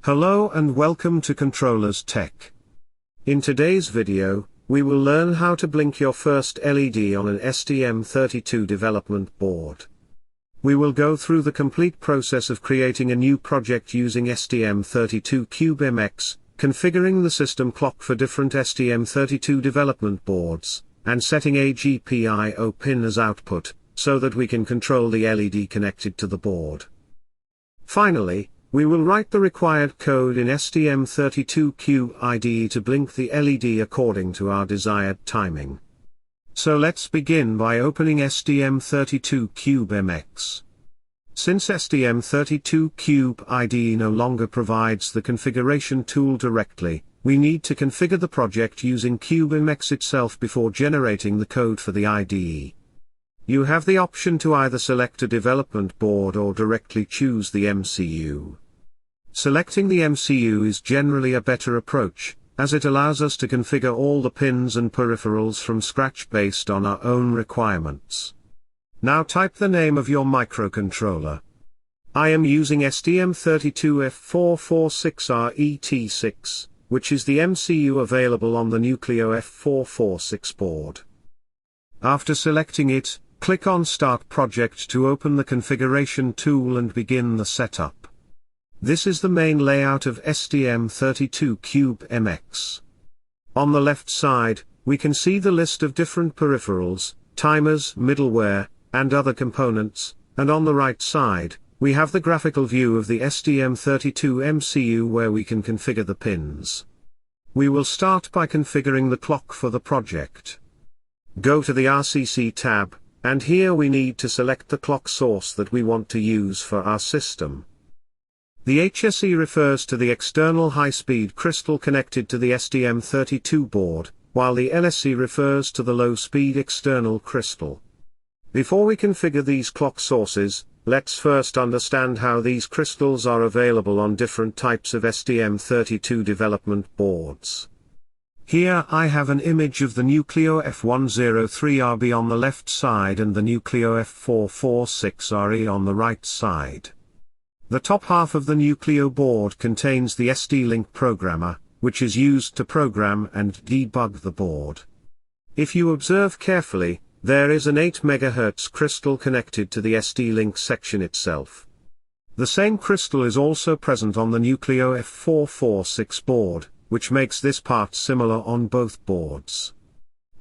Hello and welcome to Controllers Tech. In today's video, we will learn how to blink your first LED on an STM32 development board. We will go through the complete process of creating a new project using STM32 CubeMX, configuring the system clock for different STM32 development boards, and setting a GPIO pin as output, so that we can control the LED connected to the board. Finally, we will write the required code in STM32CubeIDE to blink the LED according to our desired timing. So let's begin by opening STM32 CubeMX. Since STM32 CubeIDE no longer provides the configuration tool directly, we need to configure the project using CubeMX itself before generating the code for the IDE. You have the option to either select a development board or directly choose the MCU. Selecting the MCU is generally a better approach, as it allows us to configure all the pins and peripherals from scratch based on our own requirements. Now type the name of your microcontroller. I am using STM32F446RET6, which is the MCU available on the Nucleo F446 board. After selecting it, click on Start Project to open the configuration tool and begin the setup. This is the main layout of STM32 CubeMX. On the left side, we can see the list of different peripherals, timers, middleware, and other components, and on the right side, we have the graphical view of the STM32 MCU where we can configure the pins. We will start by configuring the clock for the project. Go to the RCC tab, and here we need to select the clock source that we want to use for our system. The HSE refers to the external high-speed crystal connected to the STM32 board, while the LSC refers to the low-speed external crystal. Before we configure these clock sources, let's first understand how these crystals are available on different types of STM32 development boards. Here I have an image of the Nucleo F103RB on the left side and the Nucleo F446RE on the right side. The top half of the Nucleo board contains the ST-Link programmer, which is used to program and debug the board. If you observe carefully, there is an 8 MHz crystal connected to the ST-Link section itself. The same crystal is also present on the Nucleo F446 board, which makes this part similar on both boards.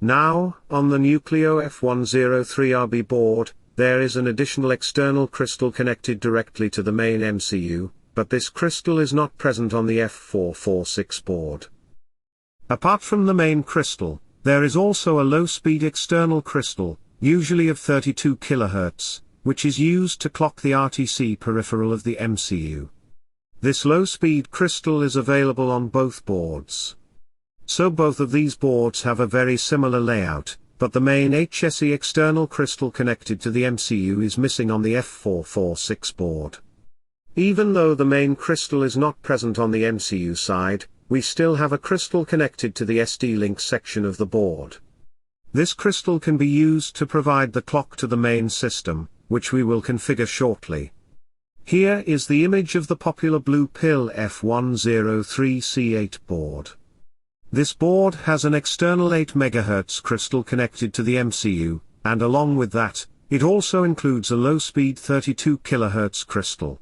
Now, on the Nucleo F103RB board, there is an additional external crystal connected directly to the main MCU, but this crystal is not present on the F446 board. Apart from the main crystal, there is also a low-speed external crystal, usually of 32 kHz, which is used to clock the RTC peripheral of the MCU. This low-speed crystal is available on both boards. So both of these boards have a very similar layout, but the main HSE external crystal connected to the MCU is missing on the F446 board. Even though the main crystal is not present on the MCU side, we still have a crystal connected to the ST-Link section of the board. This crystal can be used to provide the clock to the main system, which we will configure shortly. Here is the image of the popular blue pill F103C8 board. This board has an external 8 MHz crystal connected to the MCU, and along with that, it also includes a low-speed 32 kHz crystal.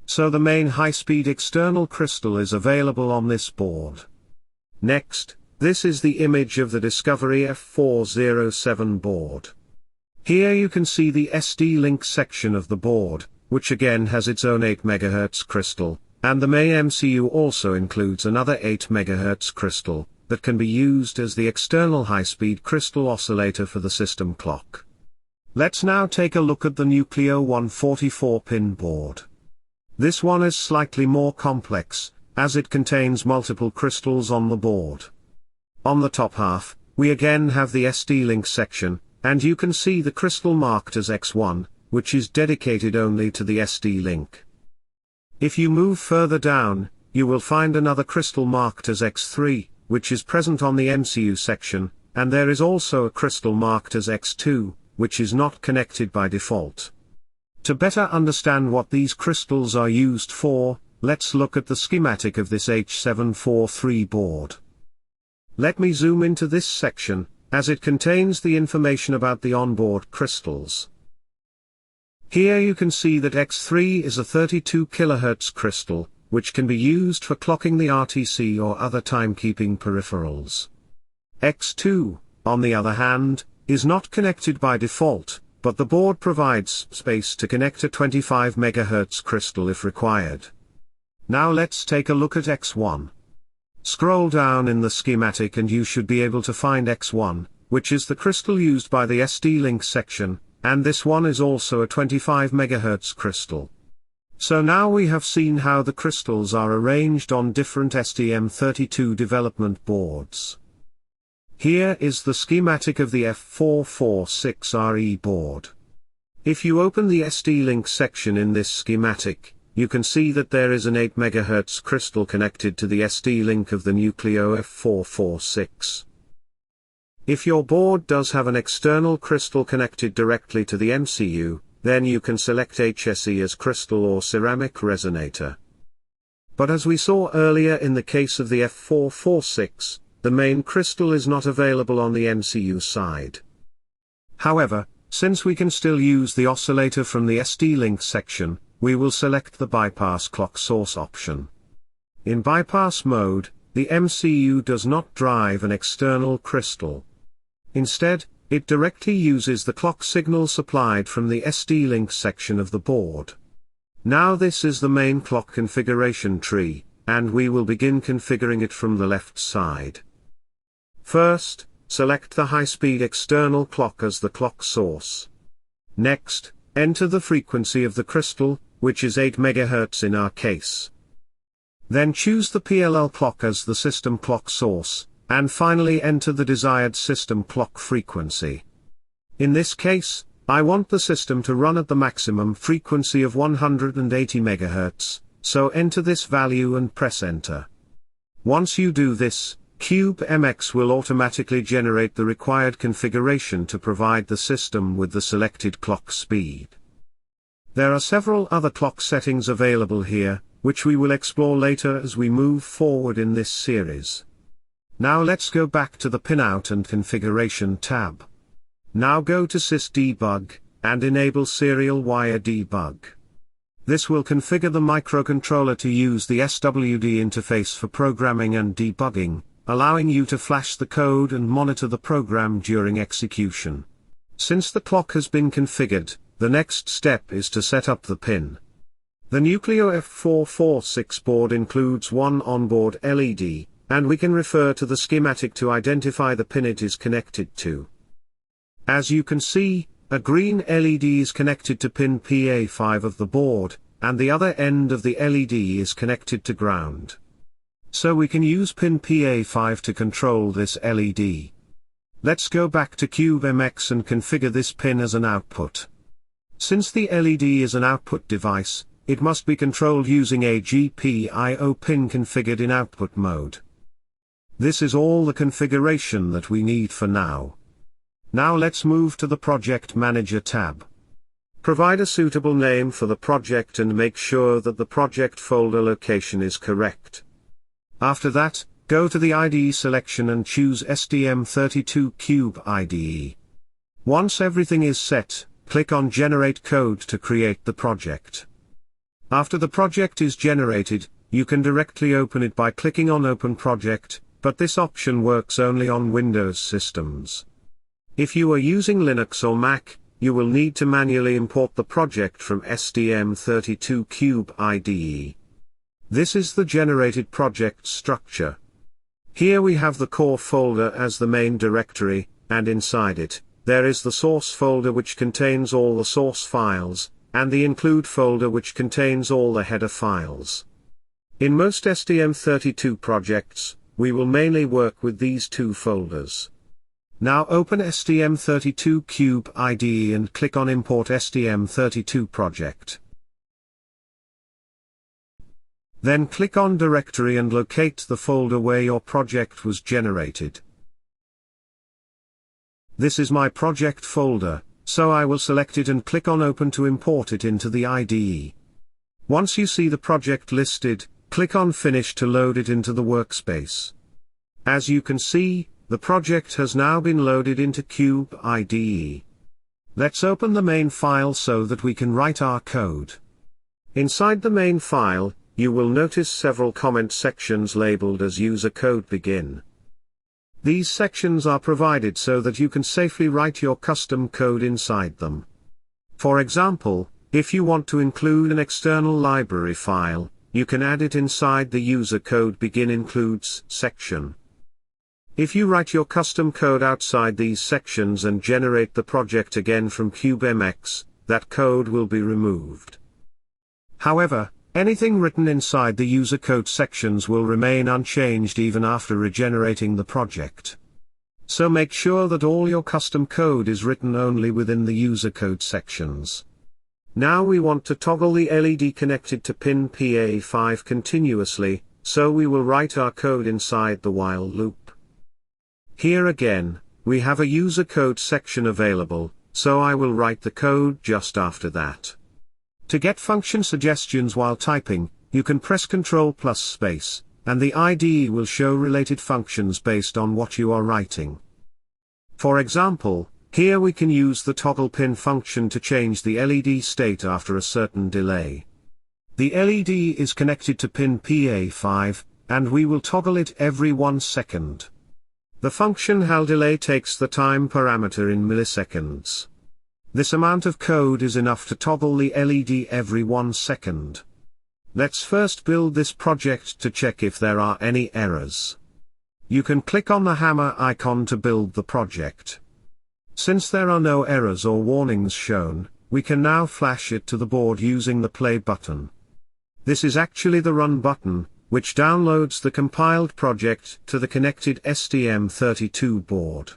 So the main high-speed external crystal is available on this board. Next, this is the image of the Discovery F407 board. Here you can see the ST-Link section of the board, which again has its own 8 MHz crystal, and the main MCU also includes another 8 MHz crystal, that can be used as the external high-speed crystal oscillator for the system clock. Let's now take a look at the Nucleo 144-pin board. This one is slightly more complex, as it contains multiple crystals on the board. On the top half, we again have the ST-Link section, and you can see the crystal marked as X1, which is dedicated only to the ST-Link. If you move further down, you will find another crystal marked as X3, which is present on the MCU section, and there is also a crystal marked as X2, which is not connected by default. To better understand what these crystals are used for, let's look at the schematic of this H743 board. Let me zoom into this section, as it contains the information about the onboard crystals. Here you can see that X3 is a 32 kHz crystal, which can be used for clocking the RTC or other timekeeping peripherals. X2, on the other hand, is not connected by default, but the board provides space to connect a 25 MHz crystal if required. Now let's take a look at X1. Scroll down in the schematic and you should be able to find X1, which is the crystal used by the SD-Link section, and this one is also a 25 MHz crystal. So now we have seen how the crystals are arranged on different STM32 development boards. Here is the schematic of the F446RE board. If you open the SD-Link section in this schematic, you can see that there is an 8 MHz crystal connected to the SD-Link of the Nucleo F446. If your board does have an external crystal connected directly to the MCU, then you can select HSE as crystal or ceramic resonator. But as we saw earlier in the case of the F446, the main crystal is not available on the MCU side. However, since we can still use the oscillator from the SD-Link section, we will select the bypass clock source option. In bypass mode, the MCU does not drive an external crystal. Instead, it directly uses the clock signal supplied from the SD-Link section of the board. Now this is the main clock configuration tree, and we will begin configuring it from the left side. First, select the high-speed external clock as the clock source. Next, enter the frequency of the crystal, which is 8 MHz in our case. Then choose the PLL clock as the system clock source, and finally enter the desired system clock frequency. In this case, I want the system to run at the maximum frequency of 180 MHz, so enter this value and press enter. Once you do this, CubeMX will automatically generate the required configuration to provide the system with the selected clock speed. There are several other clock settings available here, which we will explore later as we move forward in this series. Now let's go back to the Pinout and Configuration tab. Now go to SysDebug, and enable Serial Wire Debug. This will configure the microcontroller to use the SWD interface for programming and debugging, allowing you to flash the code and monitor the program during execution. Since the clock has been configured, the next step is to set up the pin. The Nucleo F446 board includes one onboard LED, and we can refer to the schematic to identify the pin it is connected to. As you can see, a green LED is connected to pin PA5 of the board, and the other end of the LED is connected to ground. So we can use pin PA5 to control this LED. Let's go back to CubeMX and configure this pin as an output. Since the LED is an output device, it must be controlled using a GPIO pin configured in output mode. This is all the configuration that we need for now. Now let's move to the Project Manager tab. Provide a suitable name for the project and make sure that the project folder location is correct. After that, go to the IDE selection and choose STM32CubeIDE. Once everything is set, click on Generate Code to create the project. After the project is generated, you can directly open it by clicking on Open Project, but this option works only on Windows systems. If you are using Linux or Mac, you will need to manually import the project from STM32CubeIDE. This is the generated project structure. Here we have the core folder as the main directory, and inside it, there is the source folder which contains all the source files, and the include folder which contains all the header files. In most STM32 projects, we will mainly work with these two folders. Now open STM32CubeIDE and click on Import STM32 project. Then click on Directory and locate the folder where your project was generated. This is my project folder, so I will select it and click on Open to import it into the IDE. Once you see the project listed, click on Finish to load it into the workspace. As you can see, the project has now been loaded into CubeIDE. Let's open the main file so that we can write our code. Inside the main file, you will notice several comment sections labeled as User Code Begin. These sections are provided so that you can safely write your custom code inside them. For example, if you want to include an external library file, you can add it inside the User Code Begin Includes section. If you write your custom code outside these sections and generate the project again from CubeMX, that code will be removed. However, anything written inside the user code sections will remain unchanged even after regenerating the project. So make sure that all your custom code is written only within the user code sections. Now we want to toggle the LED connected to pin PA5 continuously, so we will write our code inside the while loop. Here again, we have a user code section available, so I will write the code just after that. To get function suggestions while typing, you can press Ctrl+space, and the IDE will show related functions based on what you are writing. For example, here we can use the toggle pin function to change the LED state after a certain delay. The LED is connected to pin PA5, and we will toggle it every 1 second. The function HAL delay takes the time parameter in milliseconds. This amount of code is enough to toggle the LED every 1 second. Let's first build this project to check if there are any errors. You can click on the hammer icon to build the project. Since there are no errors or warnings shown, we can now flash it to the board using the play button. This is actually the run button, which downloads the compiled project to the connected STM32 board.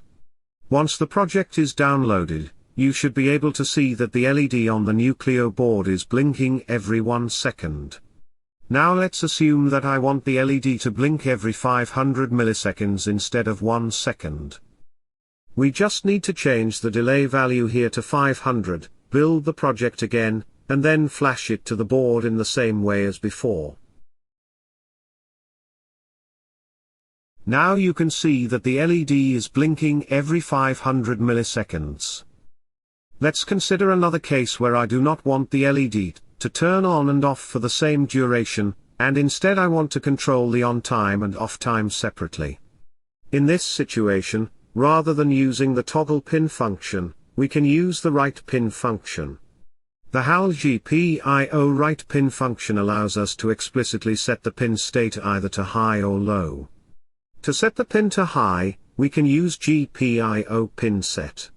Once the project is downloaded, you should be able to see that the LED on the Nucleo board is blinking every 1 second. Now let's assume that I want the LED to blink every 500 milliseconds instead of 1 second. We just need to change the delay value here to 500, build the project again, and then flash it to the board in the same way as before. Now you can see that the LED is blinking every 500 milliseconds. Let's consider another case where I do not want the LED to turn on and off for the same duration, and instead I want to control the on time and off time separately. In this situation, rather than using the toggle pin function, we can use the write pin function. The HAL GPIO write pin function allows us to explicitly set the pin state either to high or low. To set the pin to high, we can use GPIO pin set.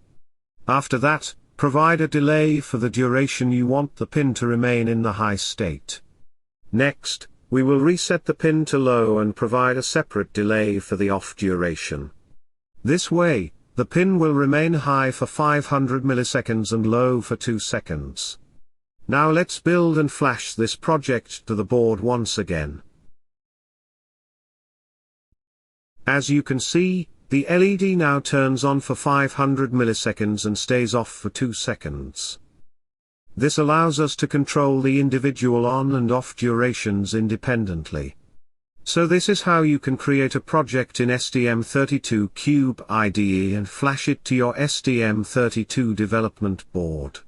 After that, provide a delay for the duration you want the pin to remain in the high state. Next, we will reset the pin to low and provide a separate delay for the off duration. This way, the pin will remain high for 500 milliseconds and low for 2 seconds. Now let's build and flash this project to the board once again. As you can see, the LED now turns on for 500 milliseconds and stays off for 2 seconds. This allows us to control the individual on and off durations independently. So this is how you can create a project in STM32 CubeIDE and flash it to your STM32 development board.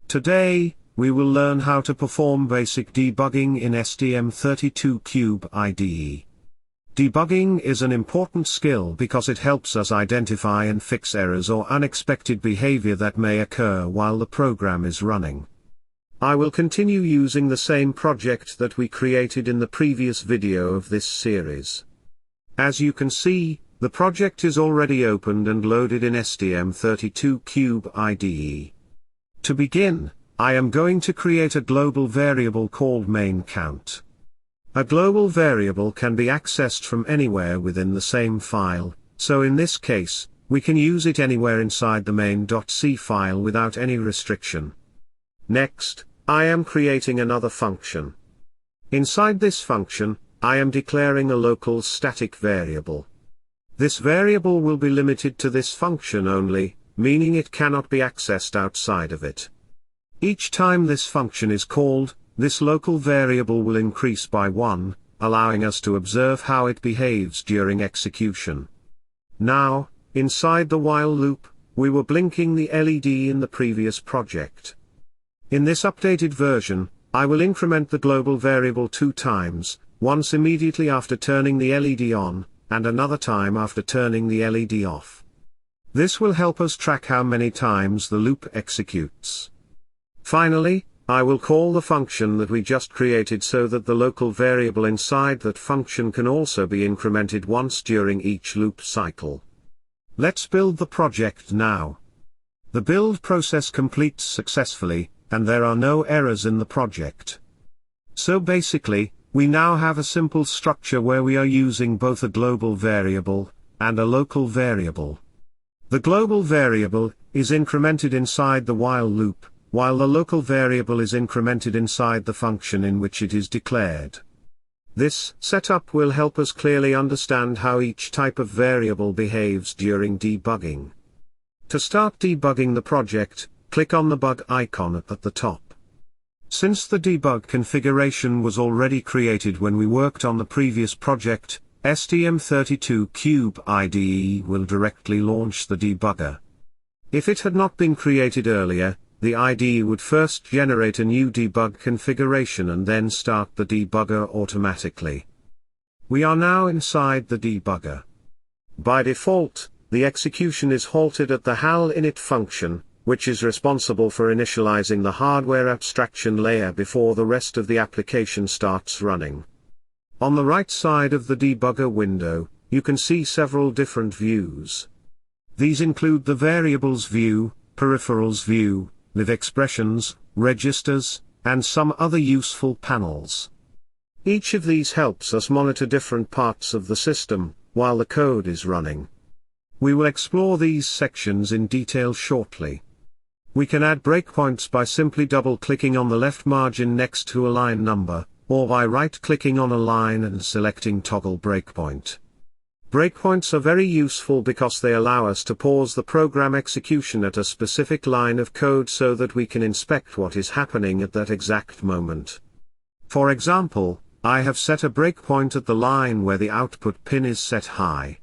Today, we will learn how to perform basic debugging in STM32 CubeIDE. Debugging is an important skill because it helps us identify and fix errors or unexpected behavior that may occur while the program is running. I will continue using the same project that we created in the previous video of this series. As you can see, the project is already opened and loaded in STM32 CubeIDE. To begin, I am going to create a global variable called main_count. A global variable can be accessed from anywhere within the same file, so in this case, we can use it anywhere inside the main.c file without any restriction. Next, I am creating another function. Inside this function, I am declaring a local static variable. This variable will be limited to this function only, meaning it cannot be accessed outside of it. Each time this function is called, this local variable will increase by 1, allowing us to observe how it behaves during execution. Now, inside the while loop, we were blinking the LED in the previous project. In this updated version, I will increment the global variable 2 times, once immediately after turning the LED on, and another time after turning the LED off. This will help us track how many times the loop executes. Finally, I will call the function that we just created so that the local variable inside that function can also be incremented once during each loop cycle. Let's build the project now. The build process completes successfully, and there are no errors in the project. So basically, we now have a simple structure where we are using both a global variable and a local variable. The global variable is incremented inside the while loop, while the local variable is incremented inside the function in which it is declared. This setup will help us clearly understand how each type of variable behaves during debugging. To start debugging the project, click on the bug icon at the top. Since the debug configuration was already created when we worked on the previous project, STM32 CubeIDE will directly launch the debugger. If it had not been created earlier, the IDE would first generate a new debug configuration and then start the debugger automatically. We are now inside the debugger. By default, the execution is halted at the HAL init function, which is responsible for initializing the hardware abstraction layer before the rest of the application starts running. On the right side of the debugger window, you can see several different views. These include the variables view, peripherals view, live expressions, registers, and some other useful panels. Each of these helps us monitor different parts of the system, while the code is running. We will explore these sections in detail shortly. We can add breakpoints by simply double-clicking on the left margin next to a line number, or by right-clicking on a line and selecting Toggle Breakpoint. Breakpoints are very useful because they allow us to pause the program execution at a specific line of code so that we can inspect what is happening at that exact moment. For example, I have set a breakpoint at the line where the output pin is set high.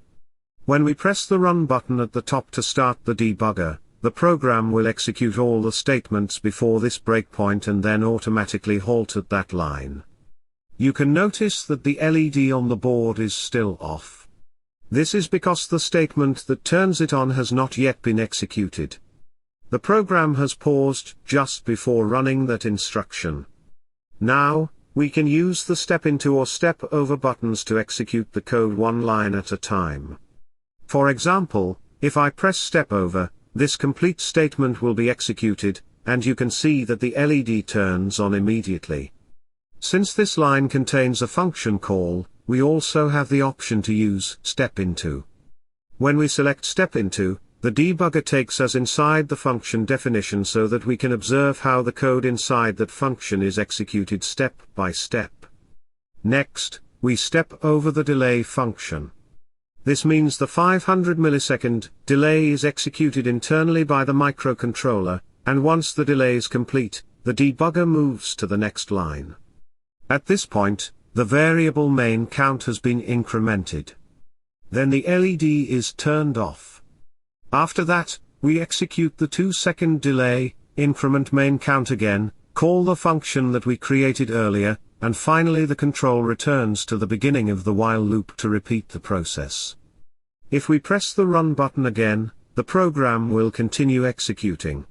When we press the Run button at the top to start the debugger, the program will execute all the statements before this breakpoint and then automatically halt at that line. You can notice that the LED on the board is still off. This is because the statement that turns it on has not yet been executed. The program has paused just before running that instruction. Now, we can use the step into or step over buttons to execute the code one line at a time. For example, if I press step over, this complete statement will be executed, and you can see that the LED turns on immediately. Since this line contains a function call, we also have the option to use step into. When we select step into, the debugger takes us inside the function definition so that we can observe how the code inside that function is executed step by step. Next, we step over the delay function. This means the 500 millisecond delay is executed internally by the microcontroller, and once the delay is complete, the debugger moves to the next line. At this point, the variable main count has been incremented. Then the LED is turned off. After that, we execute the 2-second delay, increment main count again, call the function that we created earlier, and finally the control returns to the beginning of the while loop to repeat the process. If we press the Run button again, the program will continue executing.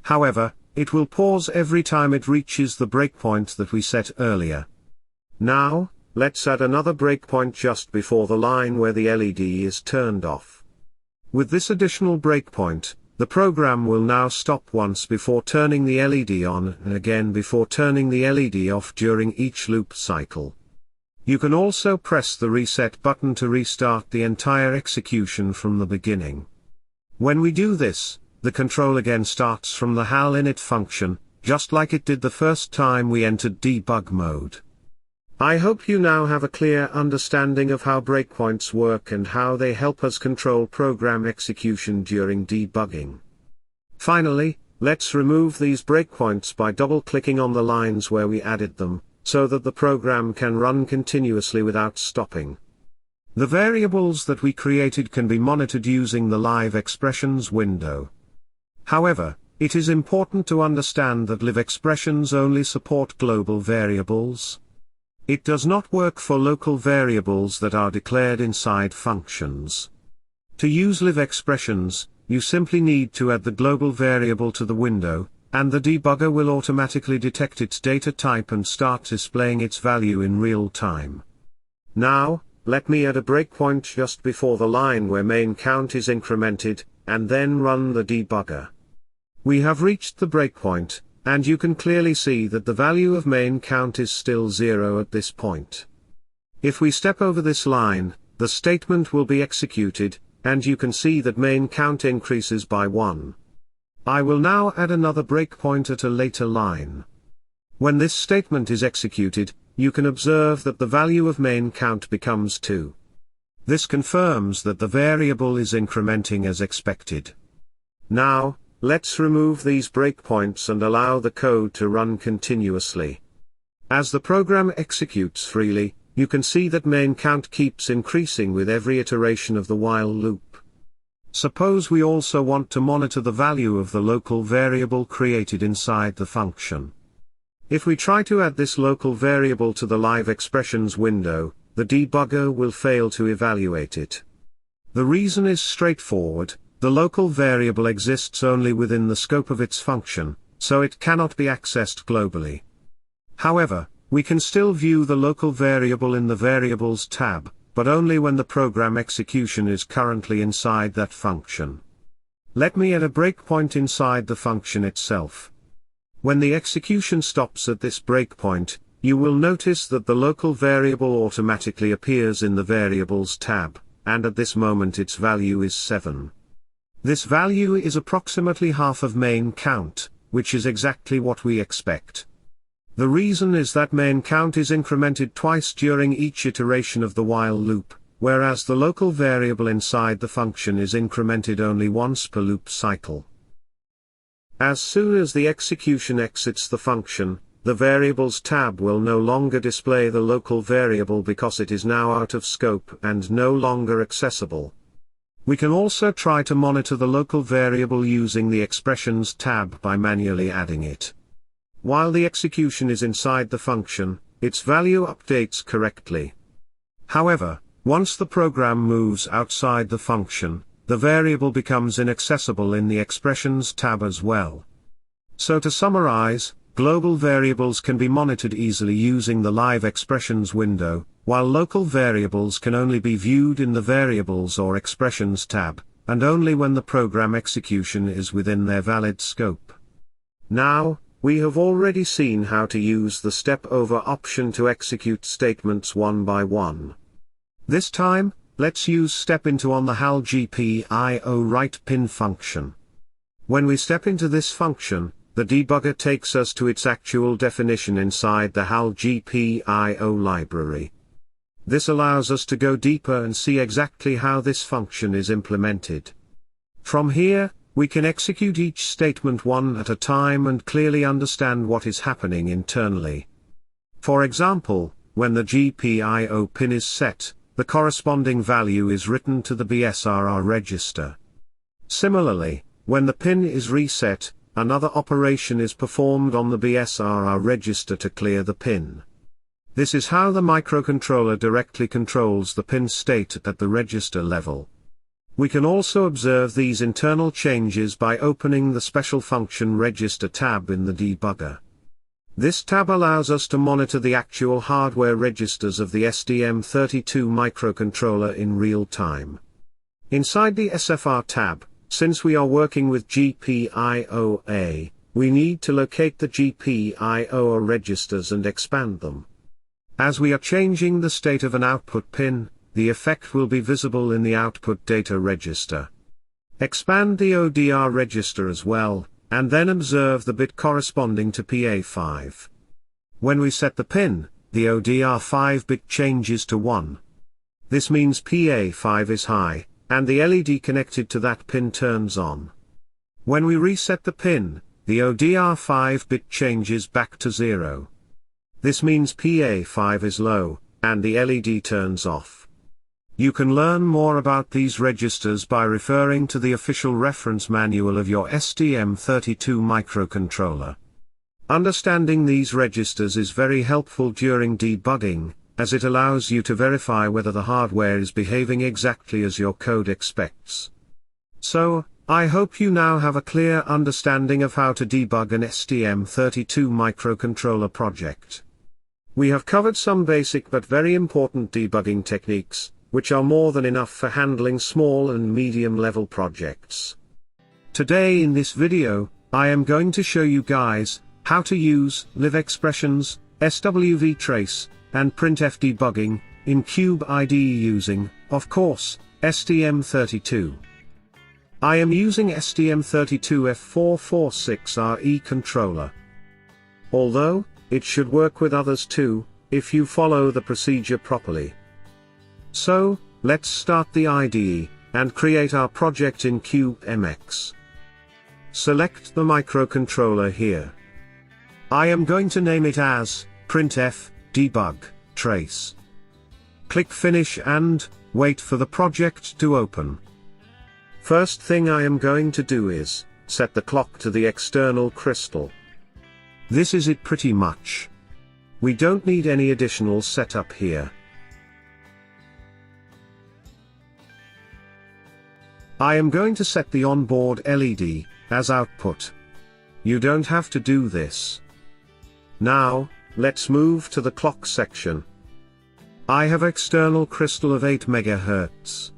However, it will pause every time it reaches the breakpoint that we set earlier. Now, let's add another breakpoint just before the line where the LED is turned off. With this additional breakpoint, the program will now stop once before turning the LED on and again before turning the LED off during each loop cycle. You can also press the reset button to restart the entire execution from the beginning. When we do this, the control again starts from the HAL init function, just like it did the first time we entered debug mode. I hope you now have a clear understanding of how breakpoints work and how they help us control program execution during debugging. Finally, let's remove these breakpoints by double-clicking on the lines where we added them, so that the program can run continuously without stopping. The variables that we created can be monitored using the Live Expressions window. However, it is important to understand that live expressions only support global variables. It does not work for local variables that are declared inside functions. To use live expressions, you simply need to add the global variable to the window, and the debugger will automatically detect its data type and start displaying its value in real time. Now, let me add a breakpoint just before the line where main count is incremented, and then run the debugger. We have reached the breakpoint, and you can clearly see that the value of main count is still 0 at this point. If we step over this line, the statement will be executed, and you can see that main count increases by 1. I will now add another breakpoint at a later line. When this statement is executed, you can observe that the value of main count becomes 2. This confirms that the variable is incrementing as expected. Now, let's remove these breakpoints and allow the code to run continuously. As the program executes freely, you can see that main count keeps increasing with every iteration of the while loop. Suppose we also want to monitor the value of the local variable created inside the function. If we try to add this local variable to the Live Expressions window, the debugger will fail to evaluate it. The reason is straightforward. The local variable exists only within the scope of its function, so it cannot be accessed globally. However, we can still view the local variable in the Variables tab, but only when the program execution is currently inside that function. Let me add a breakpoint inside the function itself. When the execution stops at this breakpoint, you will notice that the local variable automatically appears in the Variables tab, and at this moment its value is 7. This value is approximately half of main count, which is exactly what we expect. The reason is that main count is incremented twice during each iteration of the while loop, whereas the local variable inside the function is incremented only once per loop cycle. As soon as the execution exits the function, the Variables tab will no longer display the local variable because it is now out of scope and no longer accessible. We can also try to monitor the local variable using the Expressions tab by manually adding it. While the execution is inside the function, its value updates correctly. However, once the program moves outside the function, the variable becomes inaccessible in the Expressions tab as well. So to summarize, global variables can be monitored easily using the Live Expressions window, while local variables can only be viewed in the Variables or Expressions tab, and only when the program execution is within their valid scope. Now, we have already seen how to use the step over option to execute statements one by one. This time, let's use step into on the HAL GPIO write pin function. When we step into this function, the debugger takes us to its actual definition inside the HAL GPIO library. This allows us to go deeper and see exactly how this function is implemented. From here, we can execute each statement one at a time and clearly understand what is happening internally. For example, when the GPIO pin is set, the corresponding value is written to the BSRR register. Similarly, when the pin is reset, another operation is performed on the BSRR register to clear the pin. This is how the microcontroller directly controls the pin state at the register level. We can also observe these internal changes by opening the Special Function Register tab in the debugger. This tab allows us to monitor the actual hardware registers of the STM32 microcontroller in real time. Inside the SFR tab, since we are working with GPIO-A, we need to locate the GPIO registers and expand them. As we are changing the state of an output pin, the effect will be visible in the output data register. Expand the ODR register as well, and then observe the bit corresponding to PA5. When we set the pin, the ODR5 bit changes to 1. This means PA5 is high, and the LED connected to that pin turns on. When we reset the pin, the ODR5 bit changes back to 0. This means PA5 is low, and the LED turns off. You can learn more about these registers by referring to the official reference manual of your STM32 microcontroller. Understanding these registers is very helpful during debugging, as it allows you to verify whether the hardware is behaving exactly as your code expects. So, I hope you now have a clear understanding of how to debug an STM32 microcontroller project. We have covered some basic but very important debugging techniques, which are more than enough for handling small and medium-level projects. Today in this video, I am going to show you guys how to use live expressions, SWV trace, and printf debugging in CubeIDE using, of course, STM32. I am using STM32F446RE controller. Although, it should work with others too, if you follow the procedure properly. So, let's start the IDE, and create our project in CubeMX. Select the microcontroller here. I am going to name it as printf debug trace. Click Finish and wait for the project to open. First thing I am going to do is set the clock to the external crystal. This is it pretty much. We don't need any additional setup here. I am going to set the onboard LED as output. You don't have to do this. Now, let's move to the clock section. I have external crystal of 8 MHz.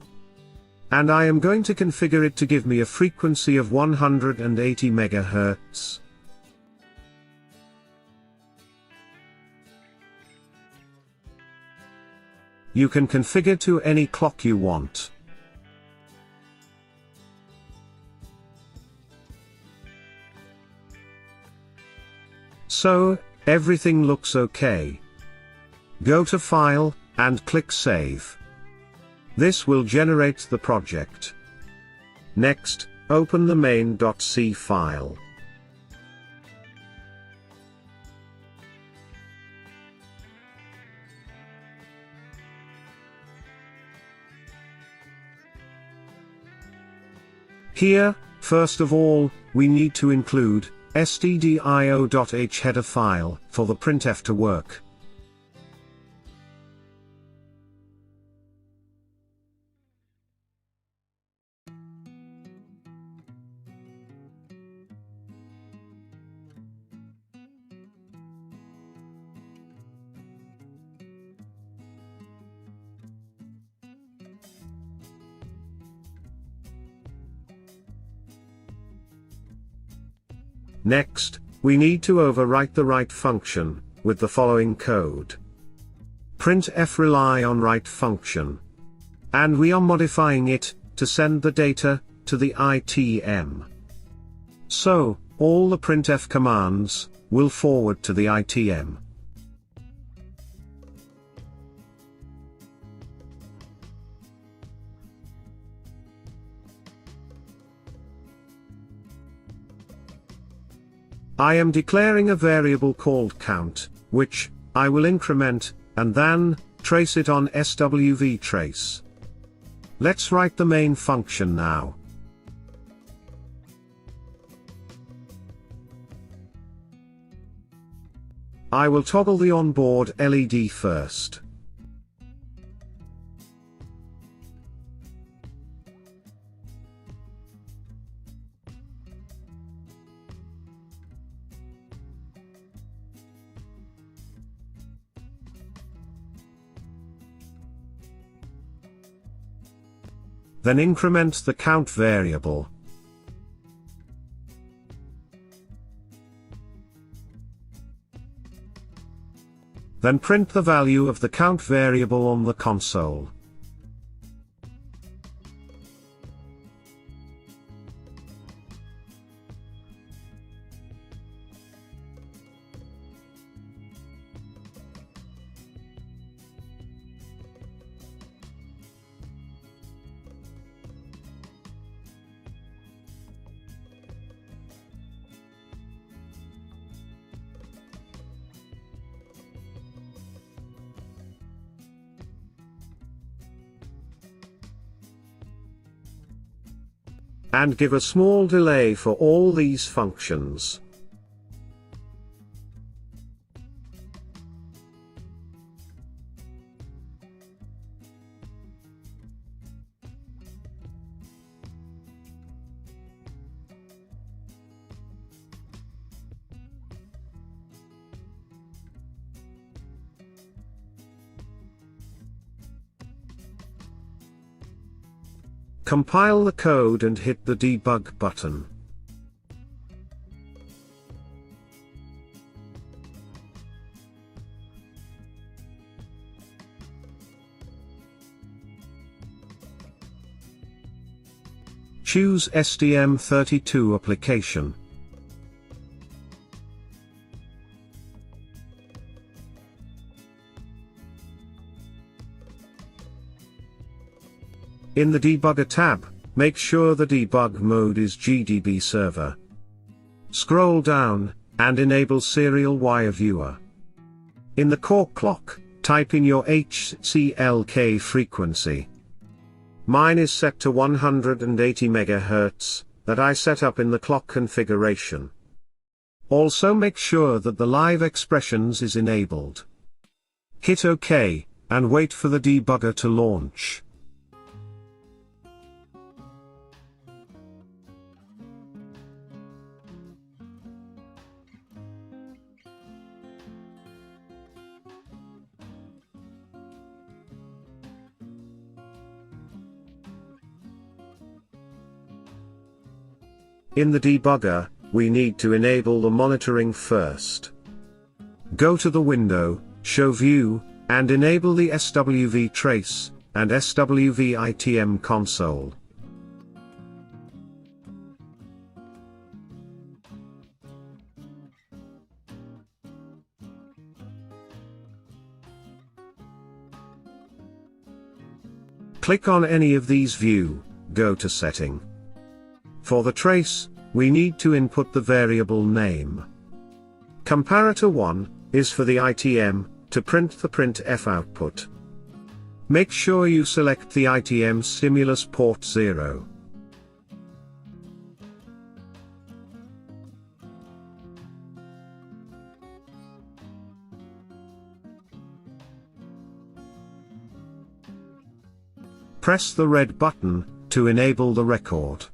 And I am going to configure it to give me a frequency of 180 MHz. You can configure to any clock you want. So, everything looks okay. Go to File, and click Save. This will generate the project. Next, open the main.c file. Here, first of all, we need to include stdio.h header file for the printf to work. Next, we need to overwrite the write function with the following code. Printf rely on write function. And we are modifying it to send the data to the ITM. So, all the printf commands will forward to the ITM. I am declaring a variable called count, which I will increment, and then trace it on SWV trace. Let's write the main function now. I will toggle the onboard LED first. Then increment the count variable. Then print the value of the count variable on the console. and give a small delay for all these functions. Compile the code and hit the debug button. Choose STM32 application. In the Debugger tab, make sure the debug mode is GDB server. Scroll down, and enable Serial Wire Viewer. In the core clock, type in your HCLK frequency. Mine is set to 180 MHz, that I set up in the clock configuration. Also make sure that the live expressions is enabled. Hit OK, and wait for the debugger to launch. In the debugger, we need to enable the monitoring first. Go to the window, Show View, and enable the SWV Trace, and SWV ITM Console. Click on any of these view, go to Setting. For the trace, we need to input the variable name. Comparator 1 is for the ITM, to print the printf output. Make sure you select the ITM stimulus port 0. Press the red button to enable the record.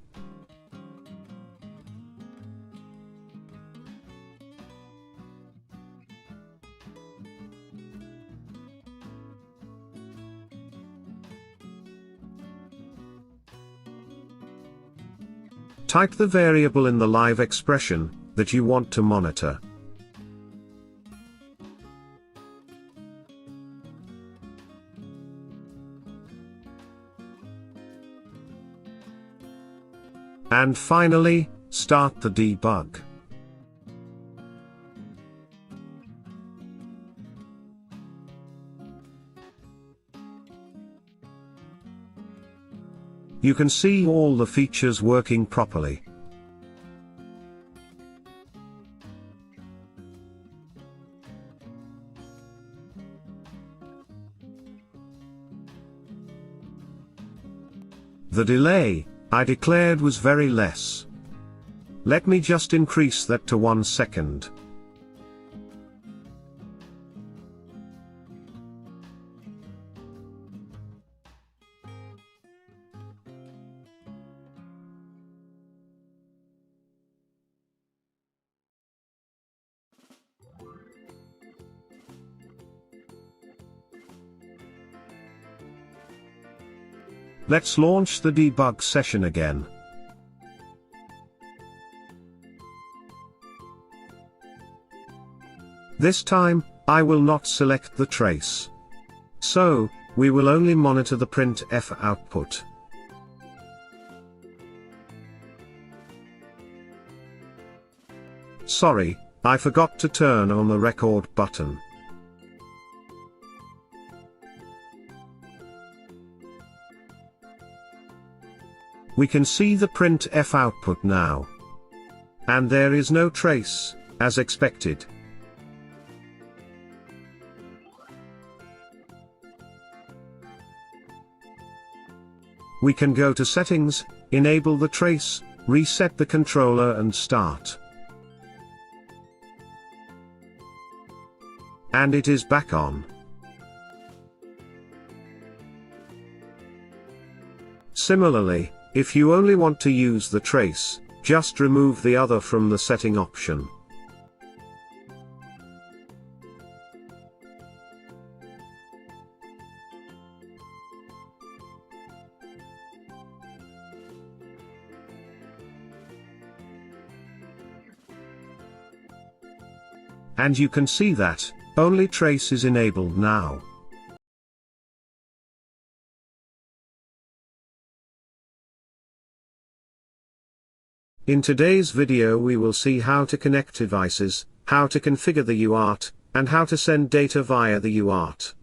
Type the variable in the live expression that you want to monitor. And finally, start the debug. You can see all the features working properly. The delay I declared was very less. Let me just increase that to 1 second. Let's launch the debug session again. This time, I will not select the trace. So, we will only monitor the printf output. Sorry, I forgot to turn on the record button. We can see the printf output now. And there is no trace, as expected. we can go to Settings, enable the trace, reset the controller and start. And it is back on. Similarly, if you only want to use the trace, just remove the other from the setting option. And you can see that only trace is enabled now. In today's video we will see how to connect devices, how to configure the UART, and how to send data via the UART.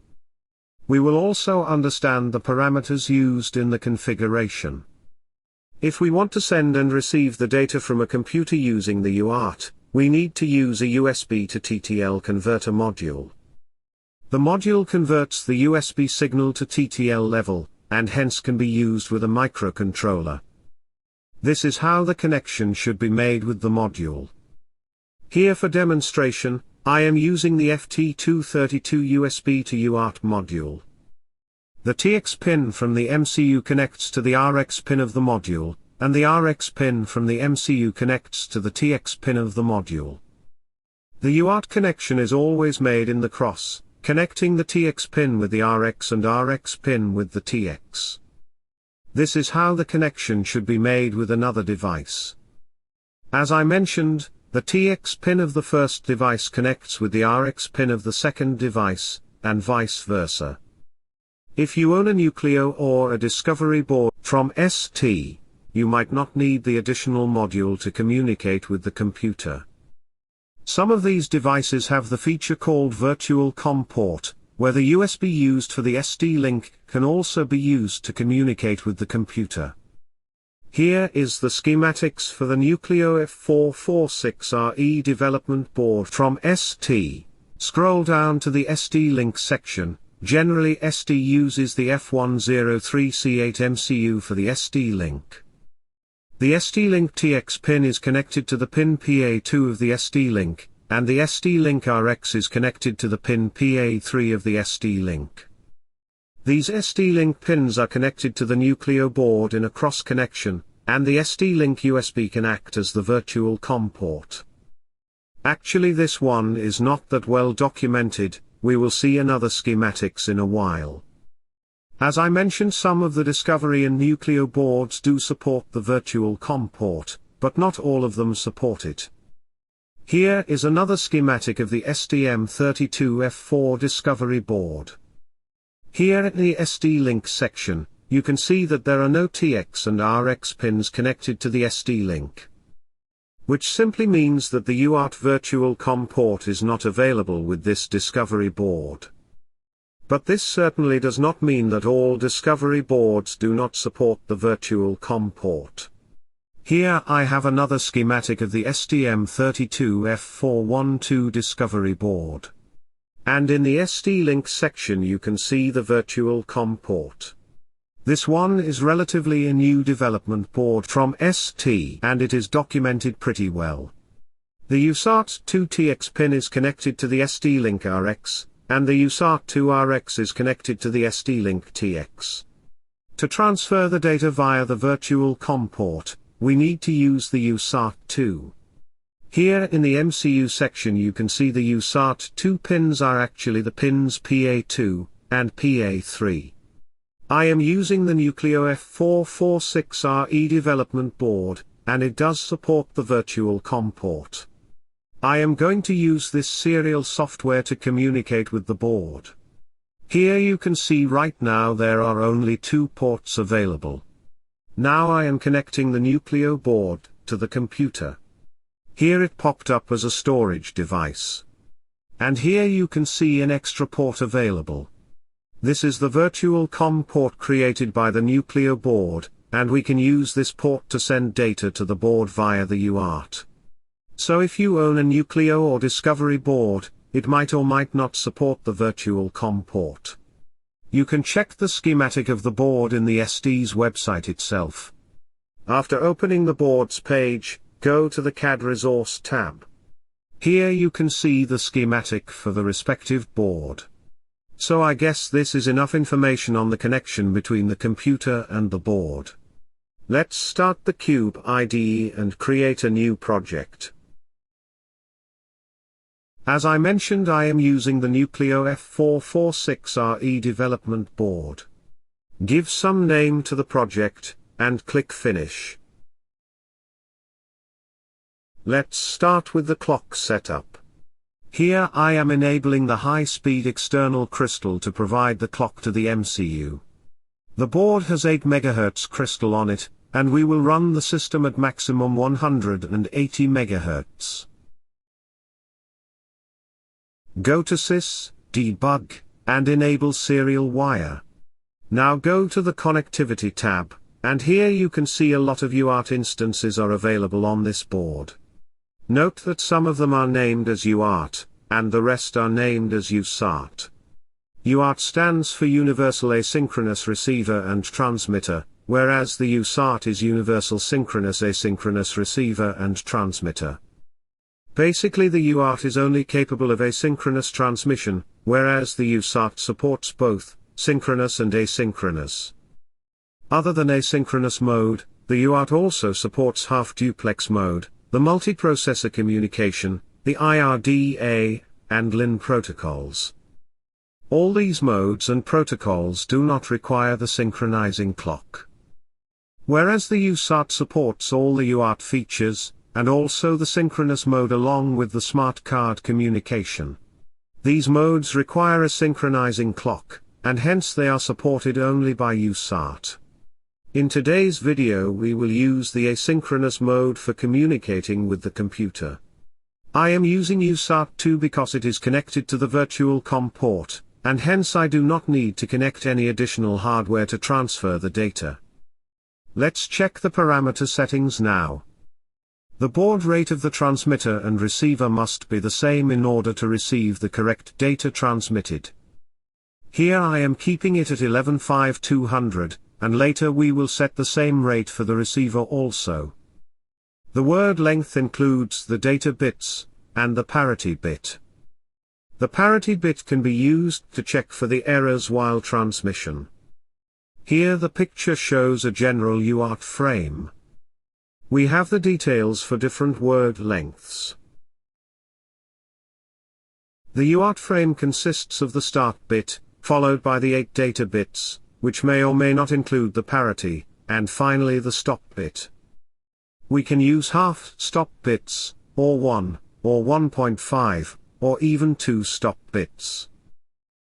We will also understand the parameters used in the configuration. If we want to send and receive the data from a computer using the UART, we need to use a USB to TTL converter module. The module converts the USB signal to TTL level, and hence can be used with a microcontroller. This is how the connection should be made with the module. Here for demonstration, I am using the ST7732 USB to UART module. The TX pin from the MCU connects to the RX pin of the module, and the RX pin from the MCU connects to the TX pin of the module. The UART connection is always made in the cross, connecting the TX pin with the RX and RX pin with the TX. This is how the connection should be made with another device. As I mentioned, the TX pin of the first device connects with the RX pin of the second device, and vice versa. If you own a Nucleo or a Discovery board from ST, you might not need the additional module to communicate with the computer. Some of these devices have the feature called Virtual COM port, where the USB used for the SD-Link can also be used to communicate with the computer. Here is the schematics for the Nucleo F446RE development board from ST. Scroll down to the SD-Link section. Generally ST uses the F103C8 MCU for the SD-Link. The SD-Link TX pin is connected to the pin PA2 of the SD-Link, and the SD-Link RX is connected to the pin PA3 of the SD-Link. These SD-Link pins are connected to the Nucleo board in a cross connection, and the SD-Link USB can act as the virtual COM port. Actually this one is not that well documented, we will see another schematics in a while. As I mentioned, some of the Discovery and Nucleo boards do support the virtual COM port, but not all of them support it. Here is another schematic of the STM32 F4 Discovery board. Here in the SD-Link section, you can see that there are no TX and RX pins connected to the SD-Link. Which simply means that the UART virtual COM port is not available with this Discovery board. But this certainly does not mean that all Discovery boards do not support the virtual COM port. Here I have another schematic of the STM32 F412 Discovery board. And in the SD-Link section you can see the virtual COM port. This one is relatively a new development board from ST and it is documented pretty well. The UART2 TX pin is connected to the SD-Link RX, and the UART2 RX is connected to the SD-Link TX. To transfer the data via the virtual COM port, we need to use the UART2. Here in the MCU section you can see the UART2 pins are actually the pins PA2 and PA3. I am using the Nucleo F446RE development board, and it does support the virtual COM port. I am going to use this serial software to communicate with the board. Here you can see right now there are only 2 ports available. Now I am connecting the Nucleo board to the computer. Here it popped up as a storage device. And here you can see an extra port available. This is the virtual COM port created by the Nucleo board, and we can use this port to send data to the board via the UART. So if you own a Nucleo or Discovery board, it might or might not support the virtual COM port. You can check the schematic of the board in the ST's website itself. After opening the board's page, go to the CAD Resource tab. Here you can see the schematic for the respective board. So I guess this is enough information on the connection between the computer and the board. Let's start the CubeIDE and create a new project. As I mentioned, I am using the Nucleo F446RE development board. Give some name to the project, and click Finish. Let's start with the clock setup. Here I am enabling the high-speed external crystal to provide the clock to the MCU. The board has 8 MHz crystal on it, and we will run the system at maximum 180 MHz. Go to Sys, Debug, and enable serial wire. Now go to the Connectivity tab, and here you can see a lot of UART instances are available on this board. Note that some of them are named as UART, and the rest are named as USART. UART stands for Universal Asynchronous Receiver and Transmitter, whereas the USART is Universal Synchronous Asynchronous Receiver and Transmitter. Basically, the UART is only capable of asynchronous transmission, whereas the USART supports both synchronous and asynchronous. Other than asynchronous mode, the UART also supports half-duplex mode, the multiprocessor communication, the IRDA, and LIN protocols. All these modes and protocols do not require the synchronizing clock. Whereas the USART supports all the UART features, and also the synchronous mode along with the smart card communication. These modes require a synchronizing clock, and hence they are supported only by USART. In today's video we will use the asynchronous mode for communicating with the computer. I am using USART 2 because it is connected to the virtual COM port, and hence I do not need to connect any additional hardware to transfer the data. Let's check the parameter settings now. The baud rate of the transmitter and receiver must be the same in order to receive the correct data transmitted. Here I am keeping it at 115200, and later we will set the same rate for the receiver also. The word length includes the data bits, and the parity bit. The parity bit can be used to check for the errors while transmission. Here the picture shows a general UART frame. We have the details for different word lengths. The UART frame consists of the start bit, followed by the 8 data bits, which may or may not include the parity, and finally the stop bit. We can use half stop bits, or 1, or 1.5, or even 2 stop bits.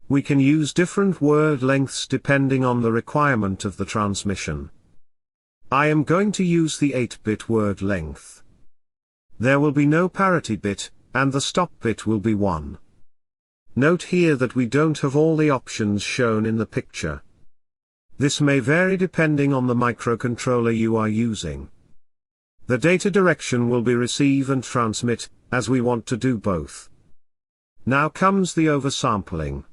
We can use different word lengths depending on the requirement of the transmission. I am going to use the 8-bit word length. There will be no parity bit, and the stop bit will be 1. Note here that we don't have all the options shown in the picture. This may vary depending on the microcontroller you are using. The data direction will be receive and transmit, as we want to do both. Now comes the oversampling.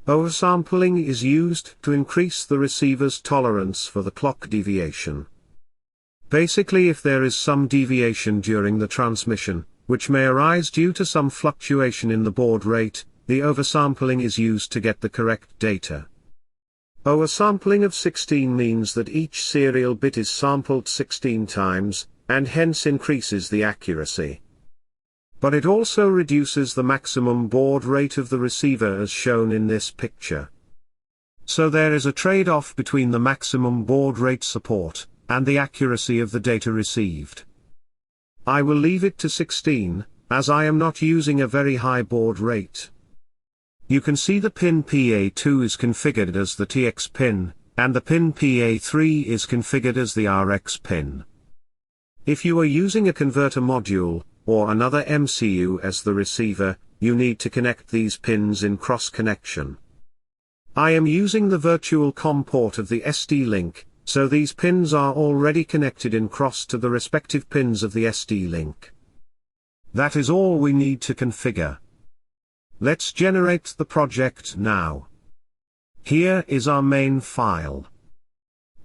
Oversampling is used to increase the receiver's tolerance for the clock deviation. Basically, if there is some deviation during the transmission, which may arise due to some fluctuation in the baud rate, the oversampling is used to get the correct data. Oversampling of 16 means that each serial bit is sampled 16 times, and hence increases the accuracy. But it also reduces the maximum baud rate of the receiver as shown in this picture. So there is a trade-off between the maximum baud rate support, and the accuracy of the data received. I will leave it to 16, as I am not using a very high baud rate. You can see the pin PA2 is configured as the TX pin, and the pin PA3 is configured as the RX pin. If you are using a converter module, or another MCU as the receiver, you need to connect these pins in cross-connection. I am using the virtual COM port of the ST-Link, so these pins are already connected in cross to the respective pins of the ST-Link. That is all we need to configure. Let's generate the project now. Here is our main file.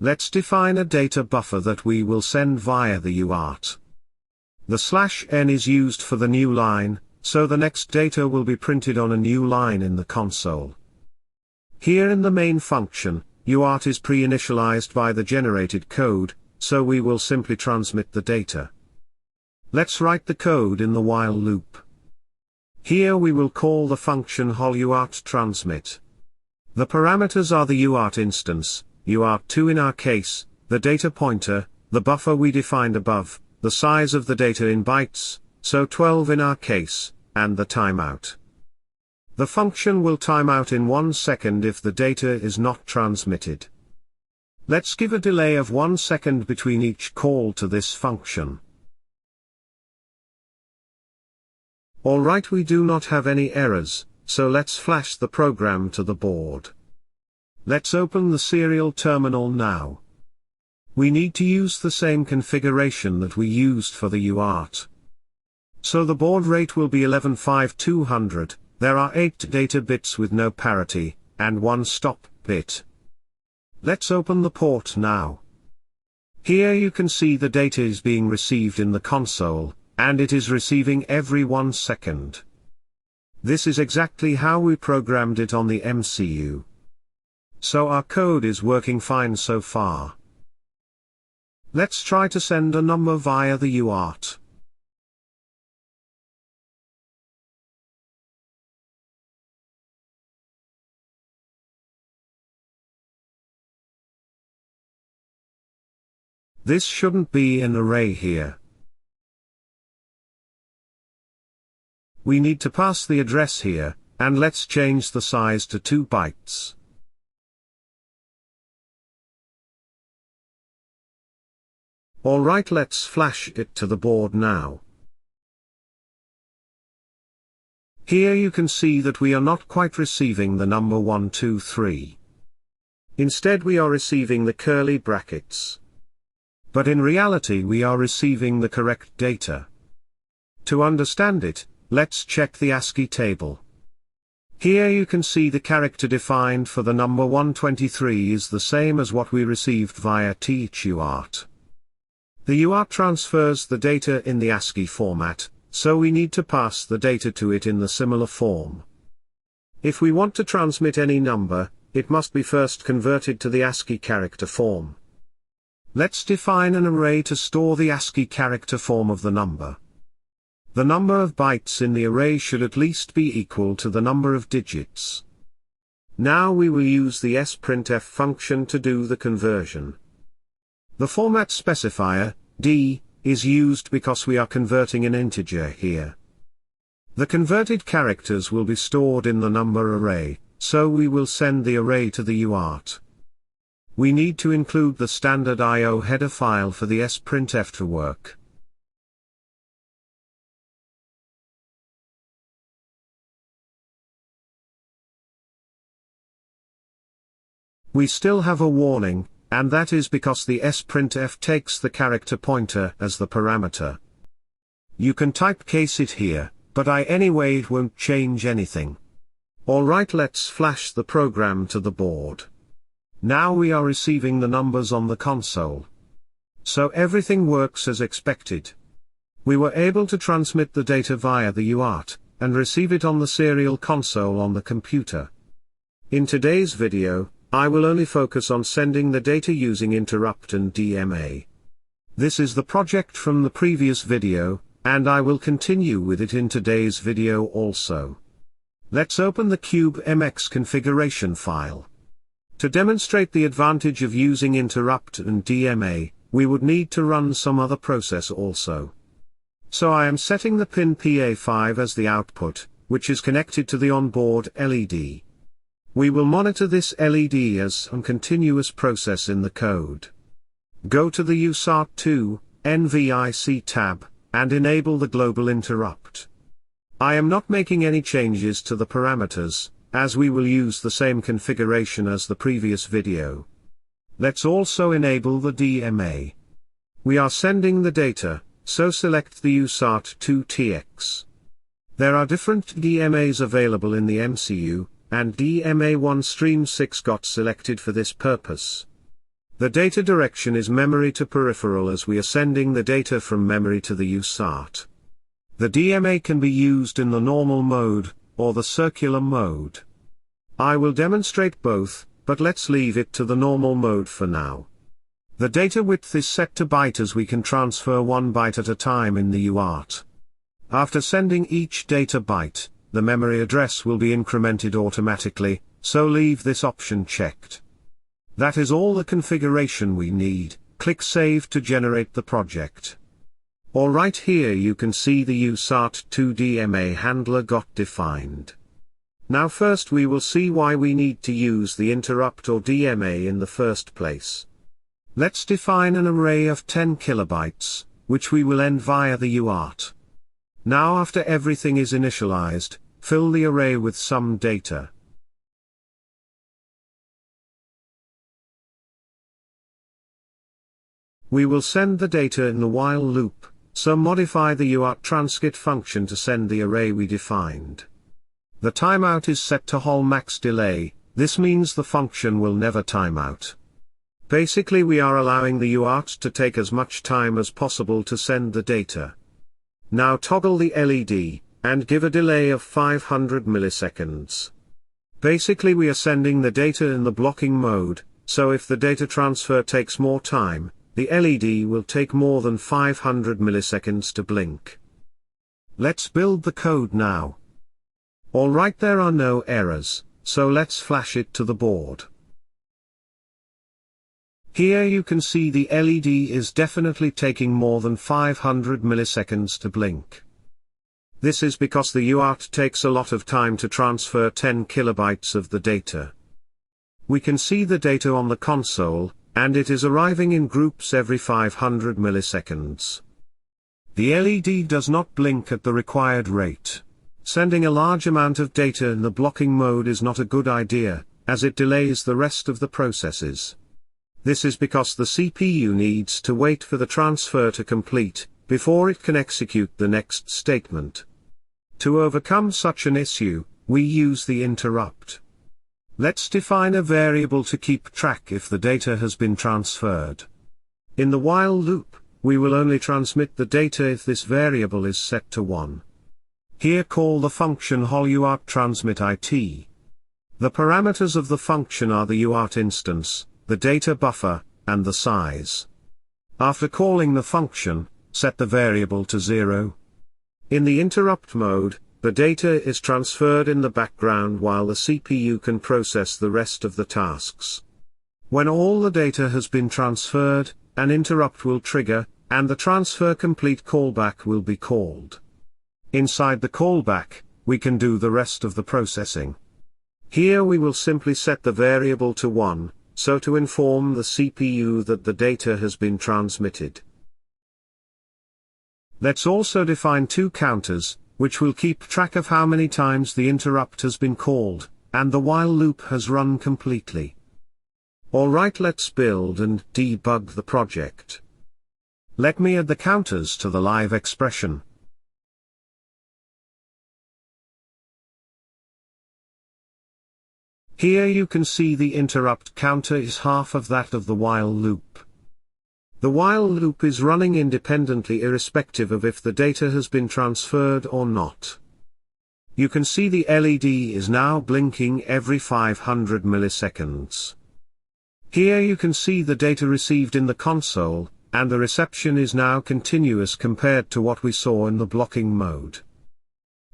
Let's define a data buffer that we will send via the UART. The /n is used for the new line, so the next data will be printed on a new line in the console. Here in the main function, UART is pre-initialized by the generated code, so we will simply transmit the data. Let's write the code in the while loop. Here we will call the function HAL UART transmit. The parameters are the UART instance, UART2 in our case, the data pointer, the buffer we defined above, the size of the data in bytes, so 12 in our case, and the timeout. The function will time out in 1 second if the data is not transmitted. Let's give a delay of 1 second between each call to this function. Alright, we do not have any errors, so let's flash the program to the board. Let's open the serial terminal now. We need to use the same configuration that we used for the UART. So the baud rate will be 115200, there are 8 data bits with no parity, and 1 stop bit. Let's open the port now. Here you can see the data is being received in the console, and it is receiving every 1 second. This is exactly how we programmed it on the MCU. So our code is working fine so far. Let's try to send a number via the UART. This shouldn't be an array here. We need to pass the address here, and let's change the size to 2 bytes. Alright, let's flash it to the board now. Here you can see that we are not quite receiving the number 123. Instead we are receiving the curly brackets. But in reality we are receiving the correct data. To understand it, let's check the ASCII table. Here you can see the character defined for the number 123 is the same as what we received via UART. The UART transfers the data in the ASCII format, so we need to pass the data to it in the similar form. If we want to transmit any number, it must be first converted to the ASCII character form. Let's define an array to store the ASCII character form of the number. The number of bytes in the array should at least be equal to the number of digits. Now we will use the sprintf function to do the conversion. The format specifier, D, is used because we are converting an integer here. The converted characters will be stored in the number array, so we will send the array to the UART. We need to include the standard I/O header file for the sprintf to work. We still have a warning, and that is because the sprintf takes the character pointer as the parameter. You can typecase it here, but anyway it won't change anything. Alright, let's flash the program to the board. Now we are receiving the numbers on the console. So everything works as expected. We were able to transmit the data via the UART, and receive it on the serial console on the computer. In today's video, I will only focus on sending the data using interrupt and DMA. This is the project from the previous video, and I will continue with it in today's video also. Let's open the CubeMX configuration file. To demonstrate the advantage of using interrupt and DMA, we would need to run some other process also. So I am setting the pin PA5 as the output, which is connected to the onboard LED. We will monitor this LED as a continuous process in the code. Go to the USART2, NVIC tab, and enable the global interrupt. I am not making any changes to the parameters, as we will use the same configuration as the previous video. Let's also enable the DMA. We are sending the data, so select the USART2 TX. There are different DMAs available in the MCU, and DMA1 Stream 6 got selected for this purpose. The data direction is memory to peripheral as we are sending the data from memory to the UART. The DMA can be used in the normal mode, or the circular mode. I will demonstrate both, but let's leave it to the normal mode for now. The data width is set to byte as we can transfer 1 byte at a time in the UART. After sending each data byte, the memory address will be incremented automatically, so leave this option checked. That is all the configuration we need. Click Save to generate the project. Alright, here you can see the UART2 DMA handler got defined. Now first we will see why we need to use the interrupt or DMA in the first place. Let's define an array of 10 kilobytes, which we will end via the UART. Now after everything is initialized, fill the array with some data. We will send the data in the while loop, so modify the UART transget function to send the array we defined. The timeout is set to HAL max delay. This means the function will never time out. Basically we are allowing the UART to take as much time as possible to send the data. Now toggle the LED, and give a delay of 500 milliseconds. Basically we are sending the data in the blocking mode, so if the data transfer takes more time, the LED will take more than 500 milliseconds to blink. Let's build the code now. Alright, there are no errors, so let's flash it to the board. Here you can see the LED is definitely taking more than 500 milliseconds to blink. This is because the UART takes a lot of time to transfer 10 kilobytes of the data. We can see the data on the console, and it is arriving in groups every 500 milliseconds. The LED does not blink at the required rate. Sending a large amount of data in the blocking mode is not a good idea, as it delays the rest of the processes. This is because the CPU needs to wait for the transfer to complete, before it can execute the next statement. To overcome such an issue, we use the interrupt. Let's define a variable to keep track if the data has been transferred. In the while loop, we will only transmit the data if this variable is set to 1. Here call the function HAL UART transmit IT. The parameters of the function are the UART instance, the data buffer, and the size. After calling the function, set the variable to 0. In the interrupt mode, the data is transferred in the background while the CPU can process the rest of the tasks. When all the data has been transferred, an interrupt will trigger, and the transfer complete callback will be called. Inside the callback, we can do the rest of the processing. Here we will simply set the variable to 1, so to inform the CPU that the data has been transmitted. Let's also define 2 counters, which will keep track of how many times the interrupt has been called, and the while loop has run completely. Alright, let's build and debug the project. Let me add the counters to the live expression. Here you can see the interrupt counter is half of that of the while loop. The while loop is running independently irrespective of if the data has been transferred or not. You can see the LED is now blinking every 500 milliseconds. Here you can see the data received in the console, and the reception is now continuous compared to what we saw in the blocking mode.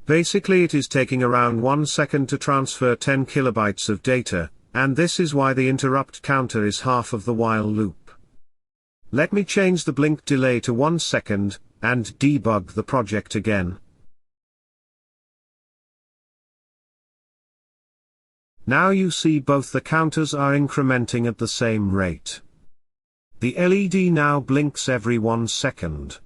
Basically it is taking around 1 second to transfer 10 kilobytes of data, and this is why the interrupt counter is half of the while loop. Let me change the blink delay to 1 second, and debug the project again. Now you see both the counters are incrementing at the same rate. The LED now blinks every 1 second.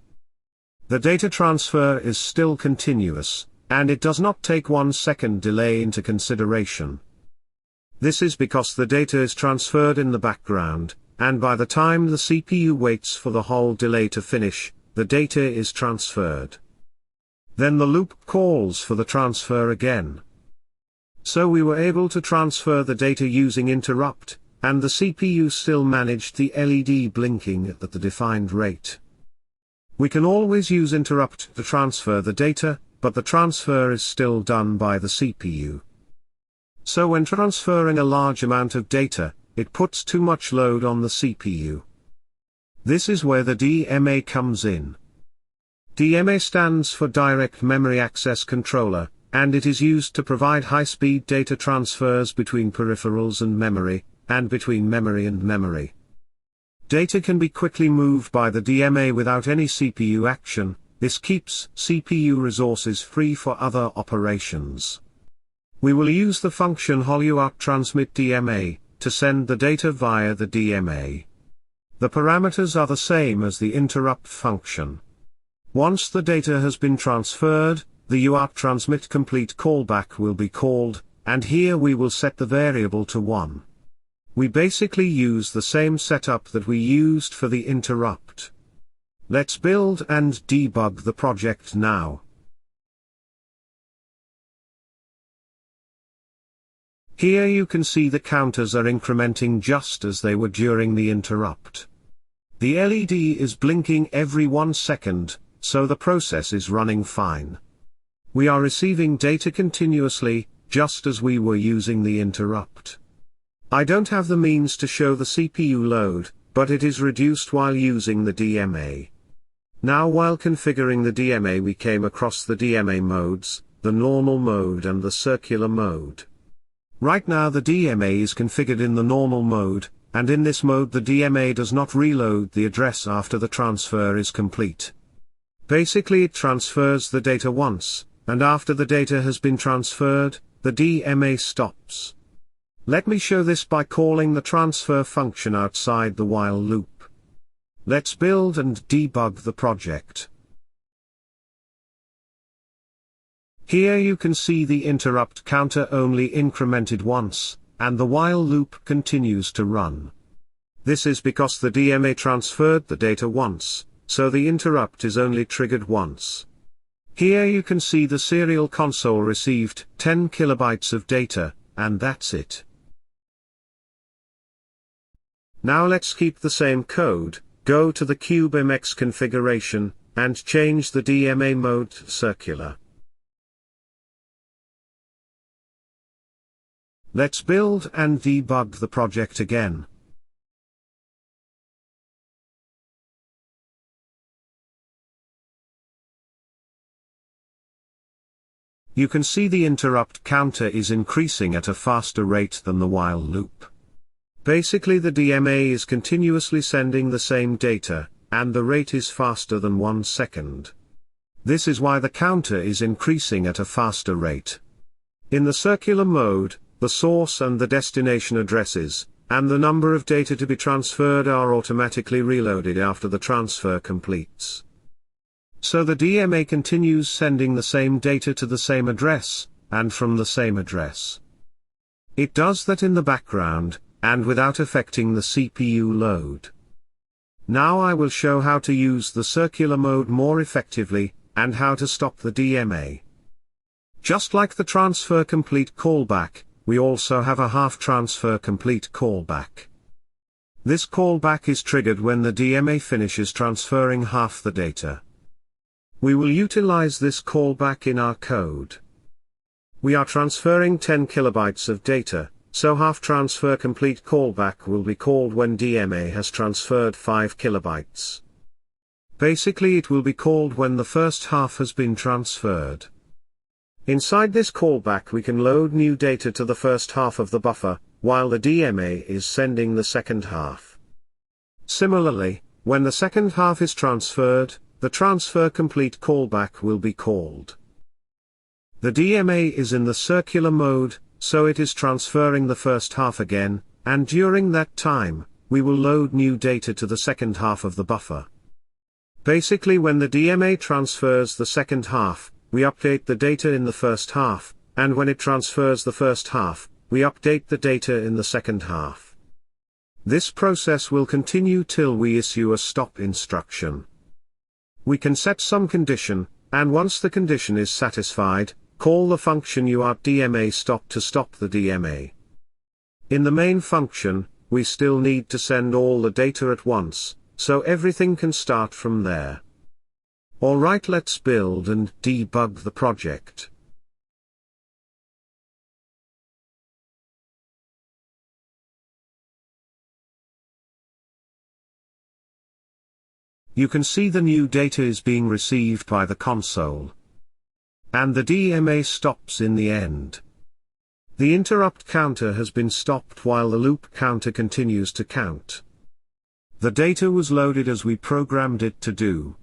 The data transfer is still continuous, and it does not take 1 second delay into consideration. This is because the data is transferred in the background, and by the time the CPU waits for the whole delay to finish, the data is transferred. Then the loop calls for the transfer again. So we were able to transfer the data using interrupt, and the CPU still managed the LED blinking at the defined rate. We can always use interrupt to transfer the data, but the transfer is still done by the CPU. So when transferring a large amount of data, it puts too much load on the CPU. This is where the DMA comes in. DMA stands for Direct Memory Access Controller, and it is used to provide high-speed data transfers between peripherals and memory, and between memory and memory. Data can be quickly moved by the DMA without any CPU action. This keeps CPU resources free for other operations. We will use the function UART transmit DMA to send the data via the DMA. The parameters are the same as the interrupt function. Once the data has been transferred, the UART transmit complete callback will be called, and here we will set the variable to 1. We basically use the same setup that we used for the interrupt. Let's build and debug the project now. Here you can see the counters are incrementing just as they were during the interrupt. The LED is blinking every 1 second, so the process is running fine. We are receiving data continuously, just as we were using the interrupt. I don't have the means to show the CPU load, but it is reduced while using the DMA. Now while configuring the DMA we came across the DMA modes, the normal mode and the circular mode. Right now the DMA is configured in the normal mode, and in this mode the DMA does not reload the address after the transfer is complete. Basically it transfers the data once, and after the data has been transferred, the DMA stops. Let me show this by calling the transfer function outside the while loop. Let's build and debug the project. Here you can see the interrupt counter only incremented once, and the while loop continues to run. This is because the DMA transferred the data once, so the interrupt is only triggered once. Here you can see the serial console received 10 kilobytes of data, and that's it. Now let's keep the same code, go to the CubeMX configuration, and change the DMA mode to circular. Let's build and debug the project again. You can see the interrupt counter is increasing at a faster rate than the while loop. Basically the DMA is continuously sending the same data, and the rate is faster than 1 second. This is why the counter is increasing at a faster rate. In the circular mode, the source and the destination addresses, and the number of data to be transferred are automatically reloaded after the transfer completes. So the DMA continues sending the same data to the same address, and from the same address. It does that in the background, and without affecting the CPU load. Now I will show how to use the circular mode more effectively, and how to stop the DMA. Just like the transfer complete callback, we also have a half transfer complete callback. This callback is triggered when the DMA finishes transferring half the data. We will utilize this callback in our code. We are transferring 10 kilobytes of data, so half transfer complete callback will be called when DMA has transferred 5 kilobytes. Basically it will be called when the first half has been transferred. Inside this callback we can load new data to the first half of the buffer, while the DMA is sending the second half. Similarly, when the second half is transferred, the transfer complete callback will be called. The DMA is in the circular mode, so it is transferring the first half again, and during that time, we will load new data to the second half of the buffer. Basically when the DMA transfers the second half, we update the data in the first half, and when it transfers the first half, we update the data in the second half. This process will continue till we issue a stop instruction. We can set some condition, and once the condition is satisfied, call the function UART DMA stop to stop the DMA. In the main function, we still need to send all the data at once, so everything can start from there. Alright, let's build and debug the project. You can see the new data is being received by the console. And the DMA stops in the end. The interrupt counter has been stopped while the loop counter continues to count. The data was loaded as we programmed it to do.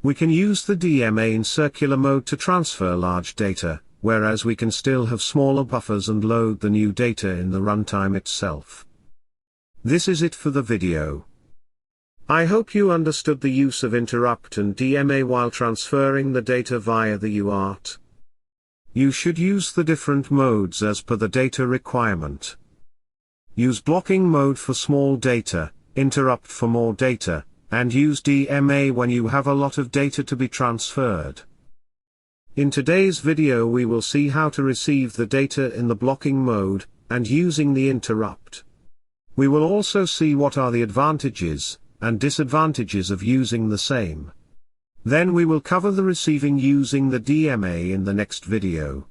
We can use the DMA in circular mode to transfer large data, whereas we can still have smaller buffers and load the new data in the runtime itself. This is it for the video. I hope you understood the use of interrupt and DMA while transferring the data via the UART. You should use the different modes as per the data requirement. Use blocking mode for small data, interrupt for more data, and use DMA when you have a lot of data to be transferred. In today's video we will see how to receive the data in the blocking mode, and using the interrupt. We will also see what are the advantages and disadvantages of using the same. Then we will cover the receiving using the DMA in the next video.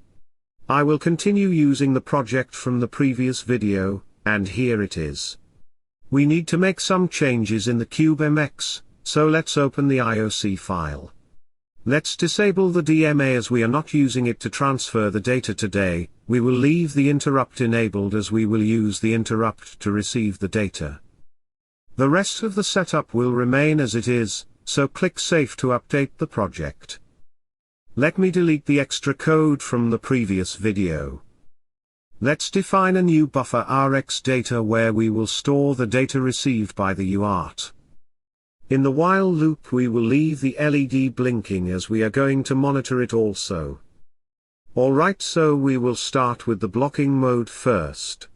I will continue using the project from the previous video, and here it is. We need to make some changes in the CubeMX, so let's open the IOC file. Let's disable the DMA as we are not using it to transfer the data today. We will leave the interrupt enabled as we will use the interrupt to receive the data. The rest of the setup will remain as it is, so click Save to update the project. Let me delete the extra code from the previous video. Let's define a new buffer Rx data where we will store the data received by the UART. In the while loop we will leave the LED blinking as we are going to monitor it also. Alright, so we will start with the blocking mode first.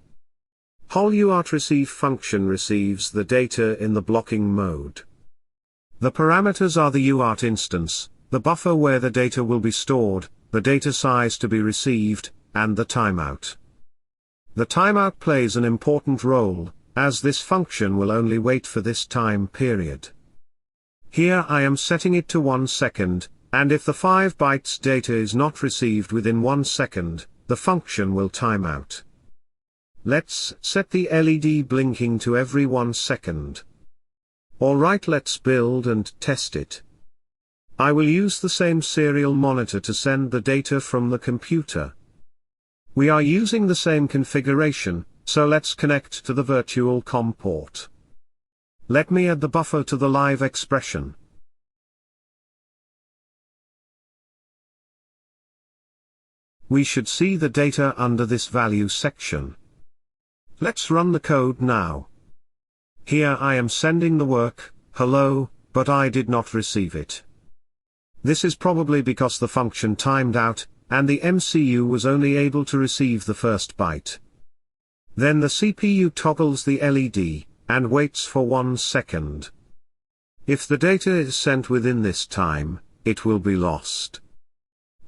HAL UART receive function receives the data in the blocking mode. The parameters are the UART instance, the buffer where the data will be stored, the data size to be received, and the timeout. The timeout plays an important role, as this function will only wait for this time period. Here I am setting it to 1 second, and if the 5 bytes data is not received within 1 second, the function will time out. Let's set the LED blinking to every 1 second. Alright, let's build and test it. I will use the same serial monitor to send the data from the computer. We are using the same configuration, so let's connect to the virtual COM port. Let me add the buffer to the live expression. We should see the data under this value section. Let's run the code now. Here I am sending the work, hello, but I did not receive it. This is probably because the function timed out, and the MCU was only able to receive the first byte. Then the CPU toggles the LED, and waits for 1 second. If the data is sent within this time, it will be lost.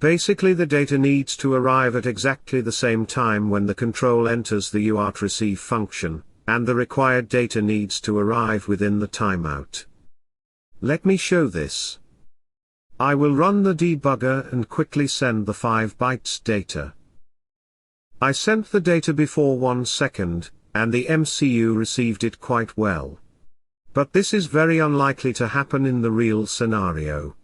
Basically the data needs to arrive at exactly the same time when the control enters the UART receive function, and the required data needs to arrive within the timeout. Let me show this. I will run the debugger and quickly send the 5 bytes data. I sent the data before 1 second, and the MCU received it quite well. But this is very unlikely to happen in the real scenario.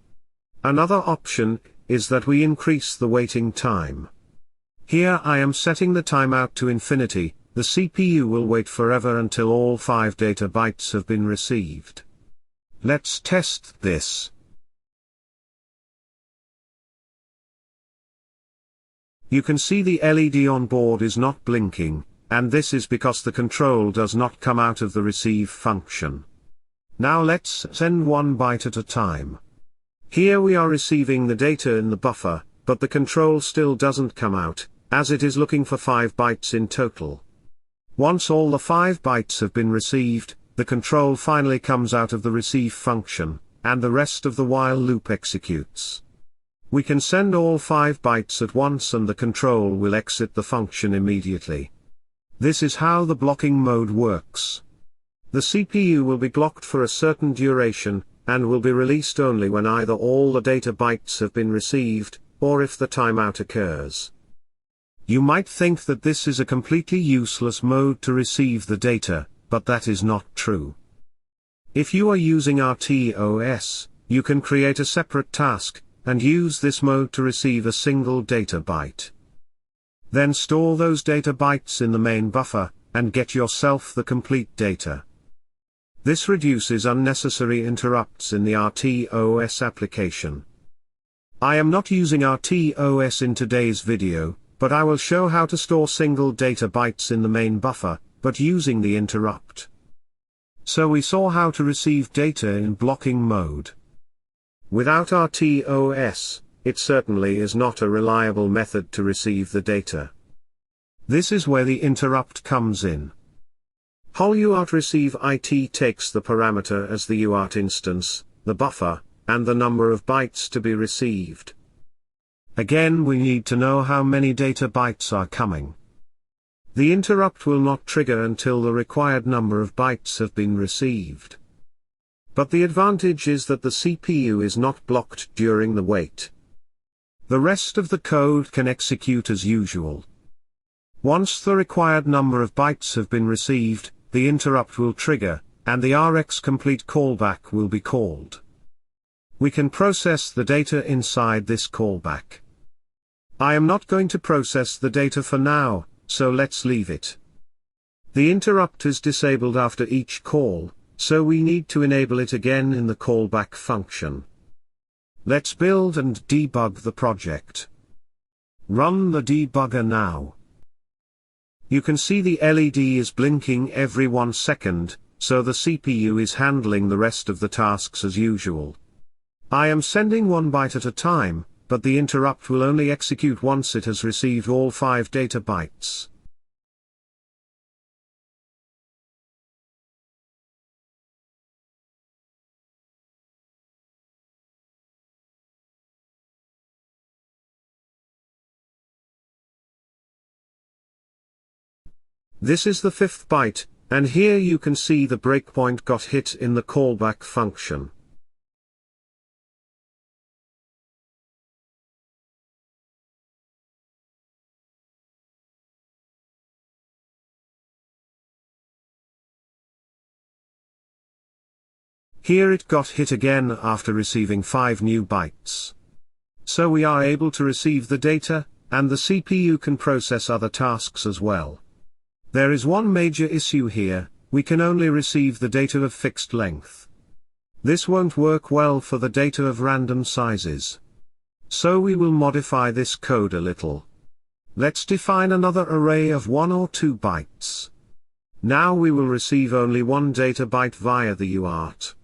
Another option is that we increase the waiting time. Here I am setting the timeout to infinity. The CPU will wait forever until all 5 data bytes have been received. Let's test this. You can see the LED on board is not blinking, and this is because the control does not come out of the receive function. Now let's send 1 byte at a time. Here we are receiving the data in the buffer, but the control still doesn't come out, as it is looking for 5 bytes in total. Once all the 5 bytes have been received, the control finally comes out of the receive function, and the rest of the while loop executes. We can send all 5 bytes at once and the control will exit the function immediately. This is how the blocking mode works. The CPU will be blocked for a certain duration, and will be released only when either all the data bytes have been received, or if the timeout occurs. You might think that this is a completely useless mode to receive the data, but that is not true. If you are using RTOS, you can create a separate task, and use this mode to receive a single data byte. Then store those data bytes in the main buffer, and get yourself the complete data. This reduces unnecessary interrupts in the RTOS application. I am not using RTOS in today's video, but I will show how to store single data bytes in the main buffer, but using the interrupt. So we saw how to receive data in blocking mode. Without RTOS, it certainly is not a reliable method to receive the data. This is where the interrupt comes in. HAL UART receive IT takes the parameter as the UART instance, the buffer, and the number of bytes to be received. Again, we need to know how many data bytes are coming. The interrupt will not trigger until the required number of bytes have been received. But the advantage is that the CPU is not blocked during the wait. The rest of the code can execute as usual. Once the required number of bytes have been received, the interrupt will trigger, and the RX complete callback will be called. We can process the data inside this callback. I am not going to process the data for now, so let's leave it. The interrupt is disabled after each call, so we need to enable it again in the callback function. Let's build and debug the project. Run the debugger now. You can see the LED is blinking every 1 second, so the CPU is handling the rest of the tasks as usual. I am sending 1 byte at a time, but the interrupt will only execute once it has received all 5 data bytes. This is the 5th byte, and here you can see the breakpoint got hit in the callback function. Here it got hit again after receiving 5 new bytes. So we are able to receive the data, and the CPU can process other tasks as well. There is one major issue here: we can only receive the data of fixed length. This won't work well for the data of random sizes. So we will modify this code a little. Let's define another array of 1 or 2 bytes. Now we will receive only 1 data byte via the UART.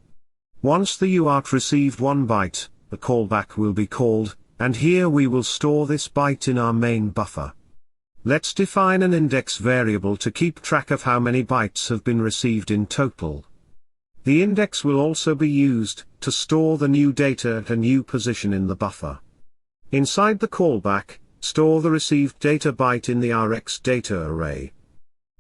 Once the UART received 1 byte, the callback will be called, and here we will store this byte in our main buffer. Let's define an index variable to keep track of how many bytes have been received in total. The index will also be used to store the new data at a new position in the buffer. Inside the callback, store the received data byte in the RX data array.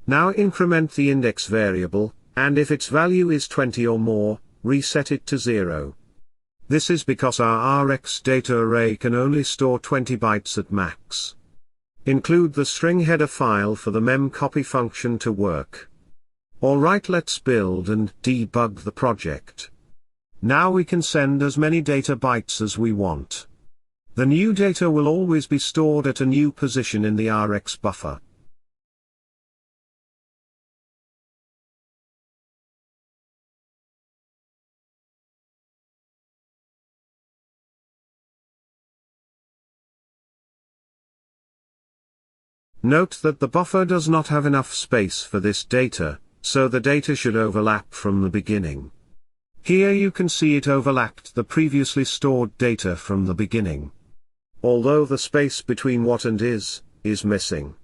Now increment the index variable, and if its value is 20 or more, reset it to 0. This is because our RX data array can only store 20 bytes at max. Include the string header file for the memcopy function to work. Alright, let's build and debug the project. Now we can send as many data bytes as we want. The new data will always be stored at a new position in the RX buffer. Note that the buffer does not have enough space for this data, so the data should overlap from the beginning. Here you can see it overlapped the previously stored data from the beginning. Although the space between what and is missing.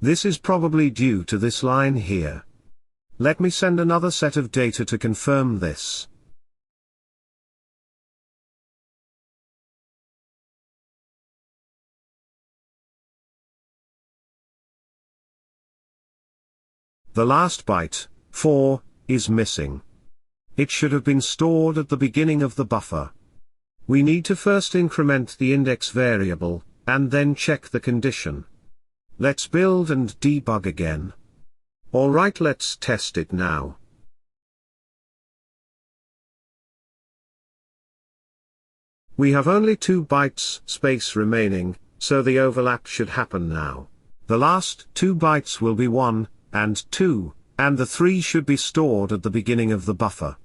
This is probably due to this line here. Let me send another set of data to confirm this. The last byte, 4, is missing. It should have been stored at the beginning of the buffer. We need to first increment the index variable, and then check the condition. Let's build and debug again. Alright, let's test it now. We have only 2 bytes space remaining, so the overlap should happen now. The last 2 bytes will be 1, and 2, and the 3 should be stored at the beginning of the buffer.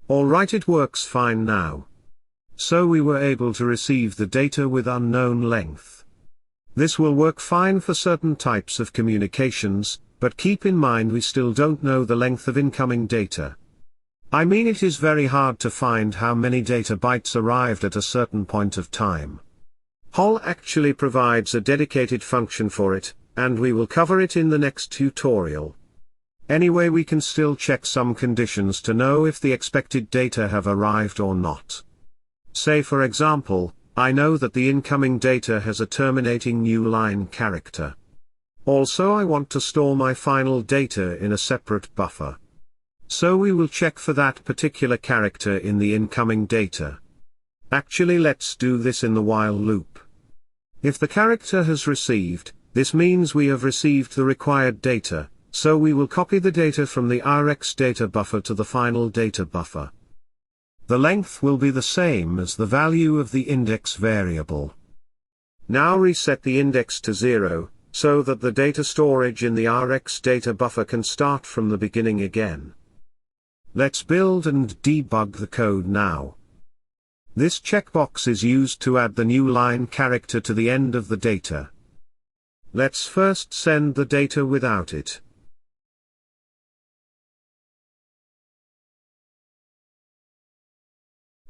Alright, it works fine now. So we were able to receive the data with unknown length. This will work fine for certain types of communications, but keep in mind we still don't know the length of incoming data. I mean, it is very hard to find how many data bytes arrived at a certain point of time. HAL actually provides a dedicated function for it, and we will cover it in the next tutorial. Anyway, we can still check some conditions to know if the expected data have arrived or not. Say for example, I know that the incoming data has a terminating new line character. Also, I want to store my final data in a separate buffer. So we will check for that particular character in the incoming data. Actually, let's do this in the while loop. If the character has received, this means we have received the required data, so we will copy the data from the RX data buffer to the final data buffer. The length will be the same as the value of the index variable. Now reset the index to 0, so that the data storage in the RX data buffer can start from the beginning again. Let's build and debug the code now. This checkbox is used to add the new line character to the end of the data. Let's first send the data without it.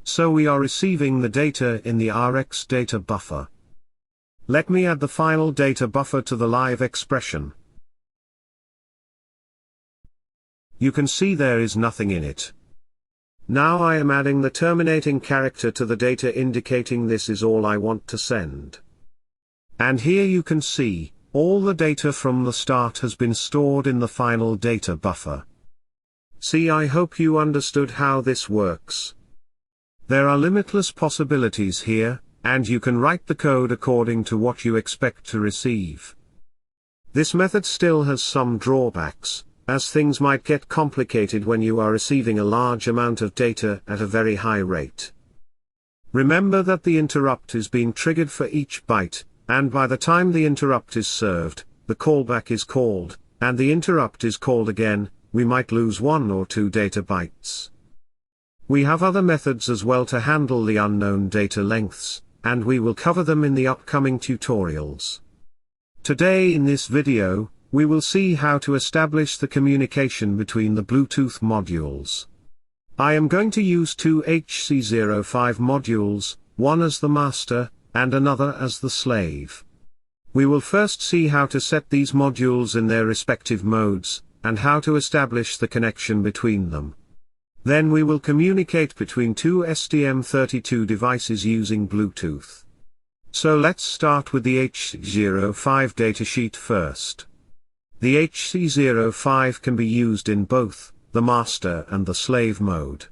So we are receiving the data in the RX data buffer. Let me add the final data buffer to the live expression. You can see there is nothing in it. Now I am adding the terminating character to the data, indicating this is all I want to send. And here you can see, all the data from the start has been stored in the final data buffer. See, I hope you understood how this works. There are limitless possibilities here, and you can write the code according to what you expect to receive. This method still has some drawbacks, as things might get complicated when you are receiving a large amount of data at a very high rate. Remember that the interrupt is being triggered for each byte, and by the time the interrupt is served, the callback is called, and the interrupt is called again, we might lose 1 or 2 data bytes. We have other methods as well to handle the unknown data lengths, and we will cover them in the upcoming tutorials. Today in this video, we will see how to establish the communication between the Bluetooth modules. I am going to use 2 HC05 modules, one as the master, and another as the slave. We will first see how to set these modules in their respective modes, and how to establish the connection between them. Then we will communicate between 2 STM32 devices using Bluetooth. So let's start with the HC05 datasheet first. The HC05 can be used in both the master and the slave mode.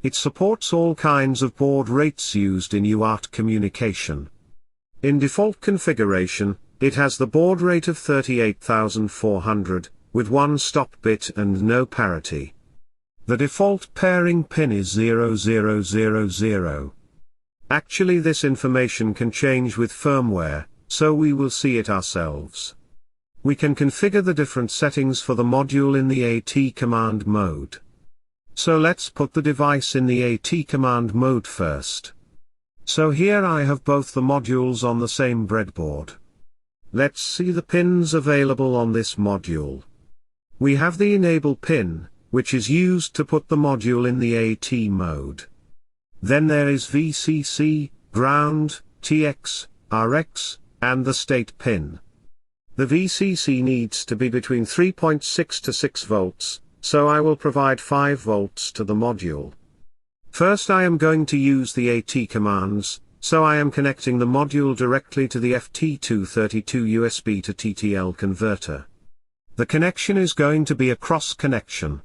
It supports all kinds of baud rates used in UART communication. In default configuration, it has the baud rate of 38,400, with 1 stop bit and no parity. The default pairing pin is 0000. Actually, this information can change with firmware, so we will see it ourselves. We can configure the different settings for the module in the AT command mode. So let's put the device in the AT command mode first. So here I have both the modules on the same breadboard. Let's see the pins available on this module. We have the enable pin, which is used to put the module in the AT mode. Then there is VCC, ground, TX, RX, and the state pin. The VCC needs to be between 3.6 to 6 volts, so I will provide 5 volts to the module. First I am going to use the AT commands, so I am connecting the module directly to the ST232 USB to TTL converter. The connection is going to be a cross connection.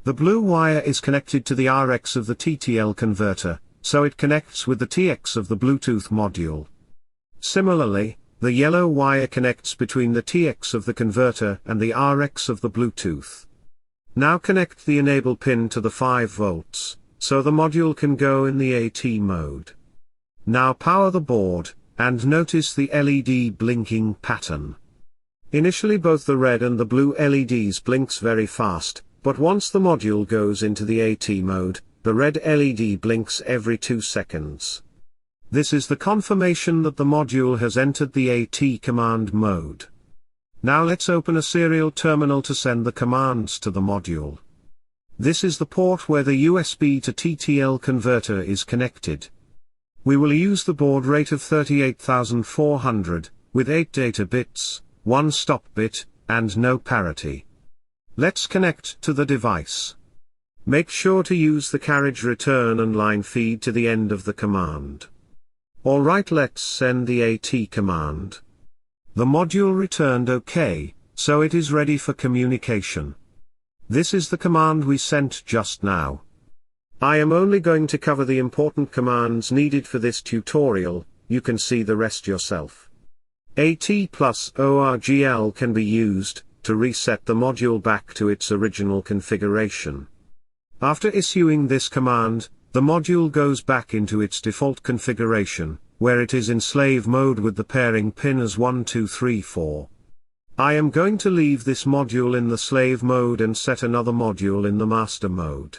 The blue wire is connected to the RX of the TTL converter, so it connects with the TX of the Bluetooth module. Similarly, the yellow wire connects between the TX of the converter and the RX of the Bluetooth. Now connect the enable pin to the 5 volts, so the module can go in the AT mode. Now power the board, and notice the LED blinking pattern. Initially both the red and the blue LEDs blinks very fast, but once the module goes into the AT mode, the red LED blinks every 2 seconds. This is the confirmation that the module has entered the AT command mode. Now let's open a serial terminal to send the commands to the module. This is the port where the USB to TTL converter is connected. We will use the baud rate of 38400, with 8 data bits, 1 stop bit, and no parity. Let's connect to the device. Make sure to use the carriage return and line feed to the end of the command. Alright, let's send the AT command. The module returned OK, so it is ready for communication. This is the command we sent just now. I am only going to cover the important commands needed for this tutorial, you can see the rest yourself. AT plus ORGL can be used to reset the module back to its original configuration. After issuing this command, the module goes back into its default configuration, where it is in slave mode with the pairing pin as 1 2 3 4. I am going to leave this module in the slave mode and set another module in the master mode.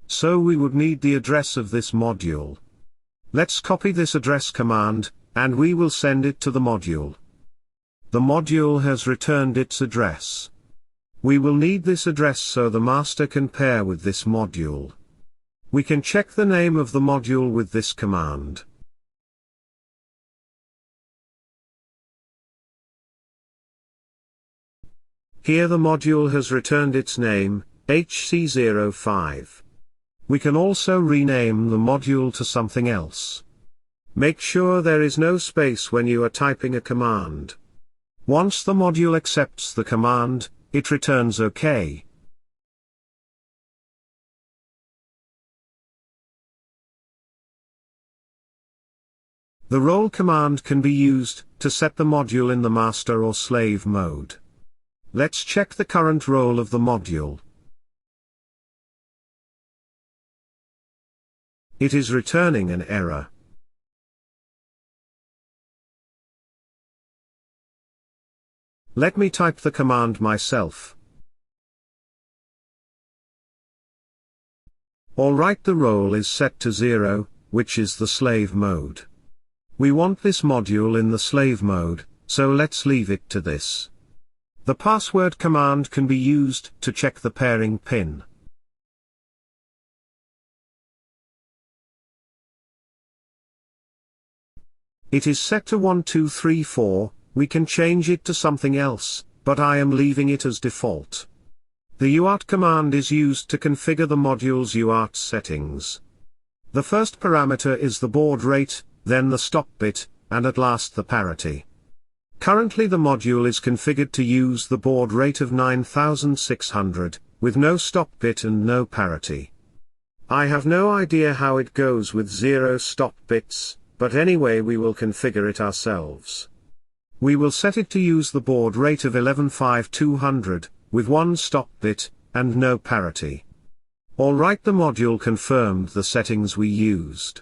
So we would need the address of this module. Let's copy this address command, and we will send it to the module. The module has returned its address. We will need this address so the master can pair with this module. We can check the name of the module with this command. Here the module has returned its name, HC05. We can also rename the module to something else. Make sure there is no space when you are typing a command. Once the module accepts the command, it returns OK. The roll command can be used to set the module in the master or slave mode. Let's check the current roll of the module. It is returning an error. Let me type the command myself. Alright, the roll is set to 0, which is the slave mode. We want this module in the slave mode, so let's leave it to this. The password command can be used to check the pairing pin. It is set to 1 2 3 4, we can change it to something else, but I am leaving it as default. The UART command is used to configure the module's UART settings. The first parameter is the baud rate, then the stop bit, and at last the parity. Currently the module is configured to use the baud rate of 9600, with no stop bit and no parity. I have no idea how it goes with 0 stop bits, but anyway we will configure it ourselves. We will set it to use the baud rate of 11500, with 1 stop bit, and no parity. Alright, the module confirmed the settings we used.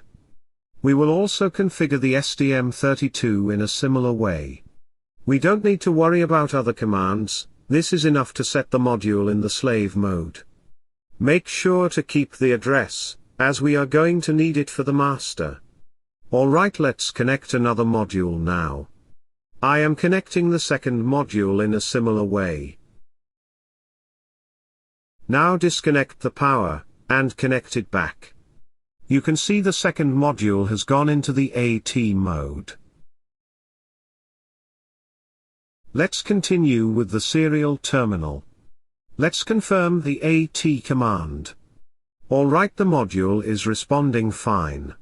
We will also configure the STM32 in a similar way. We don't need to worry about other commands, this is enough to set the module in the slave mode. Make sure to keep the address, as we are going to need it for the master. Alright, let's connect another module now. I am connecting the second module in a similar way. Now disconnect the power, and connect it back. You can see the second module has gone into the AT mode. Let's continue with the serial terminal. Let's confirm the AT command. Alright, the module is responding fine.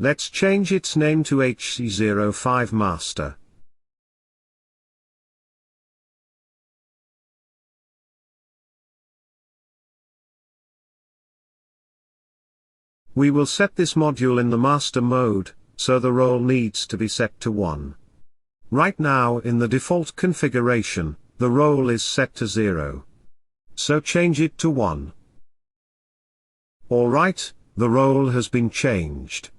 Let's change its name to HC05 Master. We will set this module in the master mode, so the role needs to be set to 1. Right now in the default configuration, the role is set to 0. So change it to 1. Alright, the role has been changed.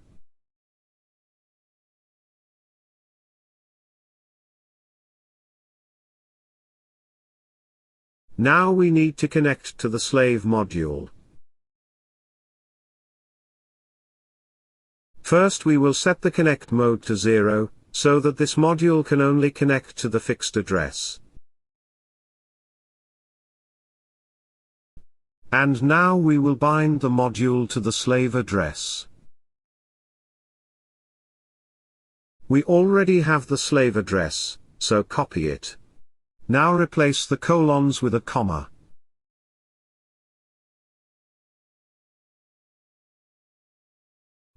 Now we need to connect to the slave module. First we will set the connect mode to 0, so that this module can only connect to the fixed address. And now we will bind the module to the slave address. We already have the slave address, so copy it. Now replace the colons with a comma.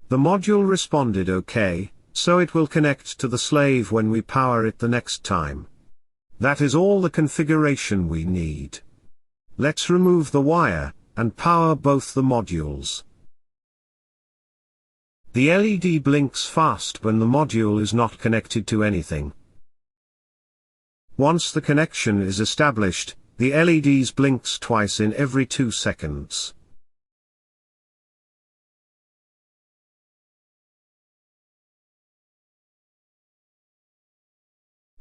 The module responded OK, so it will connect to the slave when we power it the next time. That is all the configuration we need. Let's remove the wire, and power both the modules. The LED blinks fast when the module is not connected to anything. Once the connection is established, the LEDs blinks twice in every 2 seconds.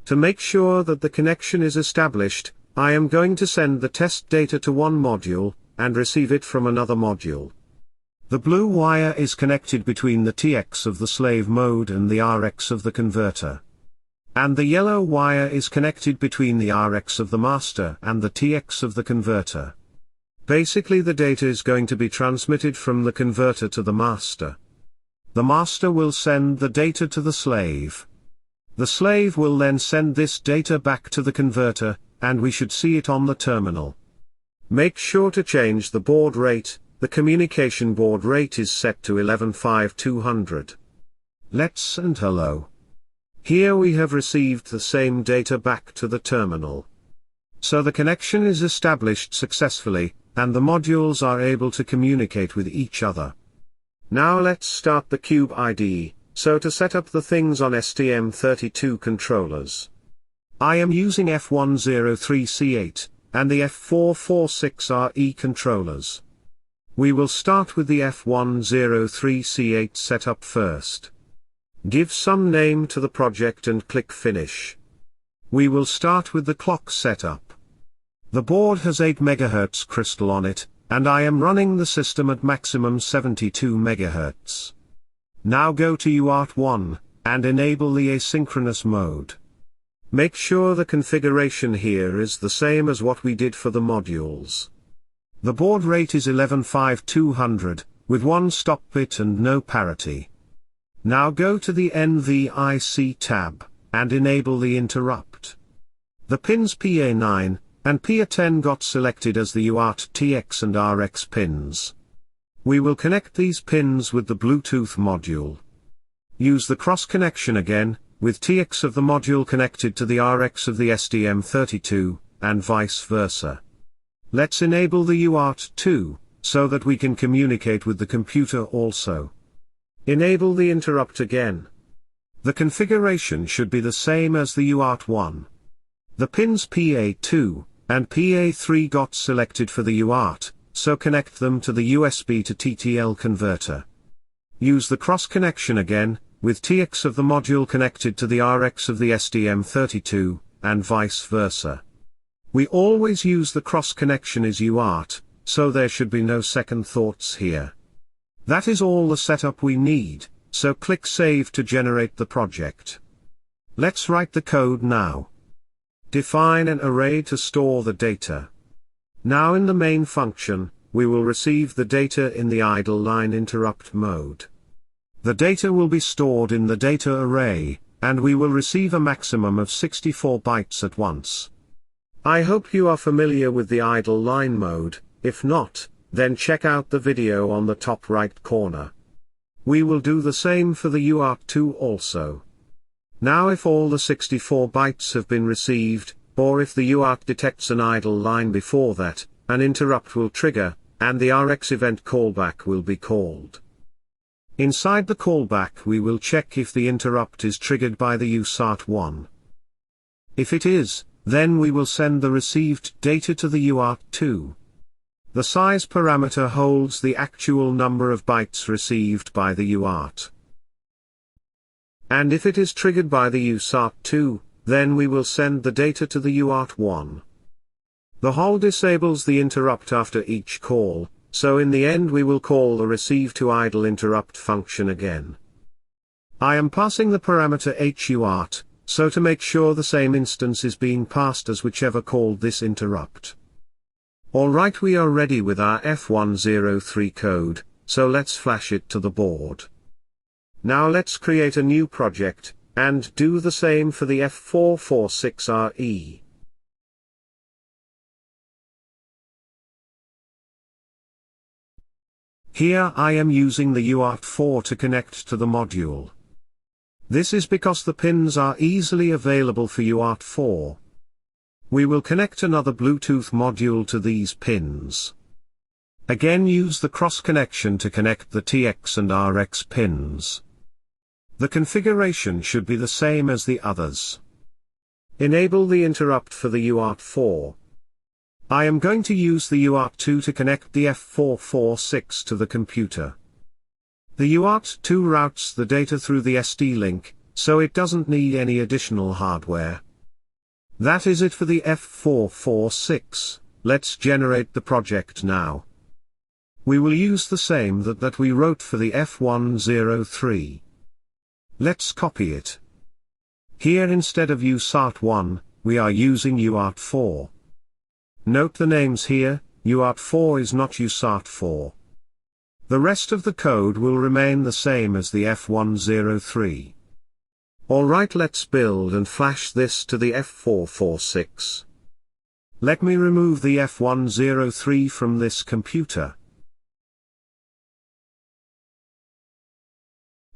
To make sure that the connection is established, I am going to send the test data to one module, and receive it from another module. The blue wire is connected between the TX of the slave mode and the RX of the converter. And the yellow wire is connected between the RX of the master and the TX of the converter. Basically the data is going to be transmitted from the converter to the master. The master will send the data to the slave. The slave will then send this data back to the converter, and we should see it on the terminal. Make sure to change the baud rate. The communication baud rate is set to 115200. Let's and hello. Here we have received the same data back to the terminal. So the connection is established successfully, and the modules are able to communicate with each other. Now let's start the CubeIDE, so to set up the things on STM32 controllers. I am using F103C8, and the F446RE controllers. We will start with the F103C8 setup first. Give some name to the project and click Finish. We will start with the clock setup. The board has 8 MHz crystal on it, and I am running the system at maximum 72 MHz. Now go to UART 1, and enable the asynchronous mode. Make sure the configuration here is the same as what we did for the modules. The baud rate is 115200, with 1 stop bit and no parity. Now go to the NVIC tab, and enable the interrupt. The pins PA9 and PA10 got selected as the UART TX and RX pins. We will connect these pins with the Bluetooth module. Use the cross connection again, with TX of the module connected to the RX of the STM32, and vice versa. Let's enable the UART 2, so that we can communicate with the computer also. Enable the interrupt again. The configuration should be the same as the UART 1. The pins PA2 and PA3 got selected for the UART, so connect them to the USB to TTL converter. Use the cross connection again, with TX of the module connected to the RX of the STM32, and vice versa. We always use the cross connection as UART, so there should be no second thoughts here. That is all the setup we need, so click Save to generate the project. Let's write the code now. Define an array to store the data. Now in the main function, we will receive the data in the idle line interrupt mode. The data will be stored in the data array, and we will receive a maximum of 64 bytes at once. I hope you are familiar with the idle line mode. If not, then check out the video on the top right corner. We will do the same for the UART 2 also. Now if all the 64 bytes have been received, or if the UART detects an idle line before that, an interrupt will trigger, and the RX event callback will be called. Inside the callback we will check if the interrupt is triggered by the UART1. If it is, then we will send the received data to the UART2. The size parameter holds the actual number of bytes received by the UART. And if it is triggered by the UART2, then we will send the data to the UART1. The HAL disables the interrupt after each call, so in the end we will call the receive to idle interrupt function again. I am passing the parameter HUART, so to make sure the same instance is being passed as whichever called this interrupt. Alright, we are ready with our F103 code, so let's flash it to the board. Now let's create a new project, and do the same for the F446RE. Here I am using the UART4 to connect to the module. This is because the pins are easily available for UART4. We will connect another Bluetooth module to these pins. Again, use the cross connection to connect the TX and RX pins. The configuration should be the same as the others. Enable the interrupt for the UART4. I am going to use the UART2 to connect the F446 to the computer. The UART2 routes the data through the SD link, so it doesn't need any additional hardware. That is it for the F446. Let's generate the project now. We will use the same that we wrote for the F103. Let's copy it. Here instead of UART1, we are using UART4. Note the names here, UART4 is not UART4. The rest of the code will remain the same as the F103. Alright, let's build and flash this to the F446. Let me remove the F103 from this computer.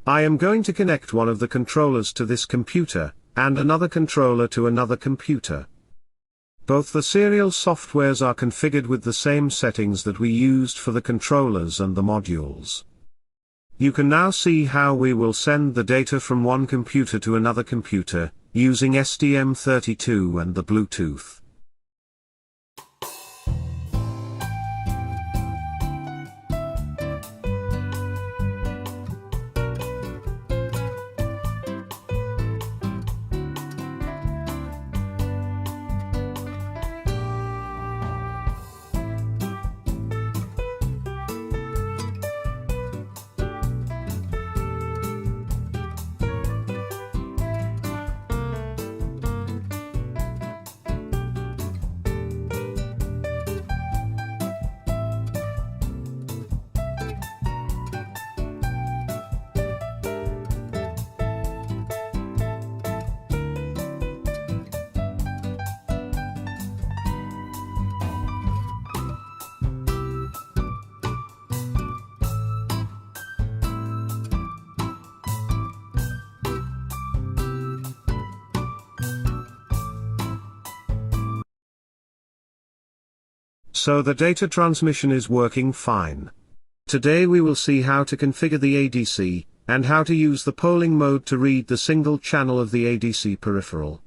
I am going to connect one of the controllers to this computer, and another controller to another computer. Both the serial softwares are configured with the same settings that we used for the controllers and the modules. You can now see how we will send the data from one computer to another computer, using STM32 and the Bluetooth. So the data transmission is working fine. Today we will see how to configure the ADC, and how to use the polling mode to read the single channel of the ADC peripheral.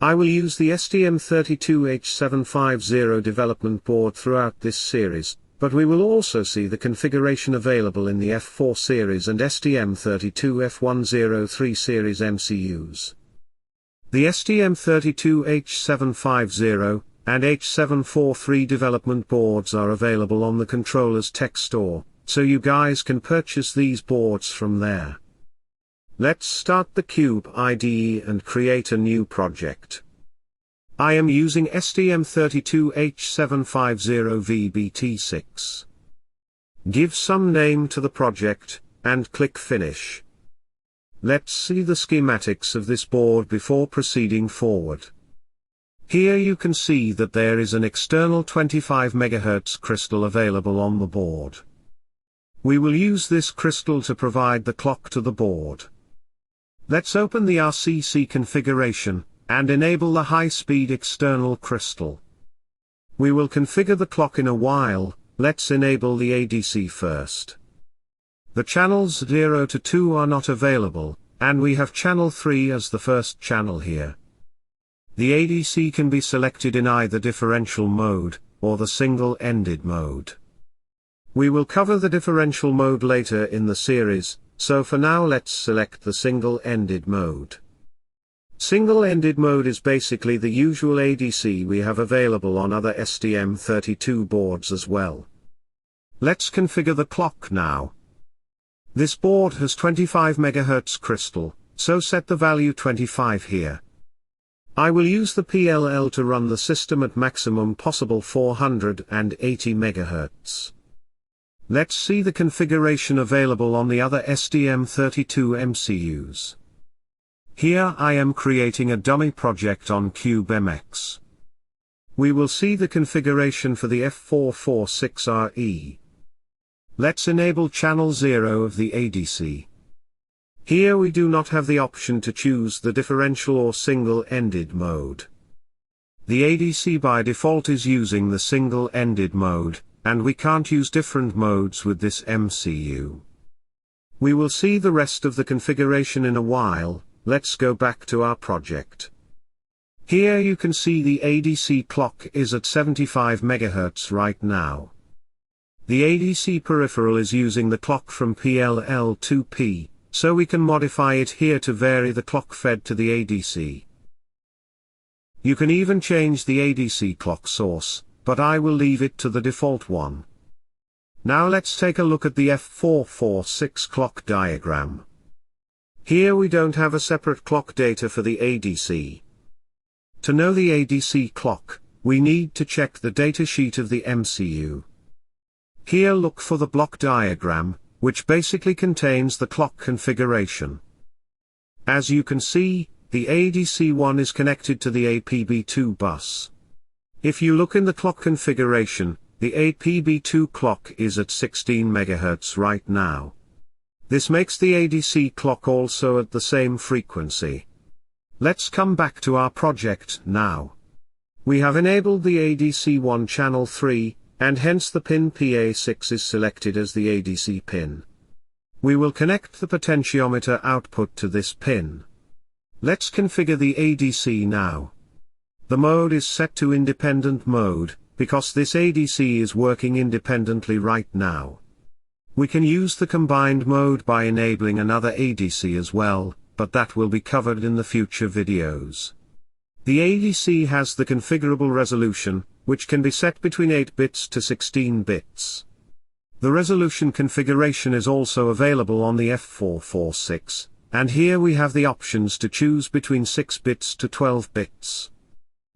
I will use the STM32H750 development board throughout this series, but we will also see the configuration available in the F4 series and STM32F103 series MCUs. The STM32H750 and H743 development boards are available on the controller's tech store, so you guys can purchase these boards from there. Let's start the CubeIDE and create a new project. I am using STM32H750VBT6. Give some name to the project, and click Finish. Let's see the schematics of this board before proceeding forward. Here you can see that there is an external 25 MHz crystal available on the board. We will use this crystal to provide the clock to the board. Let's open the RCC configuration, and enable the high-speed external crystal. We will configure the clock in a while. Let's enable the ADC first. The channels 0 to 2 are not available, and we have channel 3 as the first channel here. The ADC can be selected in either differential mode, or the single-ended mode. We will cover the differential mode later in the series, so for now let's select the single-ended mode. Single-ended mode is basically the usual ADC we have available on other STM32 boards as well. Let's configure the clock now. This board has 25 MHz crystal, so set the value 25 here. I will use the PLL to run the system at maximum possible 480 MHz. Let's see the configuration available on the other STM32 MCUs. Here I am creating a dummy project on CubeMX. We will see the configuration for the F446RE. Let's enable channel 0 of the ADC. Here we do not have the option to choose the differential or single-ended mode. The ADC by default is using the single-ended mode, and we can't use different modes with this MCU. We will see the rest of the configuration in a while. Let's go back to our project. Here you can see the ADC clock is at 75 MHz right now. The ADC peripheral is using the clock from PLL2P, so we can modify it here to vary the clock fed to the ADC. You can even change the ADC clock source, but I will leave it to the default one. Now let's take a look at the F446 clock diagram. Here we don't have a separate clock data for the ADC. To know the ADC clock, we need to check the datasheet of the MCU. Here look for the block diagram, which basically contains the clock configuration. As you can see, the ADC1 is connected to the APB2 bus. If you look in the clock configuration, the APB2 clock is at 16 MHz right now. This makes the ADC clock also at the same frequency. Let's come back to our project now. We have enabled the ADC1 channel 3, and hence the pin PA6 is selected as the ADC pin. We will connect the potentiometer output to this pin. Let's configure the ADC now. The mode is set to independent mode, because this ADC is working independently right now. We can use the combined mode by enabling another ADC as well, but that will be covered in the future videos. The ADC has the configurable resolution, which can be set between 8 bits to 16 bits. The resolution configuration is also available on the F446, and here we have the options to choose between 6 bits to 12 bits.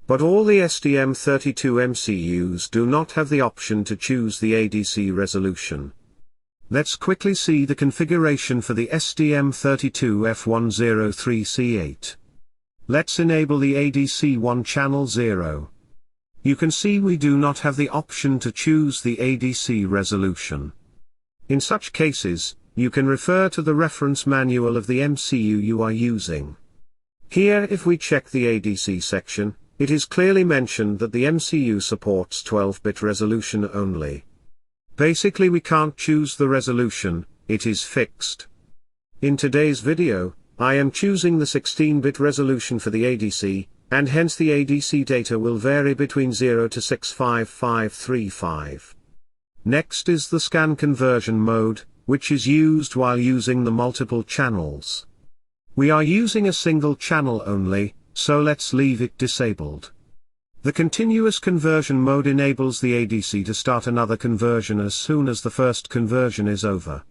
But all the STM32 MCUs do not have the option to choose the ADC resolution. Let's quickly see the configuration for the STM32F103C8. Let's enable the ADC1 channel 0. You can see we do not have the option to choose the ADC resolution. In such cases, you can refer to the reference manual of the MCU you are using. Here if we check the ADC section, it is clearly mentioned that the MCU supports 12-bit resolution only. Basically we can't choose the resolution, it is fixed. In today's video, I am choosing the 16-bit resolution for the ADC, and hence the ADC data will vary between 0 to 65535. Next is the scan conversion mode, which is used while using the multiple channels. We are using a single channel only, so let's leave it disabled. The continuous conversion mode enables the ADC to start another conversion as soon as the first conversion is over.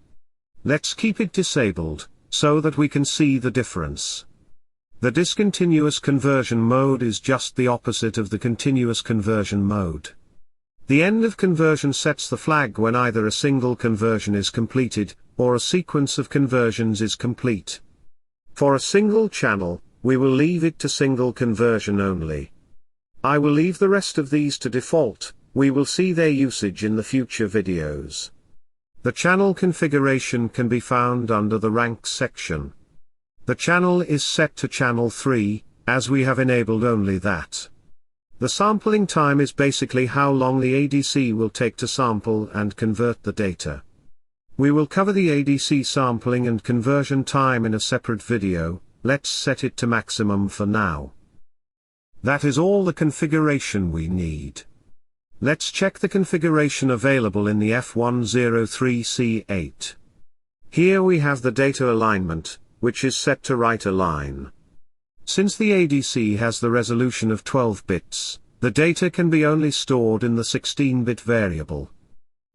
Let's keep it disabled, so that we can see the difference. The discontinuous conversion mode is just the opposite of the continuous conversion mode. The end of conversion sets the flag when either a single conversion is completed, or a sequence of conversions is complete. For a single channel, we will leave it to single conversion only. I will leave the rest of these to default, we will see their usage in the future videos. The channel configuration can be found under the rank section. The channel is set to channel 3, as we have enabled only that. The sampling time is basically how long the ADC will take to sample and convert the data. We will cover the ADC sampling and conversion time in a separate video. Let's set it to maximum for now. That is all the configuration we need. Let's check the configuration available in the F103C8. Here we have the data alignment, which is set to right align. Since the ADC has the resolution of 12 bits, the data can be only stored in the 16-bit variable.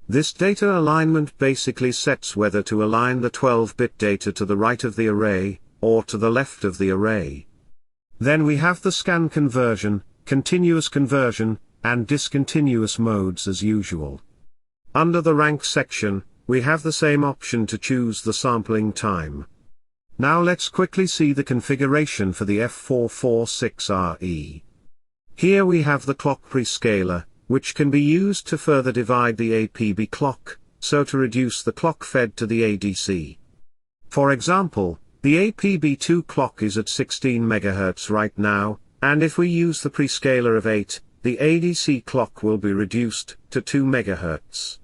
This data alignment basically sets whether to align the 12-bit data to the right of the array, or to the left of the array. Then we have the scan conversion, continuous conversion, and discontinuous modes as usual. Under the rank section, we have the same option to choose the sampling time. Now let's quickly see the configuration for the F446RE. Here we have the clock prescaler, which can be used to further divide the APB clock, so to reduce the clock fed to the ADC. For example, the APB2 clock is at 16 MHz right now, and if we use the prescaler of 8, the ADC clock will be reduced to 2 MHz.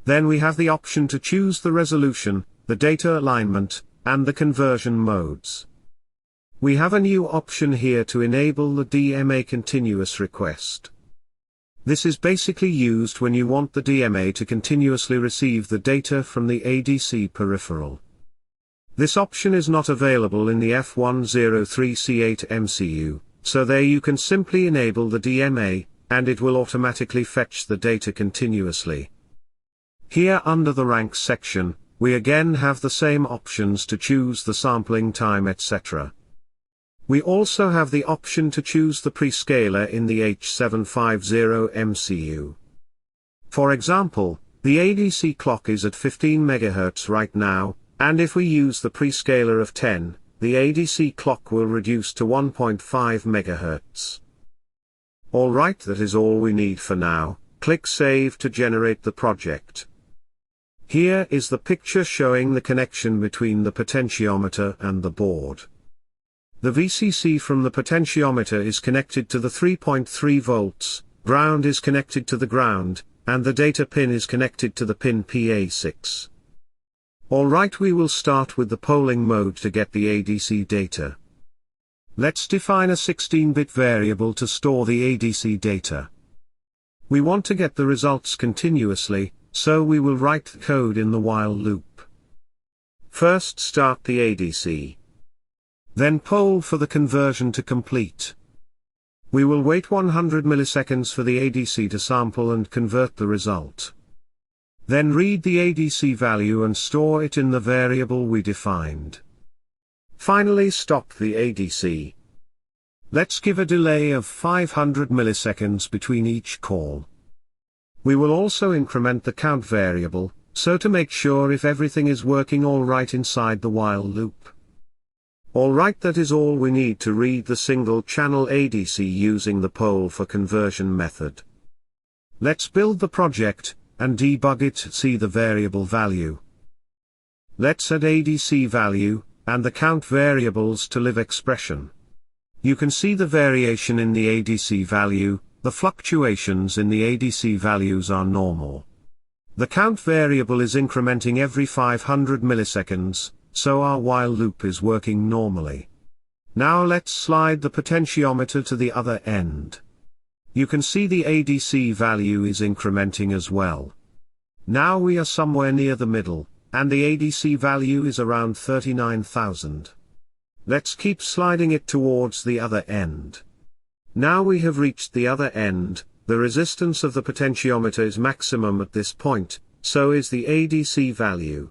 Then we have the option to choose the resolution, the data alignment, and the conversion modes. We have a new option here to enable the DMA continuous request. This is basically used when you want the DMA to continuously receive the data from the ADC peripheral. This option is not available in the F103C8 MCU, so there you can simply enable the DMA, and it will automatically fetch the data continuously. Here under the rank section, we again have the same options to choose the sampling time etc. We also have the option to choose the prescaler in the H750 MCU. For example, the ADC clock is at 15 MHz right now, and if we use the prescaler of 10, the ADC clock will reduce to 1.5 MHz. Alright, that is all we need for now. Click Save to generate the project. Here is the picture showing the connection between the potentiometer and the board. The VCC from the potentiometer is connected to the 3.3 volts, ground is connected to the ground, and the data pin is connected to the pin PA6. Alright, we will start with the polling mode to get the ADC data. Let's define a 16-bit variable to store the ADC data. We want to get the results continuously, so we will write the code in the while loop. First start the ADC. Then poll for the conversion to complete. We will wait 100 milliseconds for the ADC to sample and convert the result. Then read the ADC value and store it in the variable we defined. Finally stop the ADC. Let's give a delay of 500 milliseconds between each call. We will also increment the count variable, so to make sure if everything is working alright inside the while loop. Alright, that is all we need to read the single channel ADC using the poll for conversion method. Let's build the project, and debug it to see the variable value. Let's add ADC value, and the count variables to live expression. You can see the variation in the ADC value, the fluctuations in the ADC values are normal. The count variable is incrementing every 500 milliseconds, so our while loop is working normally. Now let's slide the potentiometer to the other end. You can see the ADC value is incrementing as well. Now we are somewhere near the middle, and the ADC value is around 39,000. Let's keep sliding it towards the other end. Now we have reached the other end, the resistance of the potentiometer is maximum at this point, so is the ADC value.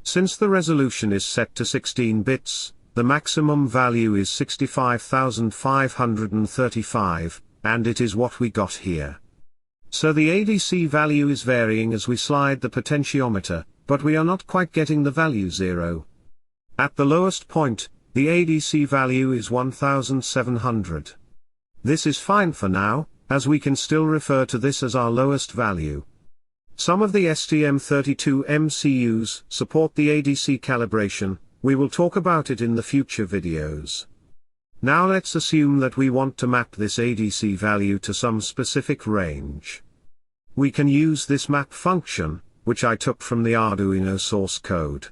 Since the resolution is set to 16 bits, the maximum value is 65,535, and it is what we got here. So the ADC value is varying as we slide the potentiometer, but we are not quite getting the value 0. At the lowest point, the ADC value is 1700. This is fine for now, as we can still refer to this as our lowest value. Some of the STM32 MCUs support the ADC calibration. We will talk about it in the future videos. Now let's assume that we want to map this ADC value to some specific range. We can use this map function, which I took from the Arduino source code.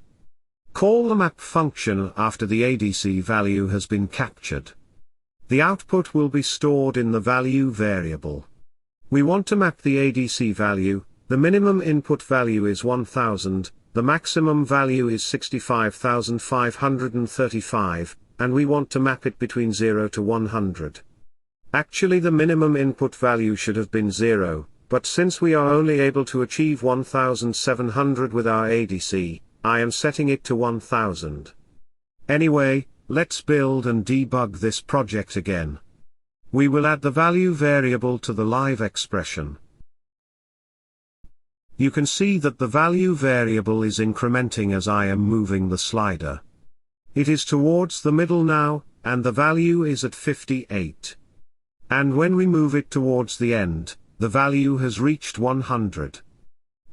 Call the map function after the ADC value has been captured. The output will be stored in the value variable. We want to map the ADC value. The minimum input value is 1000, the maximum value is 65,535, and we want to map it between 0 to 100. Actually, the minimum input value should have been 0, but since we are only able to achieve 1700 with our ADC, I am setting it to 1000. Anyway, let's build and debug this project again. We will add the value variable to the live expression. You can see that the value variable is incrementing as I am moving the slider. It is towards the middle now, and the value is at 58. And when we move it towards the end, the value has reached 100.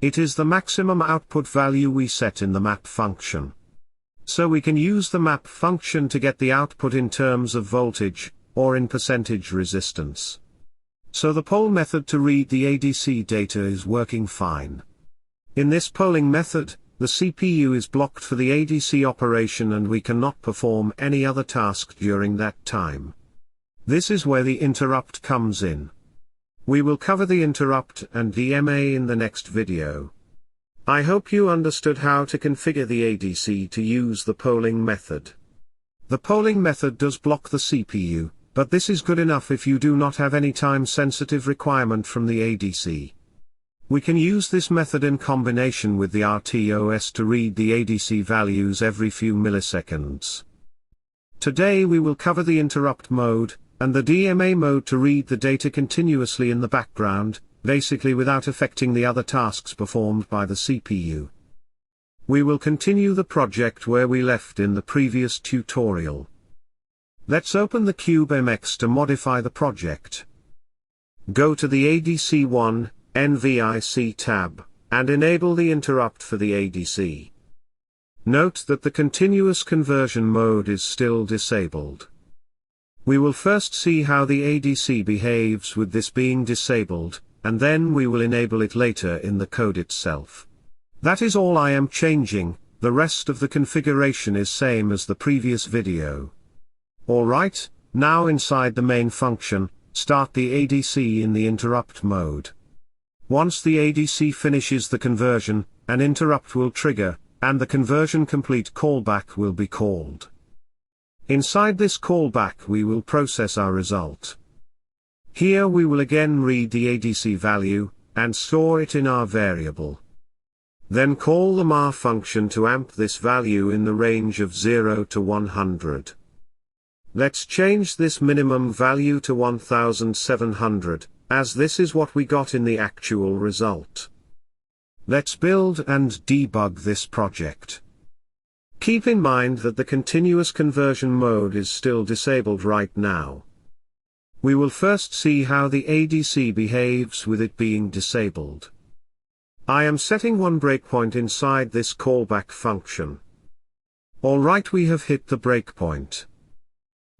It is the maximum output value we set in the map function. So we can use the map function to get the output in terms of voltage, or in percentage resistance. So the poll method to read the ADC data is working fine. In this polling method, the CPU is blocked for the ADC operation and we cannot perform any other task during that time. This is where the interrupt comes in. We will cover the interrupt and DMA in the next video. I hope you understood how to configure the ADC to use the polling method. The polling method does block the CPU, but this is good enough if you do not have any time-sensitive requirement from the ADC. We can use this method in combination with the RTOS to read the ADC values every few milliseconds. Today we will cover the interrupt mode, and the DMA mode to read the data continuously in the background, basically without affecting the other tasks performed by the CPU. We will continue the project where we left in the previous tutorial. Let's open the CubeMX to modify the project. Go to the ADC1, NVIC tab, and enable the interrupt for the ADC. Note that the continuous conversion mode is still disabled. We will first see how the ADC behaves with this being disabled, and then we will enable it later in the code itself. That is all I am changing, the rest of the configuration is same as the previous video. Alright, now inside the main function, start the ADC in the interrupt mode. Once the ADC finishes the conversion, an interrupt will trigger, and the conversion complete callback will be called. Inside this callback we will process our result. Here we will again read the ADC value, and store it in our variable. Then call the MAR function to amp this value in the range of 0 to 100. Let's change this minimum value to 1700, as this is what we got in the actual result. Let's build and debug this project. Keep in mind that the continuous conversion mode is still disabled right now. We will first see how the ADC behaves with it being disabled. I am setting one breakpoint inside this callback function. Alright, we have hit the breakpoint.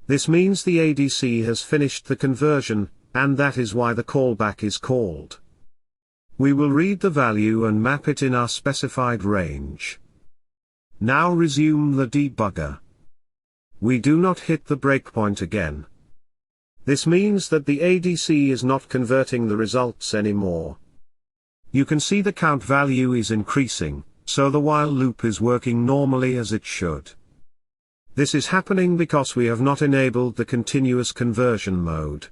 This means the ADC has finished the conversion, and that is why the callback is called. We will read the value and map it in our specified range. Now resume the debugger. We do not hit the breakpoint again. This means that the ADC is not converting the results anymore. You can see the count value is increasing, so the while loop is working normally as it should. This is happening because we have not enabled the continuous conversion mode.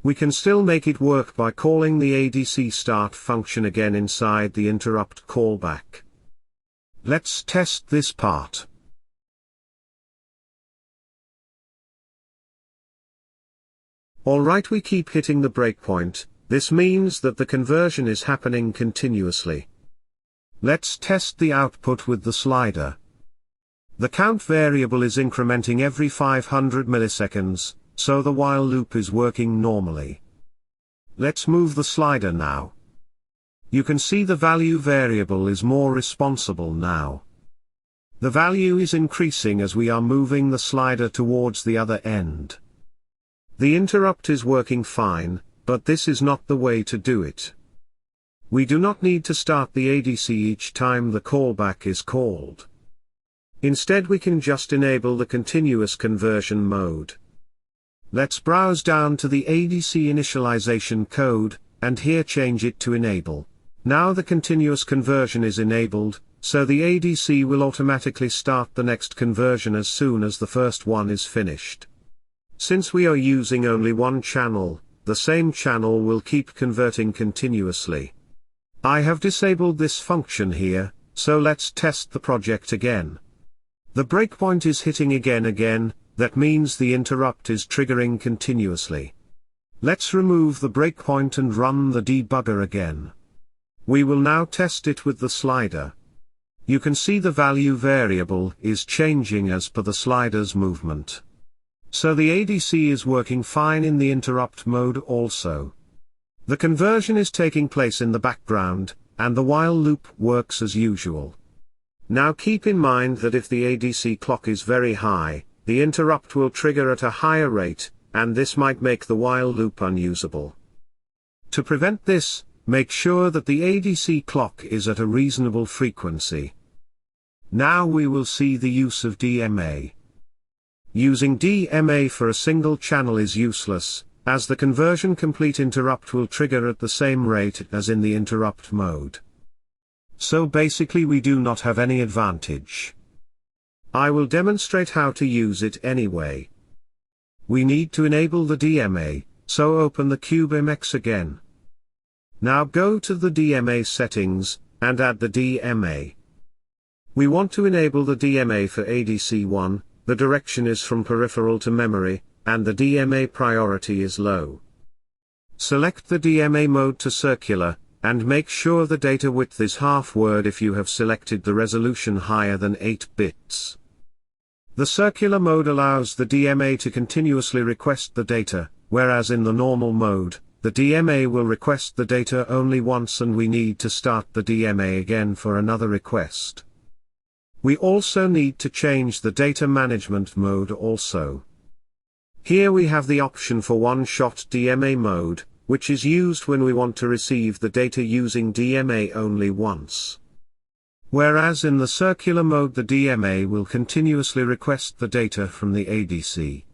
We can still make it work by calling the ADC start function again inside the interrupt callback. Let's test this part. Alright, we keep hitting the breakpoint. This means that the conversion is happening continuously. Let's test the output with the slider. The count variable is incrementing every 500 milliseconds, so the while loop is working normally. Let's move the slider now. You can see the value variable is more responsible now. The value is increasing as we are moving the slider towards the other end. The interrupt is working fine, but this is not the way to do it. We do not need to start the ADC each time the callback is called. Instead we can just enable the continuous conversion mode. Let's browse down to the ADC initialization code, and here change it to enable. Now the continuous conversion is enabled, so the ADC will automatically start the next conversion as soon as the first one is finished. Since we are using only one channel, the same channel will keep converting continuously. I have disabled this function here, so let's test the project again. The breakpoint is hitting again, that means the interrupt is triggering continuously. Let's remove the breakpoint and run the debugger again. We will now test it with the slider. You can see the value variable is changing as per the slider's movement. So the ADC is working fine in the interrupt mode also. The conversion is taking place in the background, and the while loop works as usual. Now keep in mind that if the ADC clock is very high, the interrupt will trigger at a higher rate, and this might make the while loop unusable. To prevent this, make sure that the ADC clock is at a reasonable frequency. Now we will see the use of DMA. Using DMA for a single channel is useless, as the conversion complete interrupt will trigger at the same rate as in the interrupt mode. So basically we do not have any advantage. I will demonstrate how to use it anyway. We need to enable the DMA, so open the CubeMX again. Now go to the DMA settings, and add the DMA. We want to enable the DMA for ADC1, the direction is from peripheral to memory, and the DMA priority is low. Select the DMA mode to circular, and make sure the data width is half word if you have selected the resolution higher than 8 bits. The circular mode allows the DMA to continuously request the data, whereas in the normal mode, the DMA will request the data only once and we need to start the DMA again for another request. We also need to change the data management mode also. Here we have the option for one-shot DMA mode, which is used when we want to receive the data using DMA only once. Whereas in the circular mode the DMA will continuously request the data from the ADC.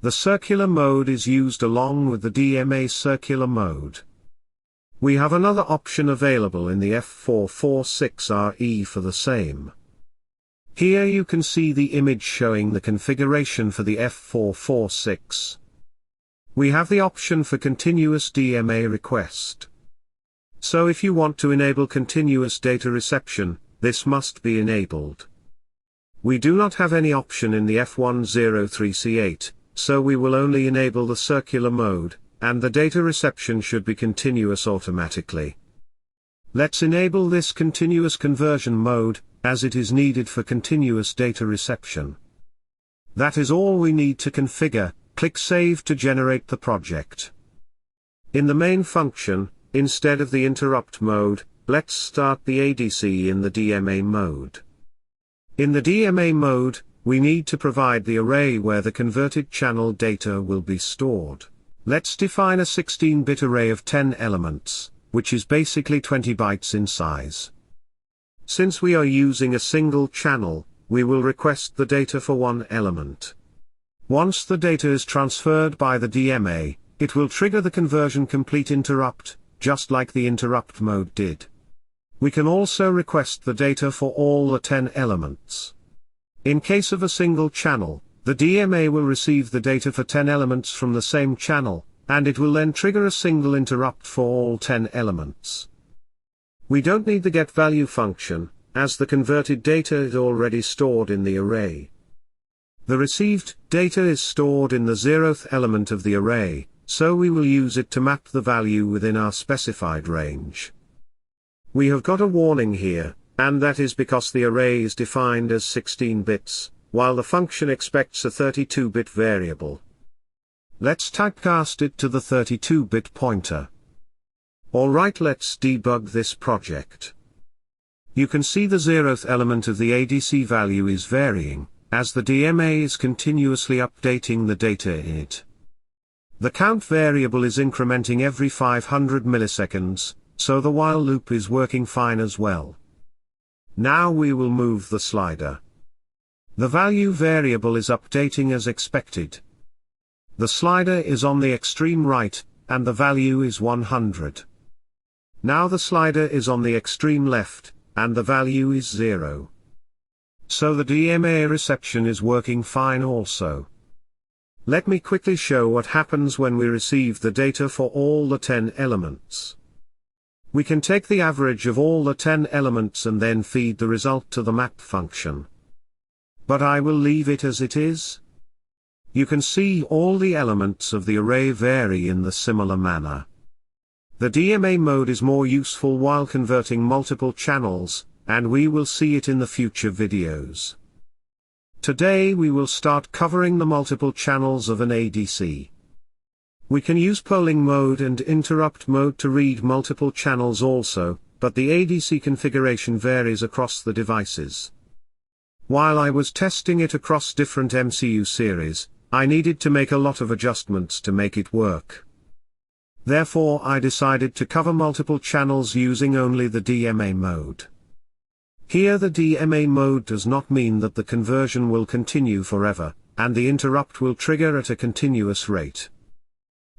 The circular mode is used along with the DMA circular mode. We have another option available in the F446RE for the same. Here you can see the image showing the configuration for the F446. We have the option for continuous DMA request. So if you want to enable continuous data reception, this must be enabled. We do not have any option in the F103C8, so we will only enable the circular mode, and the data reception should be continuous automatically. Let's enable this continuous conversion mode, as it is needed for continuous data reception. That is all we need to configure. Click Save to generate the project. In the main function, instead of the interrupt mode, let's start the ADC in the DMA mode. In the DMA mode, we need to provide the array where the converted channel data will be stored. Let's define a 16-bit array of 10 elements, which is basically 20 bytes in size. Since we are using a single channel, we will request the data for one element. Once the data is transferred by the DMA, it will trigger the conversion complete interrupt, just like the interrupt mode did. We can also request the data for all the 10 elements. In case of a single channel, the DMA will receive the data for 10 elements from the same channel, and it will then trigger a single interrupt for all 10 elements. We don't need the getValue function, as the converted data is already stored in the array. The received data is stored in the 0th element of the array, so we will use it to map the value within our specified range. We have got a warning here, and that is because the array is defined as 16 bits, while the function expects a 32-bit variable. Let's typecast it to the 32-bit pointer. Alright, let's debug this project. You can see the 0th element of the ADC value is varying, as the DMA is continuously updating the data in it. The count variable is incrementing every 500 milliseconds, so the while loop is working fine as well. Now we will move the slider. The value variable is updating as expected. The slider is on the extreme right, and the value is 100. Now the slider is on the extreme left, and the value is 0. So the DMA reception is working fine also. Let me quickly show what happens when we receive the data for all the 10 elements. We can take the average of all the 10 elements and then feed the result to the map function. But I will leave it as it is. You can see all the elements of the array vary in the similar manner. The DMA mode is more useful while converting multiple channels, and we will see it in the future videos. Today we will start covering the multiple channels of an ADC. We can use polling mode and interrupt mode to read multiple channels also, but the ADC configuration varies across the devices. While I was testing it across different MCU series, I needed to make a lot of adjustments to make it work. Therefore I decided to cover multiple channels using only the DMA mode. Here the DMA mode does not mean that the conversion will continue forever, and the interrupt will trigger at a continuous rate.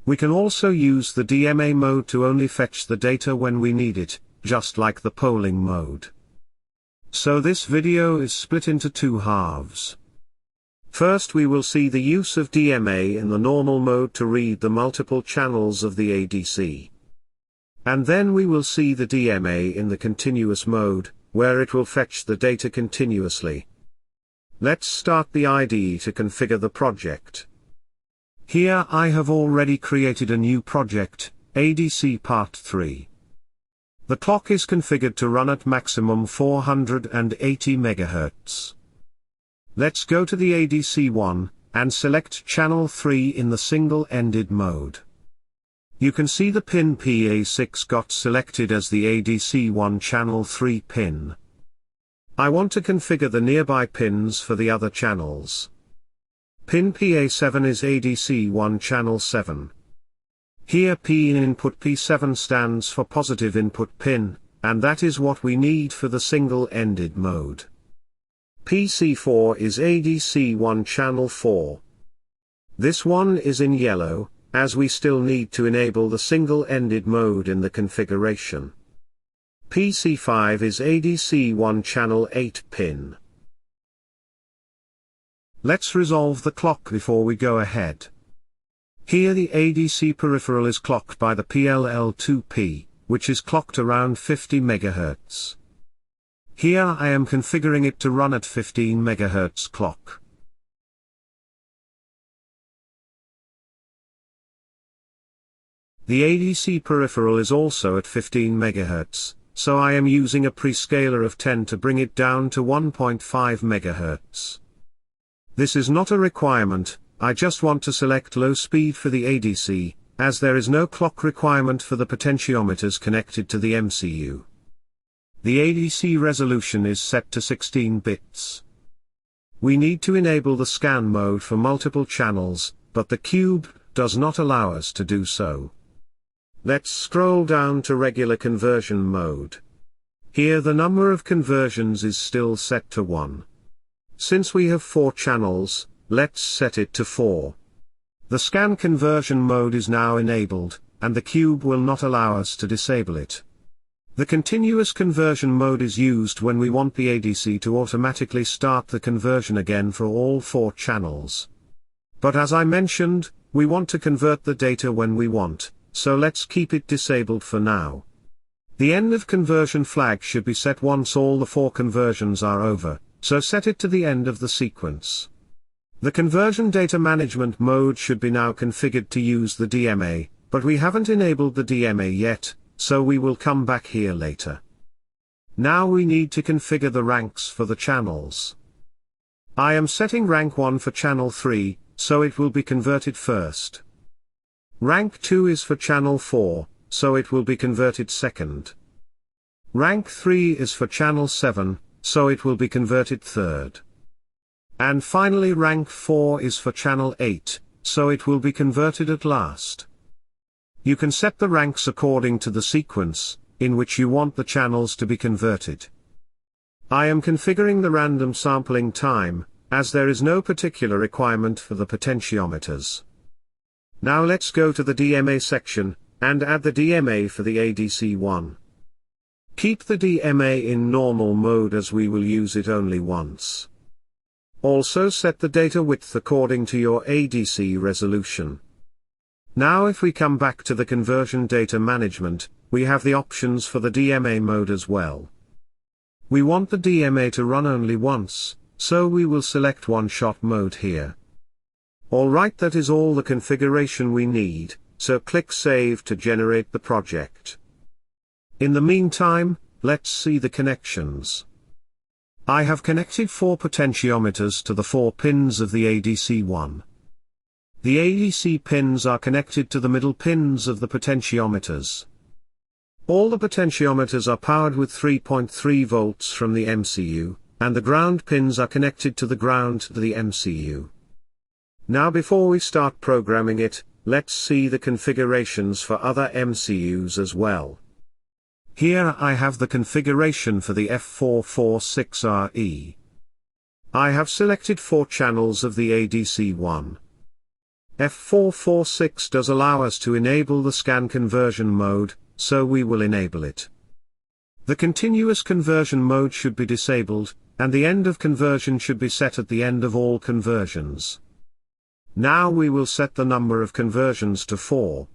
We can also use the DMA mode to only fetch the data when we need it, just like the polling mode. So this video is split into two halves. First we will see the use of DMA in the normal mode to read the multiple channels of the ADC. And then we will see the DMA in the continuous mode, where it will fetch the data continuously. Let's start the IDE to configure the project. Here I have already created a new project, ADC Part 3. The clock is configured to run at maximum 480 MHz. Let's go to the ADC1, and select channel 3 in the single-ended mode. You can see the pin PA6 got selected as the ADC1 channel 3 pin. I want to configure the nearby pins for the other channels. Pin PA7 is ADC1 channel 7. Here P in input P7 stands for positive input pin, and that is what we need for the single-ended mode. PC4 is ADC1 channel 4. This one is in yellow, as we still need to enable the single-ended mode in the configuration. PC5 is ADC1 channel 8 pin. Let's resolve the clock before we go ahead. Here the ADC peripheral is clocked by the PLL2P, which is clocked around 50 MHz. Here I am configuring it to run at 15 MHz clock. The ADC peripheral is also at 15 MHz, so I am using a prescaler of 10 to bring it down to 1.5 MHz. This is not a requirement, I just want to select low speed for the ADC, as there is no clock requirement for the potentiometers connected to the MCU. The ADC resolution is set to 16 bits. We need to enable the scan mode for multiple channels, but the Cube does not allow us to do so. Let's scroll down to regular conversion mode. Here the number of conversions is still set to 1. Since we have 4 channels, let's set it to 4. The scan conversion mode is now enabled, and the Cube will not allow us to disable it. The continuous conversion mode is used when we want the ADC to automatically start the conversion again for all 4 channels. But as I mentioned, we want to convert the data when we want, so let's keep it disabled for now. The end of conversion flag should be set once all the 4 conversions are over, so set it to the end of the sequence. The conversion data management mode should be now configured to use the DMA, but we haven't enabled the DMA yet, so we will come back here later. Now we need to configure the ranks for the channels. I am setting rank 1 for channel 3, so it will be converted first. Rank 2 is for channel 4, so it will be converted second. Rank 3 is for channel 7, so it will be converted third. And finally rank 4 is for channel 8, so it will be converted at last. You can set the ranks according to the sequence, in which you want the channels to be converted. I am configuring the random sampling time, as there is no particular requirement for the potentiometers. Now let's go to the DMA section, and add the DMA for the ADC one. Keep the DMA in normal mode as we will use it only once. Also set the data width according to your ADC resolution. Now if we come back to the conversion data management, we have the options for the DMA mode as well. We want the DMA to run only once, so we will select one-shot mode here. Alright, that is all the configuration we need, so click Save to generate the project. In the meantime, let's see the connections. I have connected 4 potentiometers to the 4 pins of the ADC1. The ADC pins are connected to the middle pins of the potentiometers. All the potentiometers are powered with 3.3 volts from the MCU, and the ground pins are connected to the ground to the MCU. Now before we start programming it, let's see the configurations for other MCUs as well. Here I have the configuration for the F446RE. I have selected 4 channels of the ADC1. F446 does allow us to enable the scan conversion mode, so we will enable it. The continuous conversion mode should be disabled, and the end of conversion should be set at the end of all conversions. Now we will set the number of conversions to 4.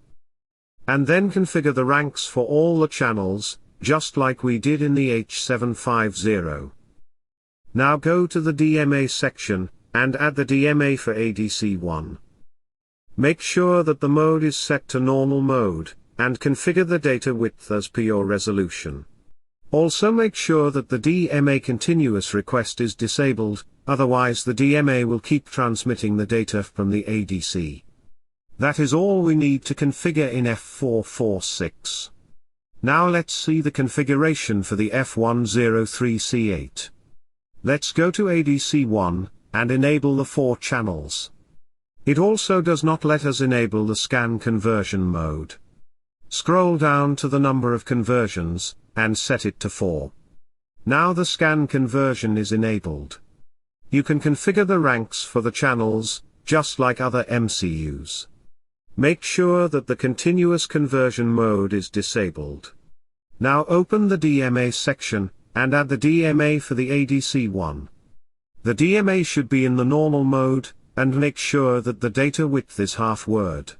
And then configure the ranks for all the channels, just like we did in the H750. Now go to the DMA section, and add the DMA for ADC1. Make sure that the mode is set to normal mode, and configure the data width as per your resolution. Also make sure that the DMA continuous request is disabled, otherwise the DMA will keep transmitting the data from the ADC. That is all we need to configure in F446. Now let's see the configuration for the F103C8. Let's go to ADC1, and enable the 4 channels. It also does not let us enable the scan conversion mode. Scroll down to the number of conversions, and set it to 4. Now the scan conversion is enabled. You can configure the ranks for the channels, just like other MCUs. Make sure that the continuous conversion mode is disabled. Now open the DMA section, and add the DMA for the ADC1. The DMA should be in the normal mode, and make sure that the data width is half word.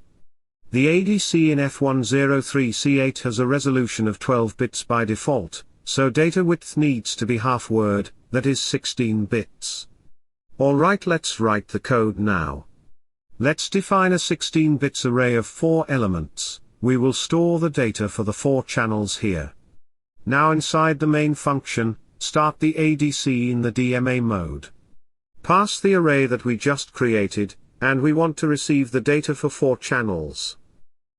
The ADC in F103C8 has a resolution of 12 bits by default, so data width needs to be half word, that is 16 bits. Alright, let's write the code now. Let's define a 16 bits array of 4 elements. We will store the data for the 4 channels here. Now inside the main function, start the ADC in the DMA mode. Pass the array that we just created, and we want to receive the data for 4 channels.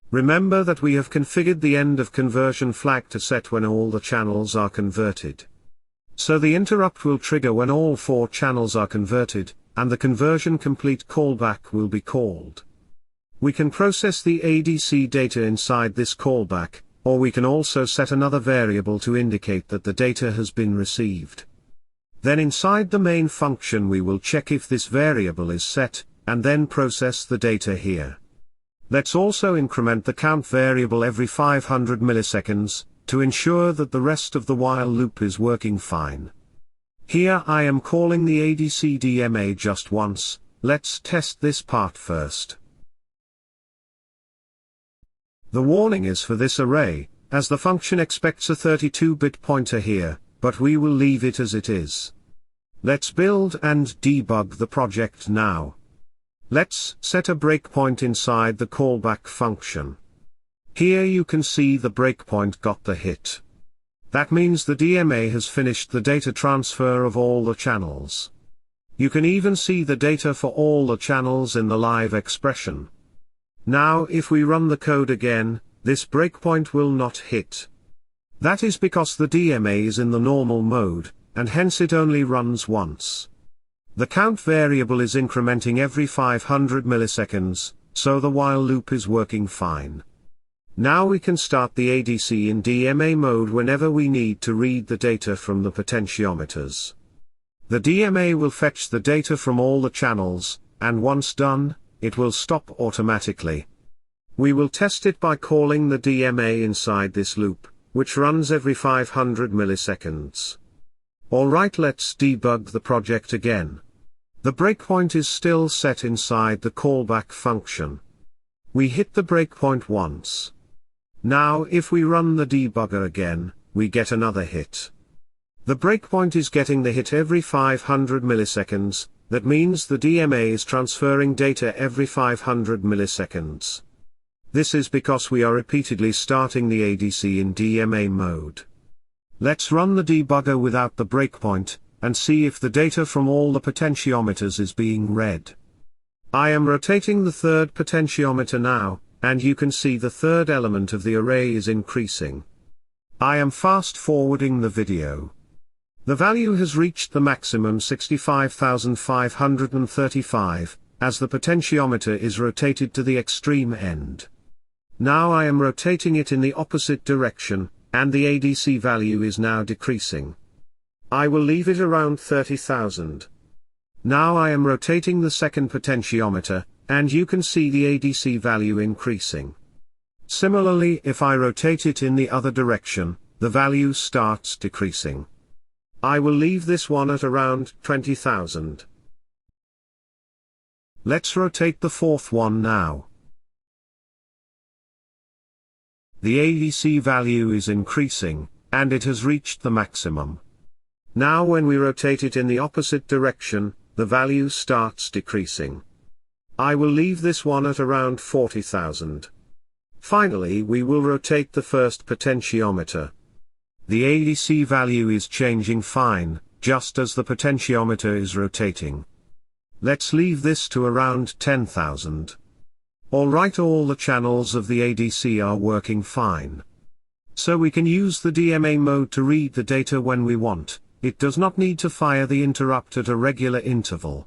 Remember that we have configured the end of conversion flag to set when all the channels are converted. So the interrupt will trigger when all 4 channels are converted, and the conversion complete callback will be called. We can process the ADC data inside this callback, or we can also set another variable to indicate that the data has been received. Then inside the main function we will check if this variable is set, and then process the data here. Let's also increment the count variable every 500 milliseconds, to ensure that the rest of the while loop is working fine. Here I am calling the ADC DMA just once. Let's test this part first. The warning is for this array, as the function expects a 32-bit pointer here, but we will leave it as it is. Let's build and debug the project now. Let's set a breakpoint inside the callback function. Here you can see the breakpoint got the hit. That means the DMA has finished the data transfer of all the channels. You can even see the data for all the channels in the live expression. Now if we run the code again, this breakpoint will not hit. That is because the DMA is in the normal mode, and hence it only runs once. The count variable is incrementing every 500 milliseconds, so the while loop is working fine. Now we can start the ADC in DMA mode whenever we need to read the data from the potentiometers. The DMA will fetch the data from all the channels, and once done, it will stop automatically. We will test it by calling the DMA inside this loop, which runs every 500 milliseconds. Alright, let's debug the project again. The breakpoint is still set inside the callback function. We hit the breakpoint once. Now if we run the debugger again, we get another hit. The breakpoint is getting the hit every 500 milliseconds, that means the DMA is transferring data every 500 milliseconds. This is because we are repeatedly starting the ADC in DMA mode. Let's run the debugger without the breakpoint, and see if the data from all the potentiometers is being read. I am rotating the third potentiometer now, and you can see the third element of the array is increasing. I am fast forwarding the video. The value has reached the maximum 65,535, as the potentiometer is rotated to the extreme end. Now I am rotating it in the opposite direction, and the ADC value is now decreasing. I will leave it around 30,000. Now I am rotating the second potentiometer, and you can see the ADC value increasing. Similarly, if I rotate it in the other direction, the value starts decreasing. I will leave this one at around 20,000. Let's rotate the fourth one now. The ADC value is increasing, and it has reached the maximum. Now when we rotate it in the opposite direction, the value starts decreasing. I will leave this one at around 40,000. Finally, we will rotate the first potentiometer. The ADC value is changing fine, just as the potentiometer is rotating. Let's leave this to around 10,000. Alright, all the channels of the ADC are working fine. So we can use the DMA mode to read the data when we want. It does not need to fire the interrupt at a regular interval.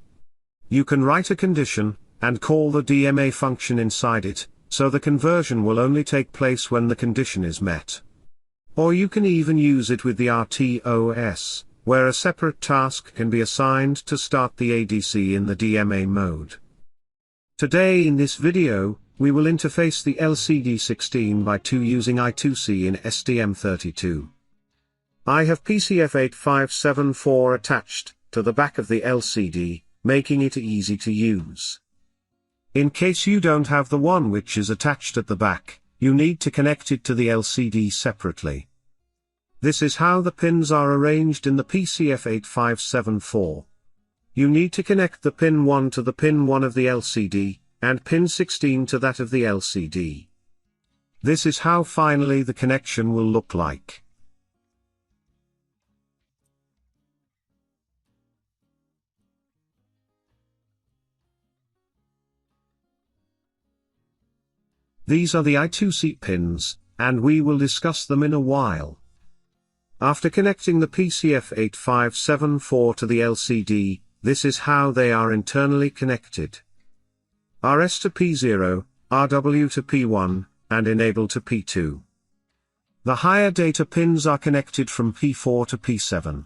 You can write a condition, and call the DMA function inside it, so the conversion will only take place when the condition is met. Or you can even use it with the RTOS, where a separate task can be assigned to start the ADC in the DMA mode. Today in this video, we will interface the LCD 16x2 using I2C in STM32. I have PCF8574 attached to the back of the LCD, making it easy to use. In case you don't have the one which is attached at the back, you need to connect it to the LCD separately. This is how the pins are arranged in the PCF8574. You need to connect the pin 1 to the pin 1 of the LCD, and pin 16 to that of the LCD. This is how finally the connection will look like. These are the I2C pins, and we will discuss them in a while. After connecting the PCF8574 to the LCD, this is how they are internally connected. RS to P0, RW to P1, and Enable to P2. The higher data pins are connected from P4 to P7.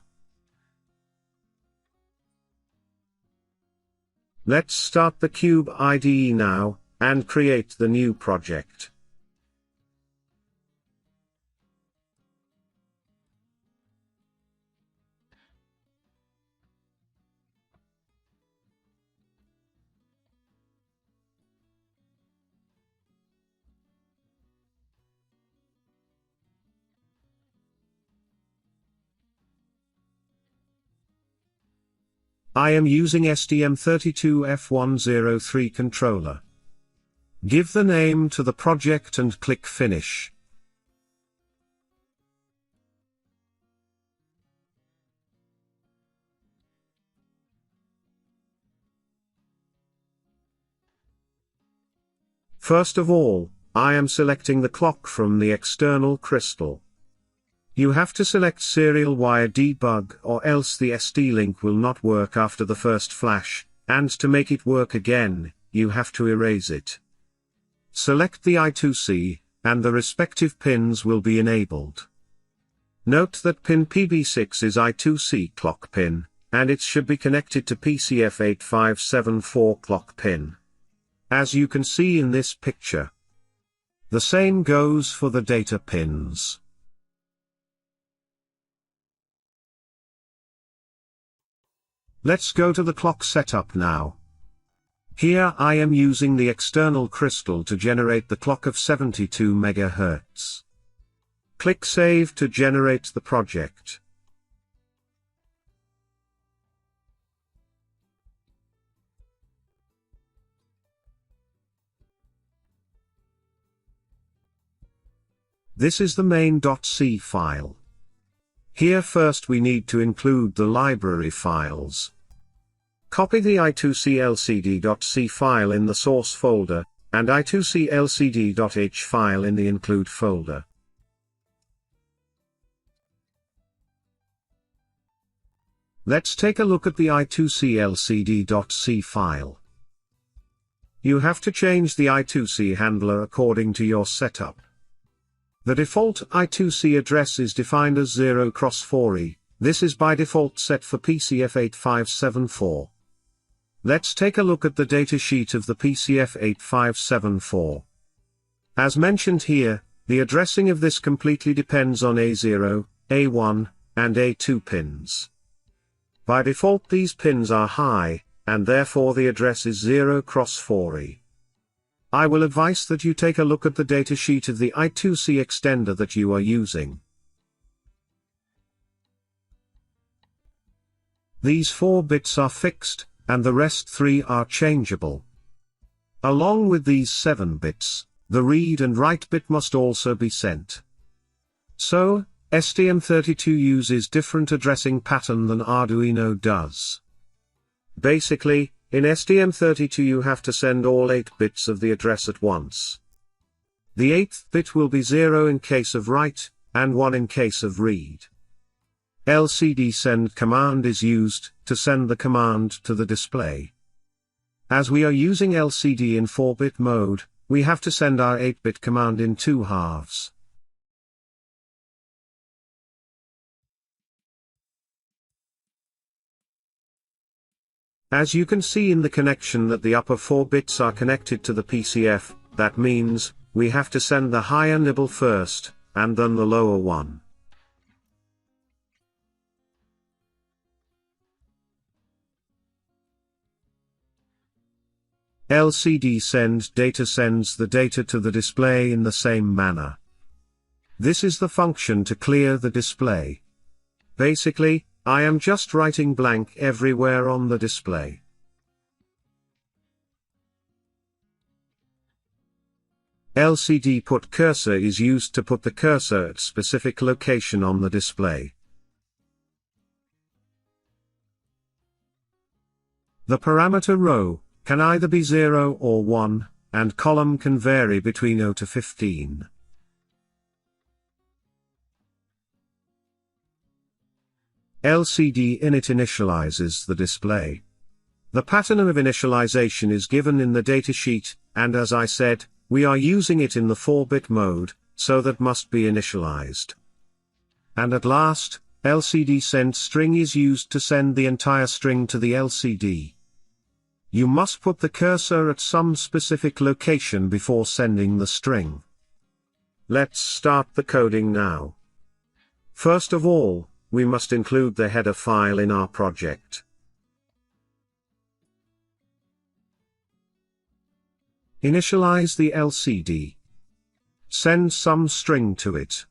Let's start the CubeIDE now, and create the new project. I am using STM32F103 controller. Give the name to the project and click Finish. First of all, I am selecting the clock from the external crystal. You have to select serial wire debug or else the SD link will not work after the first flash, and to make it work again, you have to erase it. Select the I2C, and the respective pins will be enabled. Note that pin PB6 is I2C clock pin, and it should be connected to PCF8574 clock pin. As you can see in this picture. The same goes for the data pins. Let's go to the clock setup now. Here I am using the external crystal to generate the clock of 72 MHz. Click Save to generate the project. This is the main.c file. Here first we need to include the library files. Copy the I2C LCD.c file in the source folder, and I2C LCD.h file in the include folder. Let's take a look at the I2C LCD.c file. You have to change the I2C handler according to your setup. The default I2C address is defined as 0x4e, this is by default set for PCF8574. Let's take a look at the datasheet of the PCF8574. As mentioned here, the addressing of this completely depends on A0, A1, and A2 pins. By default these pins are high, and therefore the address is 0x4e. I will advise that you take a look at the datasheet of the I2C extender that you are using. These 4 bits are fixed, and the rest 3 are changeable. Along with these 7 bits, the read and write bit must also be sent. So, STM32 uses different addressing pattern than Arduino does. Basically, in STM32 you have to send all 8 bits of the address at once. The 8th bit will be 0 in case of write, and 1 in case of read. LCD send command is used to send the command to the display. As we are using LCD in 4-bit mode, we have to send our 8-bit command in 2 halves. As you can see in the connection that the upper 4 bits are connected to the PCF, that means, we have to send the higher nibble first, and then the lower one. LCD send data sends the data to the display in the same manner. This is the function to clear the display. Basically, I am just writing blank everywhere on the display. LCD put cursor is used to put the cursor at specific location on the display. The parameter row can either be 0 or 1, and column can vary between 0 to 15. LCD init initializes the display. The pattern of initialization is given in the datasheet, and as I said, we are using it in the 4-bit mode, so that must be initialized. And at last, LCD send string is used to send the entire string to the LCD. You must put the cursor at some specific location before sending the string. Let's start the coding now. First of all, we must include the header file in our project. Initialize the LCD. Send some string to it.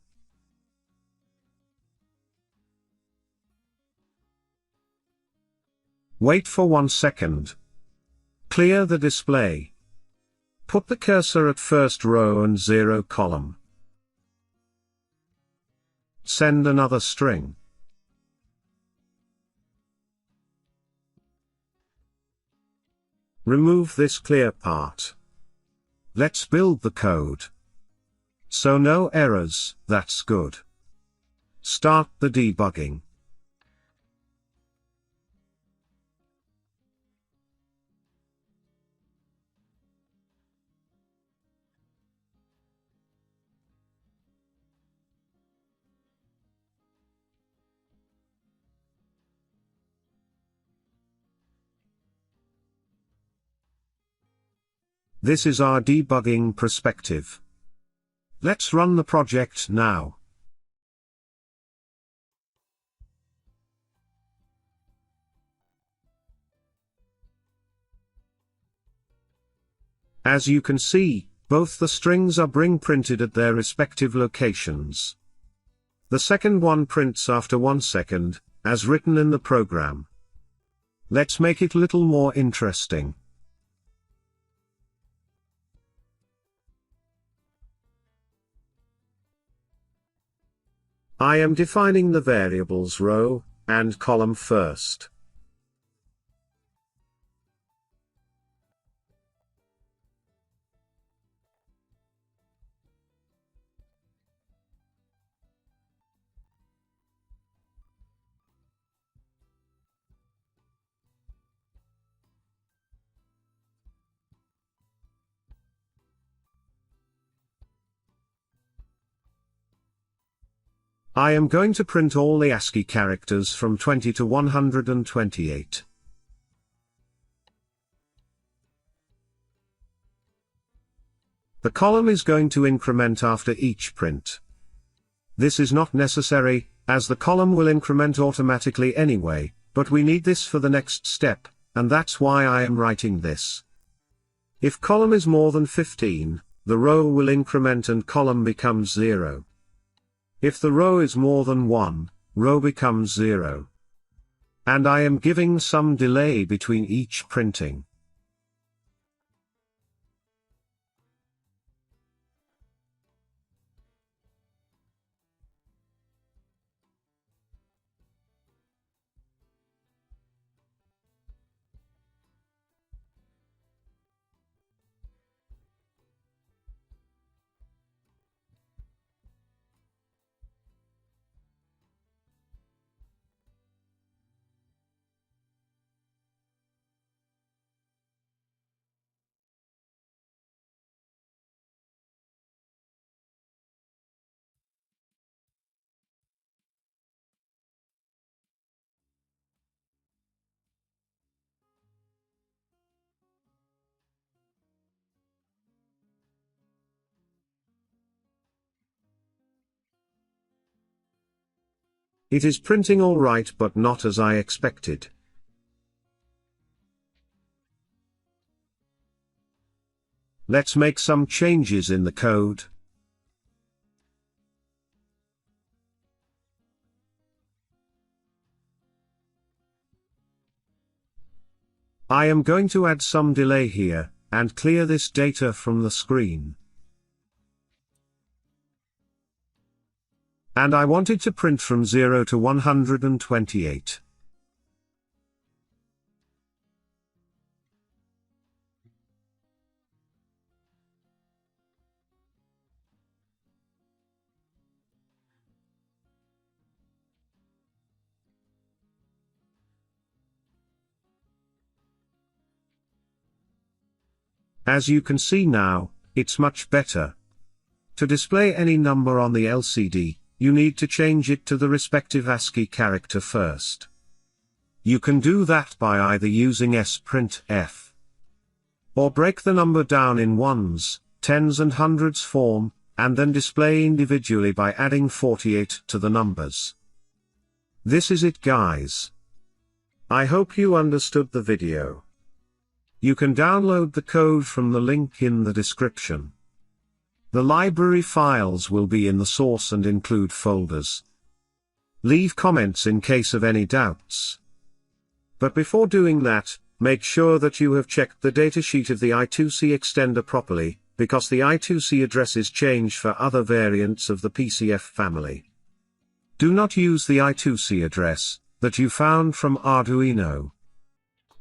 Wait for 1 second. Clear the display. Put the cursor at first row and 0 column. Send another string. Remove this clear part. Let's build the code. So no errors, that's good. Start the debugging. This is our debugging perspective. Let's run the project now. As you can see, both the strings are printed at their respective locations. The second one prints after 1 second, as written in the program. Let's make it a little more interesting. I am defining the variables row and column first. I am going to print all the ASCII characters from 20 to 128. The column is going to increment after each print. This is not necessary, as the column will increment automatically anyway, but we need this for the next step, and that's why I am writing this. If column is more than 15, the row will increment and column becomes 0. If the row is more than 1, row becomes 0. And I am giving some delay between each printing. It is printing alright but not as I expected. Let's make some changes in the code. I am going to add some delay here, and clear this data from the screen. And I want it to print from 0 to 128. As you can see now, it's much better. To display any number on the LCD, you need to change it to the respective ASCII character first. You can do that by either using sprintf, or break the number down in ones, tens and hundreds form, and then display individually by adding 48 to the numbers. This is it, guys. I hope you understood the video. You can download the code from the link in the description. The library files will be in the source and include folders. Leave comments in case of any doubts. But before doing that, make sure that you have checked the datasheet of the I2C extender properly, because the I2C addresses change for other variants of the PCF family. Do not use the I2C address that you found from Arduino.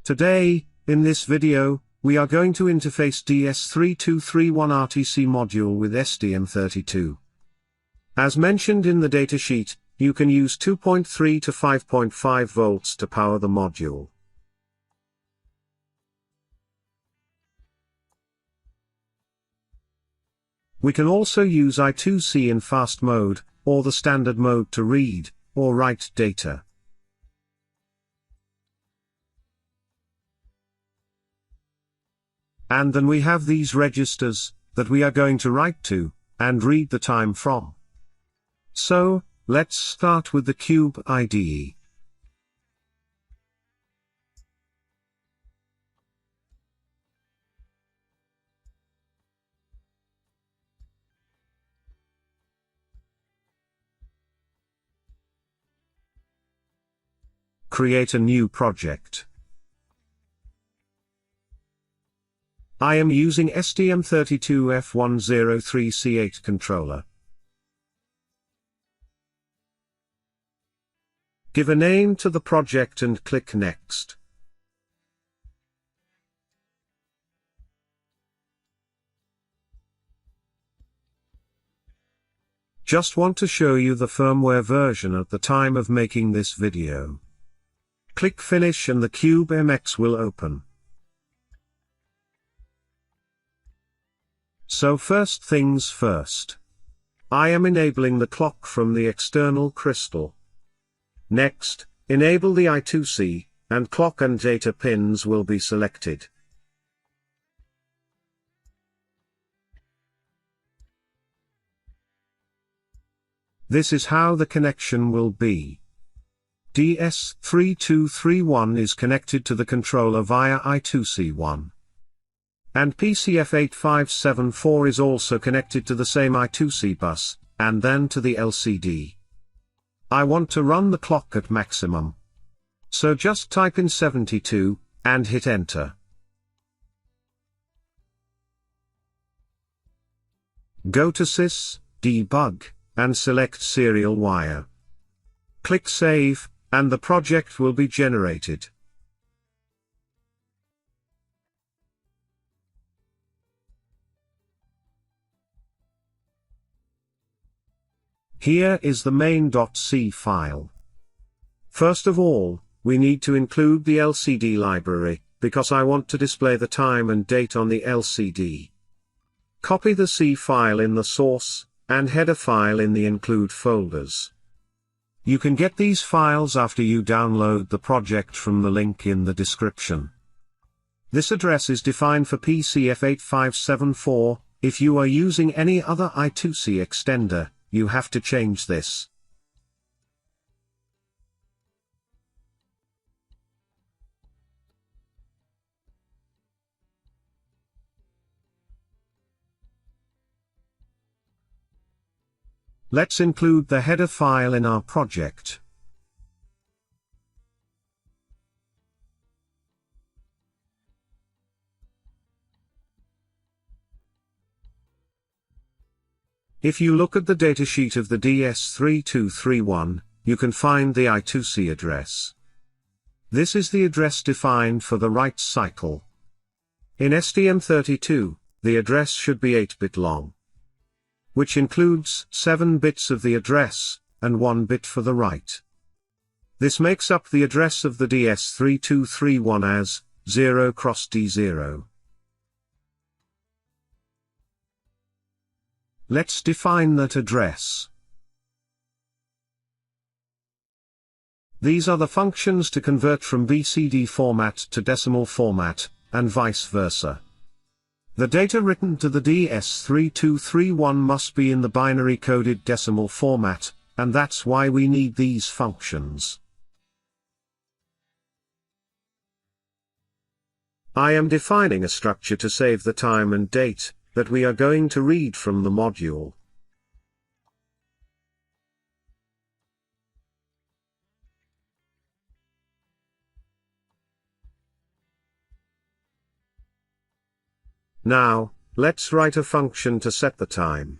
Today, in this video, we are going to interface DS3231 RTC module with STM32. As mentioned in the datasheet, you can use 2.3 to 5.5 volts to power the module. We can also use I2C in fast mode, or the standard mode to read or write data. And then we have these registers that we are going to write to and read the time from. So, let's start with the CubeIDE. Create a new project. I am using STM32F103C8 controller. Give a name to the project and click Next. Just want to show you the firmware version at the time of making this video. Click Finish and the CubeMX will open. So first things first. I am enabling the clock from the external crystal. Next, enable the I2C, and clock and data pins will be selected. This is how the connection will be. DS3231 is connected to the controller via I2C1. And PCF8574 is also connected to the same I2C bus, and then to the LCD. I want to run the clock at maximum. So just type in 72, and hit enter. Go to Sys, Debug, and select Serial Wire. Click Save, and the project will be generated. Here is the main.c file. First of all, we need to include the LCD library, because I want to display the time and date on the LCD. Copy the C file in the source, and header file in the include folders. You can get these files after you download the project from the link in the description. This address is defined for PCF8574, if you are using any other I2C extender, you have to change this. Let's include the header file in our project. If you look at the datasheet of the DS3231, you can find the I2C address. This is the address defined for the write cycle. In STM32, the address should be 8-bit long, which includes 7 bits of the address, and 1 bit for the write. This makes up the address of the DS3231 as 0x D0. Let's define that address. These are the functions to convert from BCD format to decimal format, and vice versa. The data written to the DS3231 must be in the binary coded decimal format, and that's why we need these functions. I am defining a structure to save the time and date that we are going to read from the module. Now, let's write a function to set the time.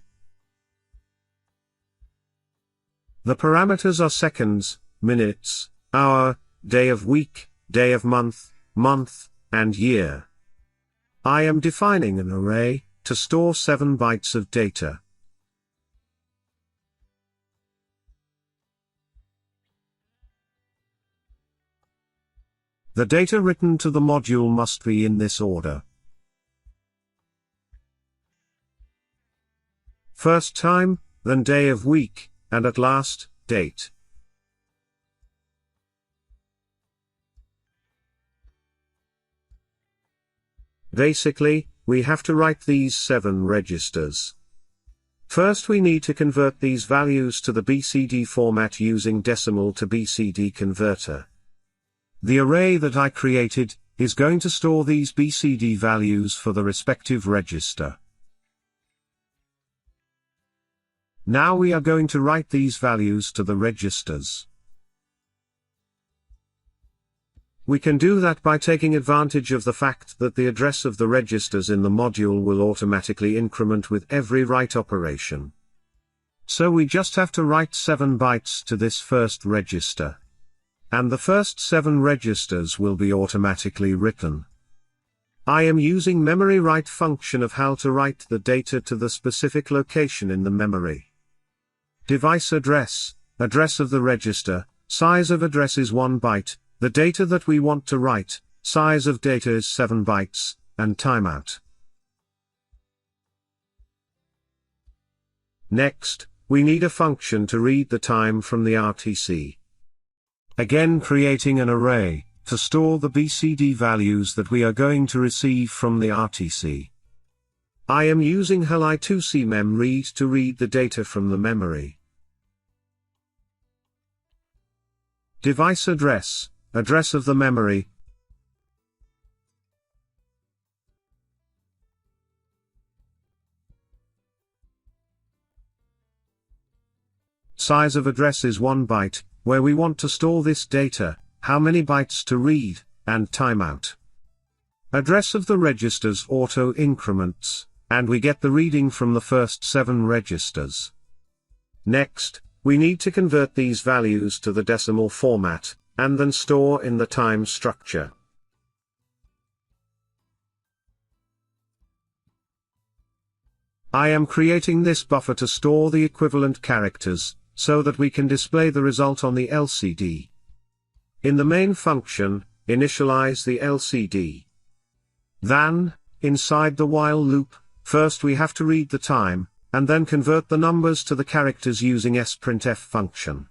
The parameters are seconds, minutes, hour, day of week, day of month, month, and year. I am defining an array to store 7 bytes of data. The data written to the module must be in this order. First time, then day of week, and at last, date. Basically, we have to write these 7 registers. First we need to convert these values to the BCD format using decimal to BCD converter. The array that I created is going to store these BCD values for the respective register. Now we are going to write these values to the registers. We can do that by taking advantage of the fact that the address of the registers in the module will automatically increment with every write operation. So we just have to write 7 bytes to this first register. And the first 7 registers will be automatically written. I am using memory write function of HAL to write the data to the specific location in the memory. Device address, address of the register, size of address is 1 byte, the data that we want to write, size of data is 7 bytes, and timeout. Next, we need a function to read the time from the RTC. Again creating an array, to store the BCD values that we are going to receive from the RTC. I am using HAL I2C memread to read the data from the memory. Device address, address of the memory. Size of address is 1 byte, where we want to store this data, how many bytes to read, and timeout. Address of the registers auto increments, and we get the reading from the first 7 registers. Next, we need to convert these values to the decimal format, and then store in the time structure. I am creating this buffer to store the equivalent characters, so that we can display the result on the LCD. In the main function, initialize the LCD. Then, inside the while loop, first we have to read the time, and then convert the numbers to the characters using sprintf function.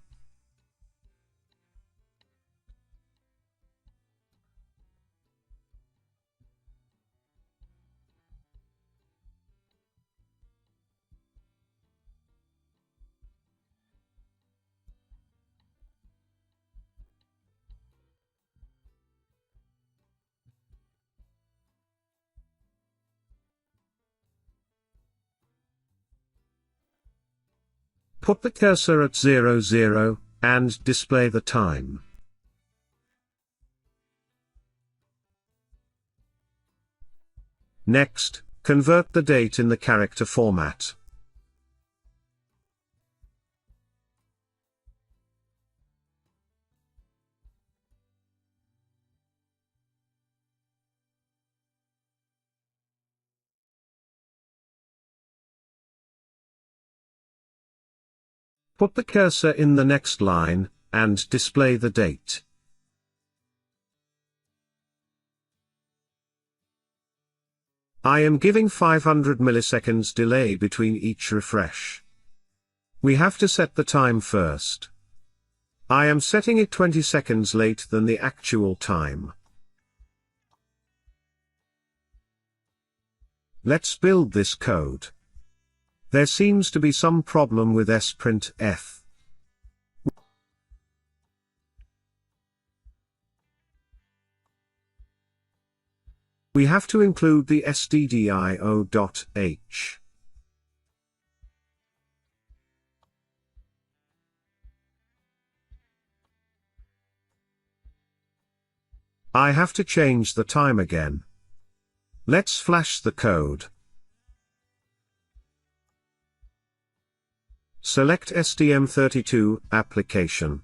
Put the cursor at 00, and display the time. Next, convert the date in the character format. Put the cursor in the next line, and display the date. I am giving 500 milliseconds delay between each refresh. We have to set the time first. I am setting it 20 seconds late than the actual time. Let's build this code. There seems to be some problem with sprintf. We have to include the stdio.h. I have to change the time again. Let's flash the code. Select STM32 application.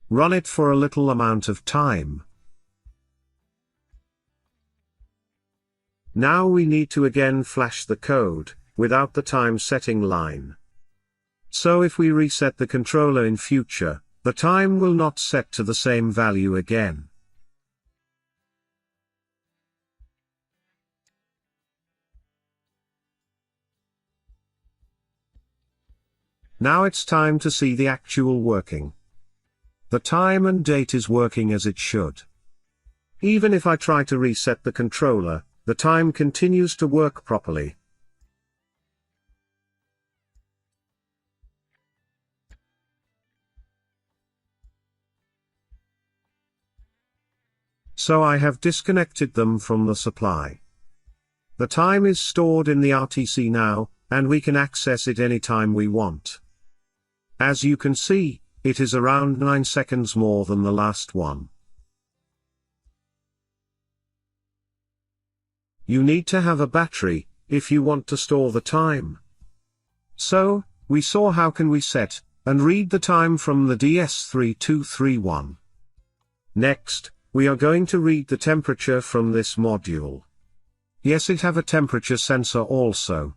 Run it for a little amount of time. Now we need to again flash the code, without the time setting line. So if we reset the controller in future, the time will not set to the same value again. Now it's time to see the actual working. The time and date is working as it should. Even if I try to reset the controller, the time continues to work properly. So I have disconnected them from the supply. The time is stored in the RTC now, and we can access it anytime we want. As you can see, it is around 9 seconds more than the last one. You need to have a battery, if you want to store the time. So, we saw how can we set, and read the time from the DS3231. Next, we are going to read the temperature from this module. Yes, it have a temperature sensor also.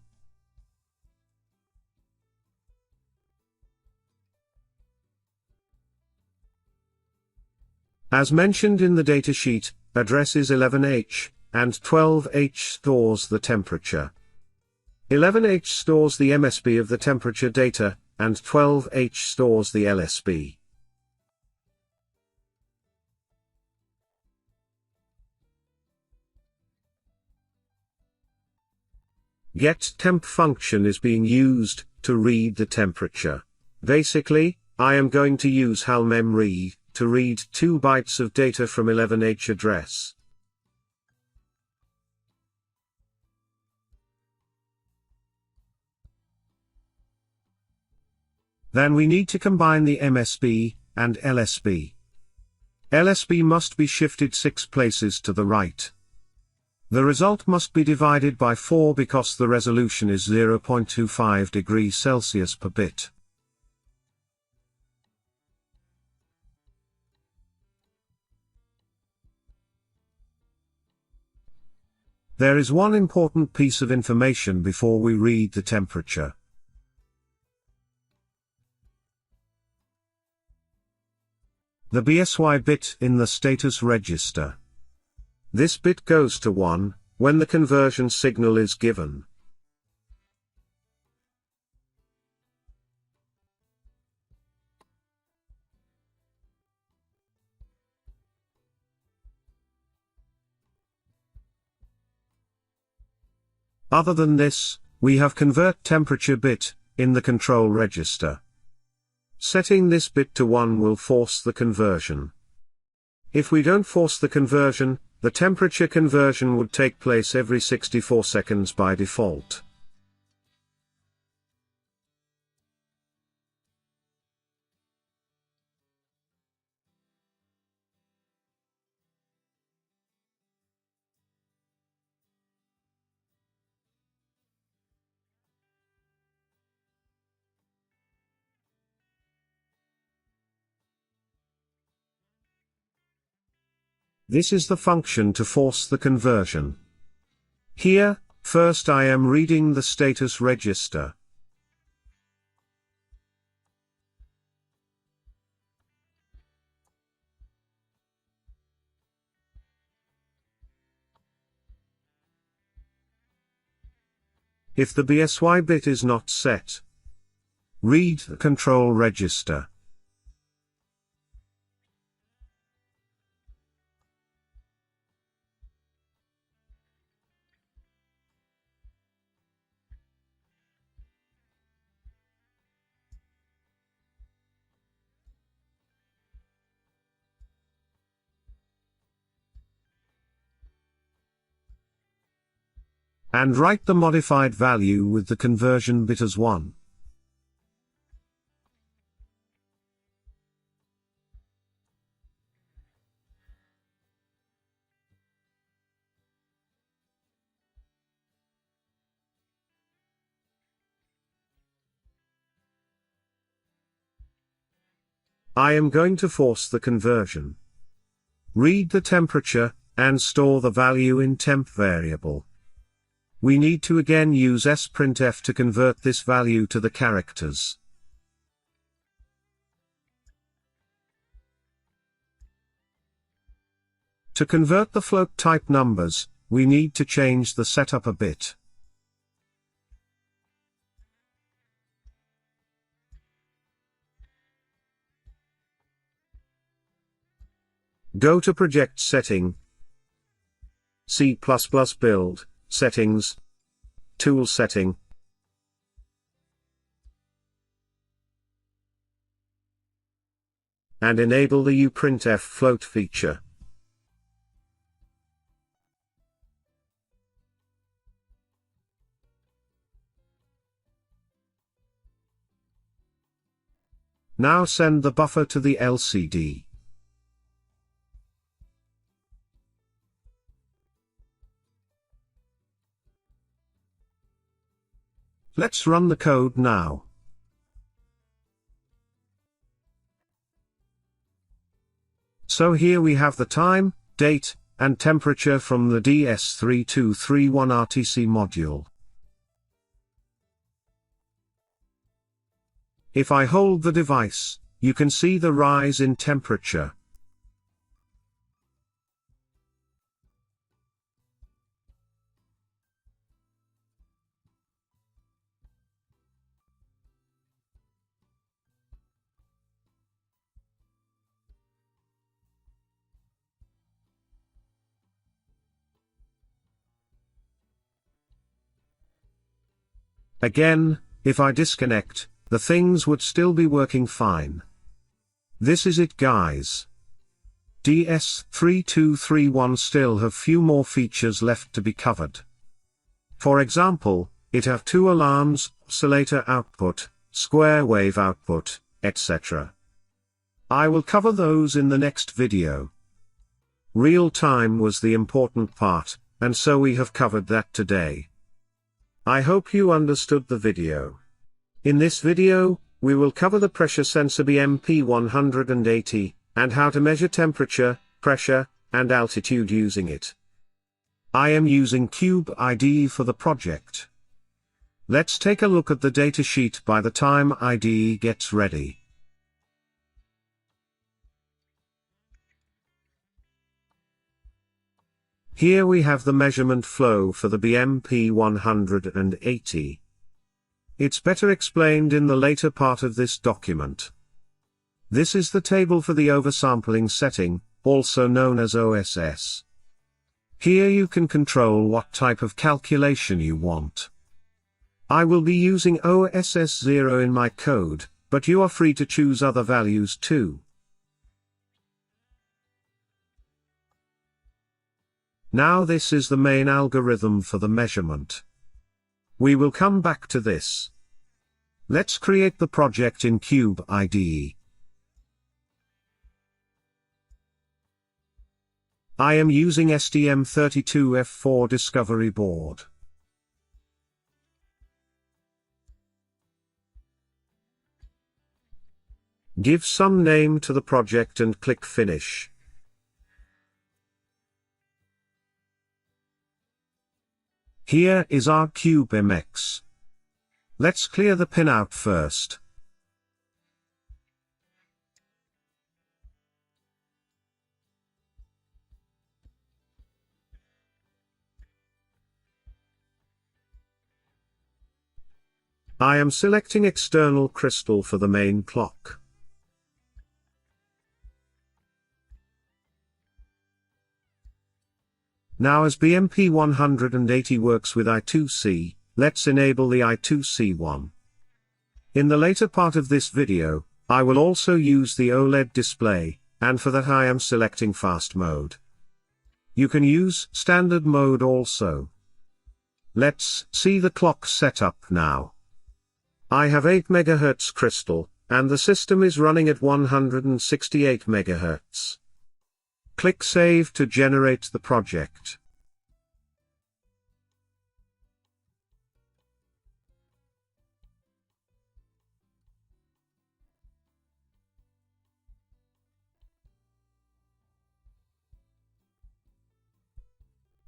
As mentioned in the datasheet, address is 11H, and 12H stores the temperature. 11H stores the MSB of the temperature data, and 12H stores the LSB. getTemp function is being used to read the temperature. Basically, I am going to use HAL memory to read 2 bytes of data from 11H address. Then we need to combine the MSB and LSB. LSB must be shifted 6 places to the right. The result must be divided by 4 because the resolution is 0.25 degrees Celsius per bit. There is one important piece of information before we read the temperature. The BSY bit in the status register. This bit goes to 1, when the conversion signal is given. Other than this, we have convert temperature bit in the control register. Setting this bit to 1 will force the conversion. If we don't force the conversion, the temperature conversion would take place every 64 seconds by default. This is the function to force the conversion. Here, first I am reading the status register. If the BSY bit is not set, read the control register. And write the modified value with the conversion bit as 1. I am going to force the conversion. Read the temperature, and store the value in temp variable. We need to again use sprintf to convert this value to the characters. To convert the float type numbers, we need to change the setup a bit. Go to Project Setting, C++ Build, Settings, Tool Setting, and enable the uprintf float feature. Now send the buffer to the LCD. Let's run the code now. So here we have the time, date, and temperature from the DS3231 RTC module. If I hold the device, you can see the rise in temperature. Again, if I disconnect, the things would still be working fine. This is it, guys. DS3231 still have few more features left to be covered. For example, it have 2 alarms, oscillator output, square wave output, etc. I will cover those in the next video. Real time was the important part, and so we have covered that today. I hope you understood the video. In this video, we will cover the pressure sensor BMP180, and how to measure temperature, pressure, and altitude using it. I am using CubeIDE for the project. Let's take a look at the datasheet by the time IDE gets ready. Here we have the measurement flow for the BMP180. It's better explained in the later part of this document. This is the table for the oversampling setting, also known as OSS. Here you can control what type of calculation you want. I will be using OSS 0 in my code, but you are free to choose other values too. Now this is the main algorithm for the measurement. We will come back to this. Let's create the project in CubeIDE. I am using STM32F4 Discovery board. Give some name to the project and click Finish. Here is our CubeMX. Let's clear the pinout first. I am selecting external crystal for the main clock. Now as BMP180 works with I2C, let's enable the I2C one. In the later part of this video, I will also use the OLED display, and for that I am selecting fast mode. You can use standard mode also. Let's see the clock setup now. I have 8 MHz crystal, and the system is running at 168 MHz. Click Save to generate the project.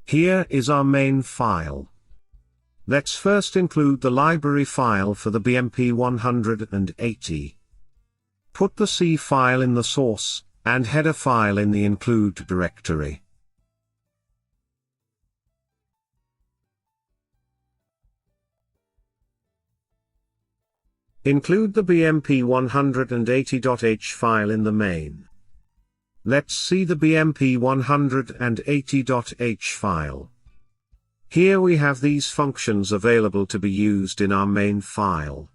Here is our main file. Let's first include the library file for the BMP180. Put the C file in the source, and header file in the include directory. Include the BMP180.h file in the main. Let's see the BMP180.h file. Here we have these functions available to be used in our main file.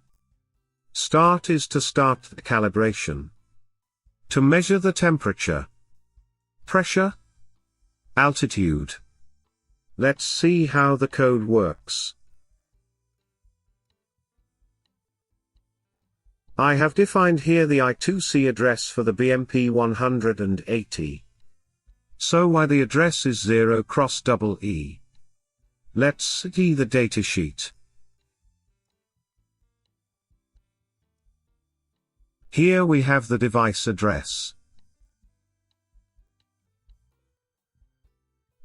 Start is to start the calibration. To measure the temperature, pressure, altitude. Let's see how the code works. I have defined here the I2C address for the BMP180. So why the address is 0x EE. Let's see the datasheet. Here we have the device address.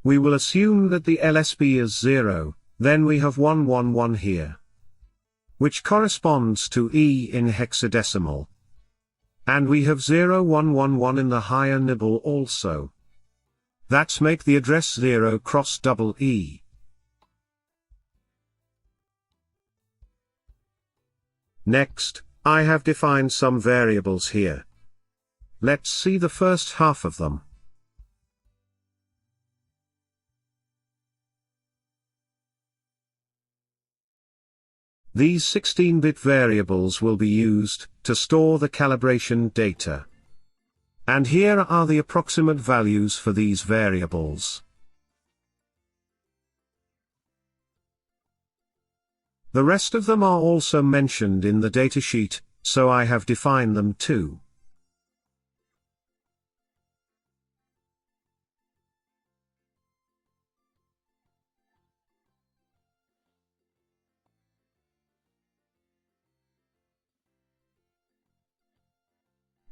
We will assume that the LSB is 0, then we have 111 here, which corresponds to E in hexadecimal. And we have 0111 in the higher nibble also. That's make the address 0x EE. Next, I have defined some variables here. Let's see the first half of them. These 16-bit variables will be used to store the calibration data. And here are the approximate values for these variables. The rest of them are also mentioned in the datasheet, so I have defined them too.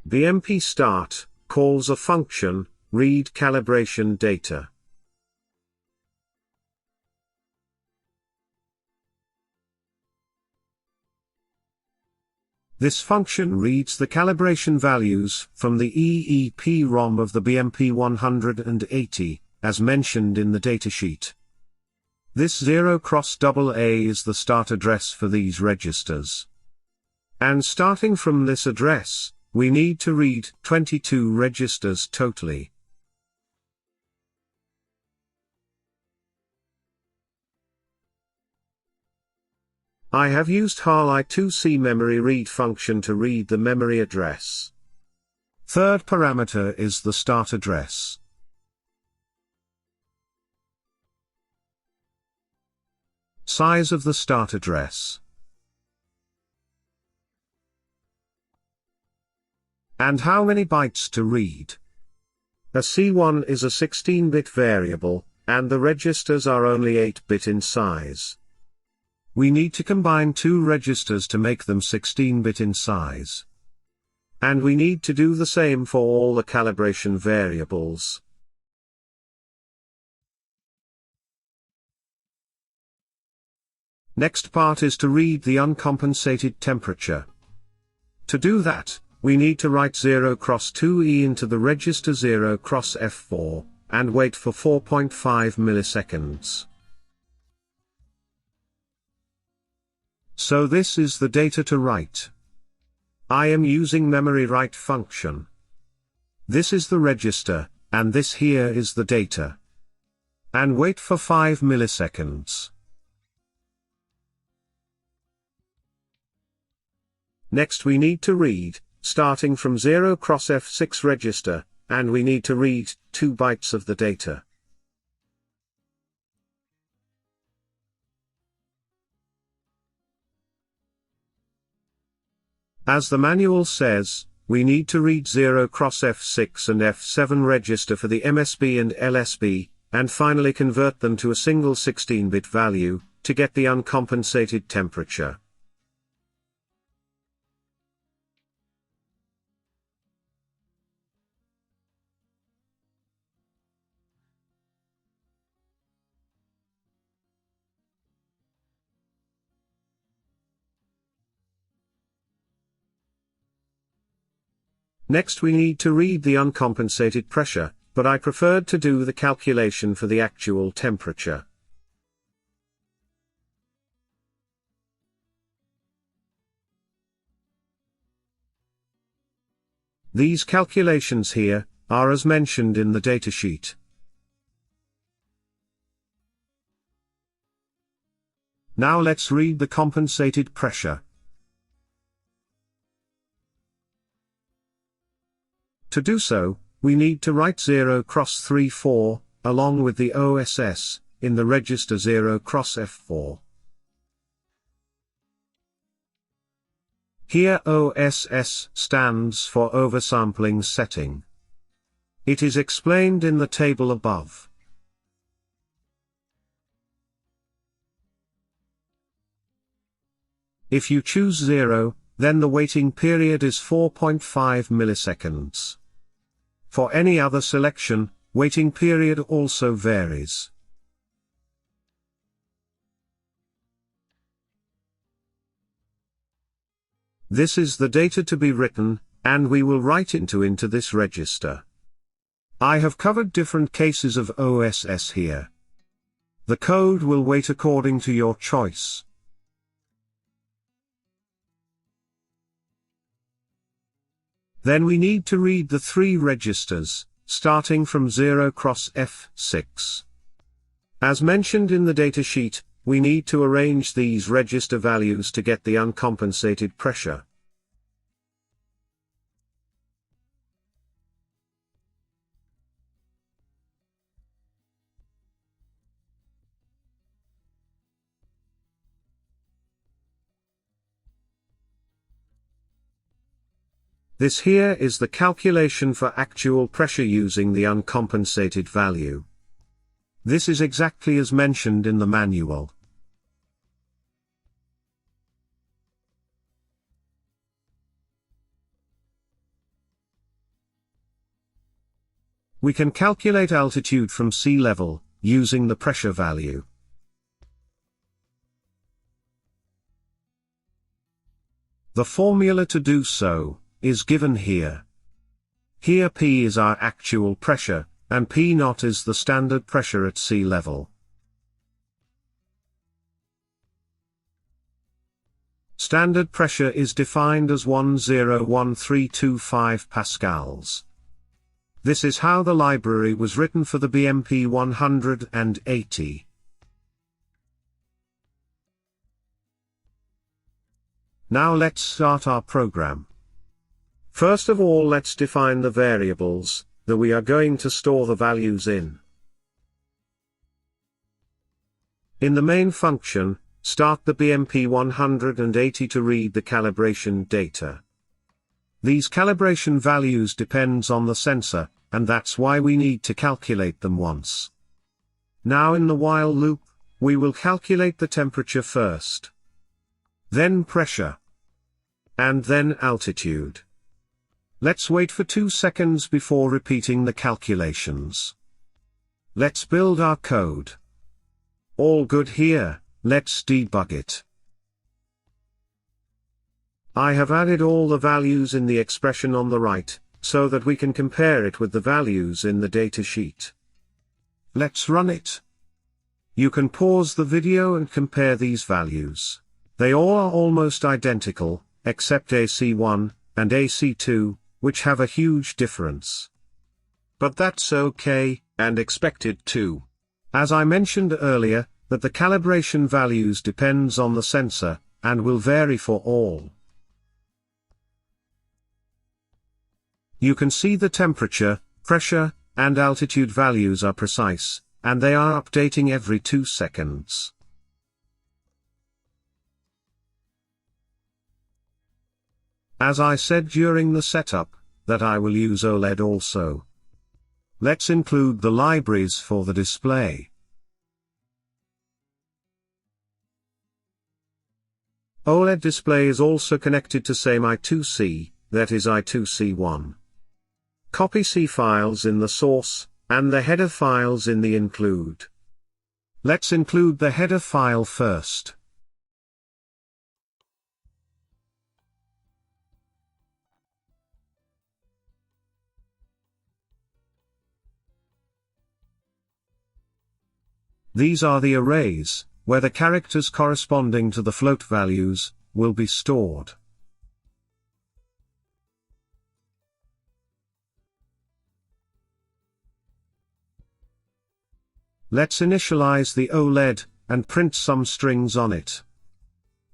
BMP start calls a function, read calibration data. This function reads the calibration values from the EEPROM of the BMP180, as mentioned in the datasheet. This 0x AA is the start address for these registers. And starting from this address, we need to read 22 registers totally. I have used HAL I2C memory read function to read the memory address. Third parameter is the start address. Size of the start address. And how many bytes to read. A C1 is a 16-bit variable, and the registers are only 8-bit in size. We need to combine two registers to make them 16-bit in size. And we need to do the same for all the calibration variables. Next part is to read the uncompensated temperature. To do that, we need to write 0x 2E into the register 0x F4, and wait for 4.5 milliseconds. So this is the data to write. I am using memory write function. This is the register, and this here is the data. And wait for 5 milliseconds. Next we need to read, starting from 0x F6 register, and we need to read 2 bytes of the data. As the manual says, we need to read 0x F6 and F7 register for the MSB and LSB, and finally convert them to a single 16-bit value, to get the uncompensated temperature. Next we need to read the uncompensated pressure, but I preferred to do the calculation for the actual temperature. These calculations here are as mentioned in the datasheet. Now let's read the compensated pressure. To do so, we need to write 0x34, along with the OSS, in the register 0x F4. Here OSS stands for oversampling setting. It is explained in the table above. If you choose 0, then the waiting period is 4.5 milliseconds. For any other selection, waiting period also varies. This is the data to be written, and we will write into this register. I have covered different cases of OSS here. The code will wait according to your choice. Then we need to read the 3 registers, starting from 0x F6. As mentioned in the datasheet, we need to arrange these register values to get the uncompensated pressure. This here is the calculation for actual pressure using the uncompensated value. This is exactly as mentioned in the manual. We can calculate altitude from sea level, using the pressure value. The formula to do so is given here. Here P is our actual pressure, and P0 is the standard pressure at sea level. Standard pressure is defined as 101325 pascals. This is how the library was written for the BMP 180. Now let's start our program. First of all, let's define the variables that we are going to store the values in. In the main function, start the BMP 180 to read the calibration data. These calibration values depends on the sensor, and that's why we need to calculate them once. Now in the while loop, we will calculate the temperature first, then pressure, and then altitude. Let's wait for 2 seconds before repeating the calculations. Let's build our code. All good here, let's debug it. I have added all the values in the expression on the right, so that we can compare it with the values in the datasheet. Let's run it. You can pause the video and compare these values. They all are almost identical, except AC1 and AC2, which have a huge difference. But that's okay, and expected too. As I mentioned earlier, that the calibration values depends on the sensor, and will vary for all. You can see the temperature, pressure, and altitude values are precise, and they are updating every 2 seconds. As I said during the setup, that I will use OLED also. Let's include the libraries for the display. OLED display is also connected to same I2C, that is I2C1. Copy C files in the source, and the header files in the include. Let's include the header file first. These are the arrays, where the characters corresponding to the float values will be stored. Let's initialize the OLED, and print some strings on it.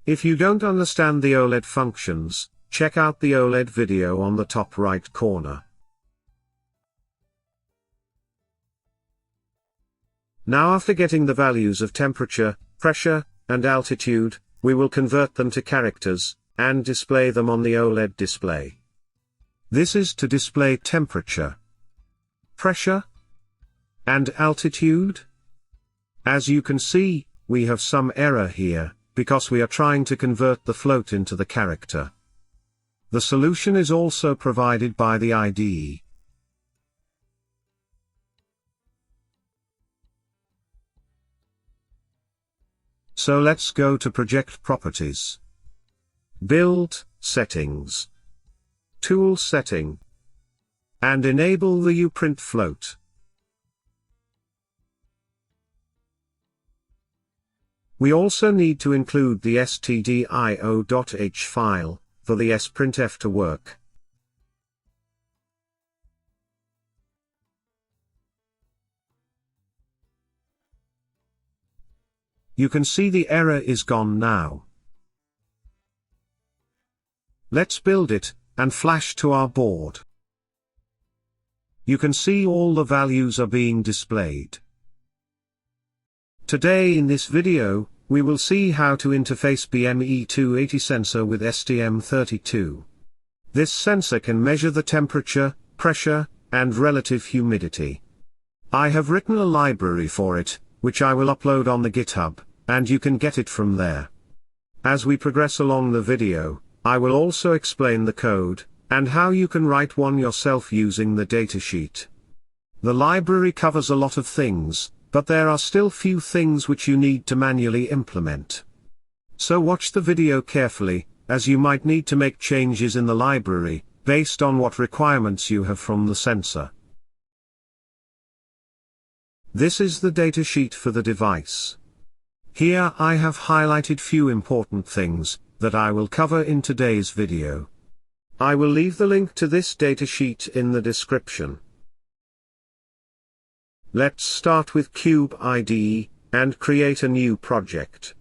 If you don't understand the OLED functions, check out the OLED video on the top right corner. Now after getting the values of temperature, pressure, and altitude, we will convert them to characters, and display them on the OLED display. This is to display temperature, pressure, and altitude. As you can see, we have some error here, because we are trying to convert the float into the character. The solution is also provided by the IDE. So let's go to Project Properties, Build, Settings, Tool Setting, and enable the uPrint float. We also need to include the stdio.h file, for the sprintf to work. You can see the error is gone now. Let's build it, and flash to our board. You can see all the values are being displayed. Today in this video, we will see how to interface BME280 sensor with STM32. This sensor can measure the temperature, pressure, and relative humidity. I have written a library for it, which I will upload on the GitHub, and you can get it from there. As we progress along the video, I will also explain the code, and how you can write one yourself using the datasheet. The library covers a lot of things, but there are still few things which you need to manually implement. So watch the video carefully, as you might need to make changes in the library, based on what requirements you have from the sensor. This is the datasheet for the device. Here I have highlighted few important things, that I will cover in today's video. I will leave the link to this datasheet in the description. Let's start with CubeIDE, and create a new project.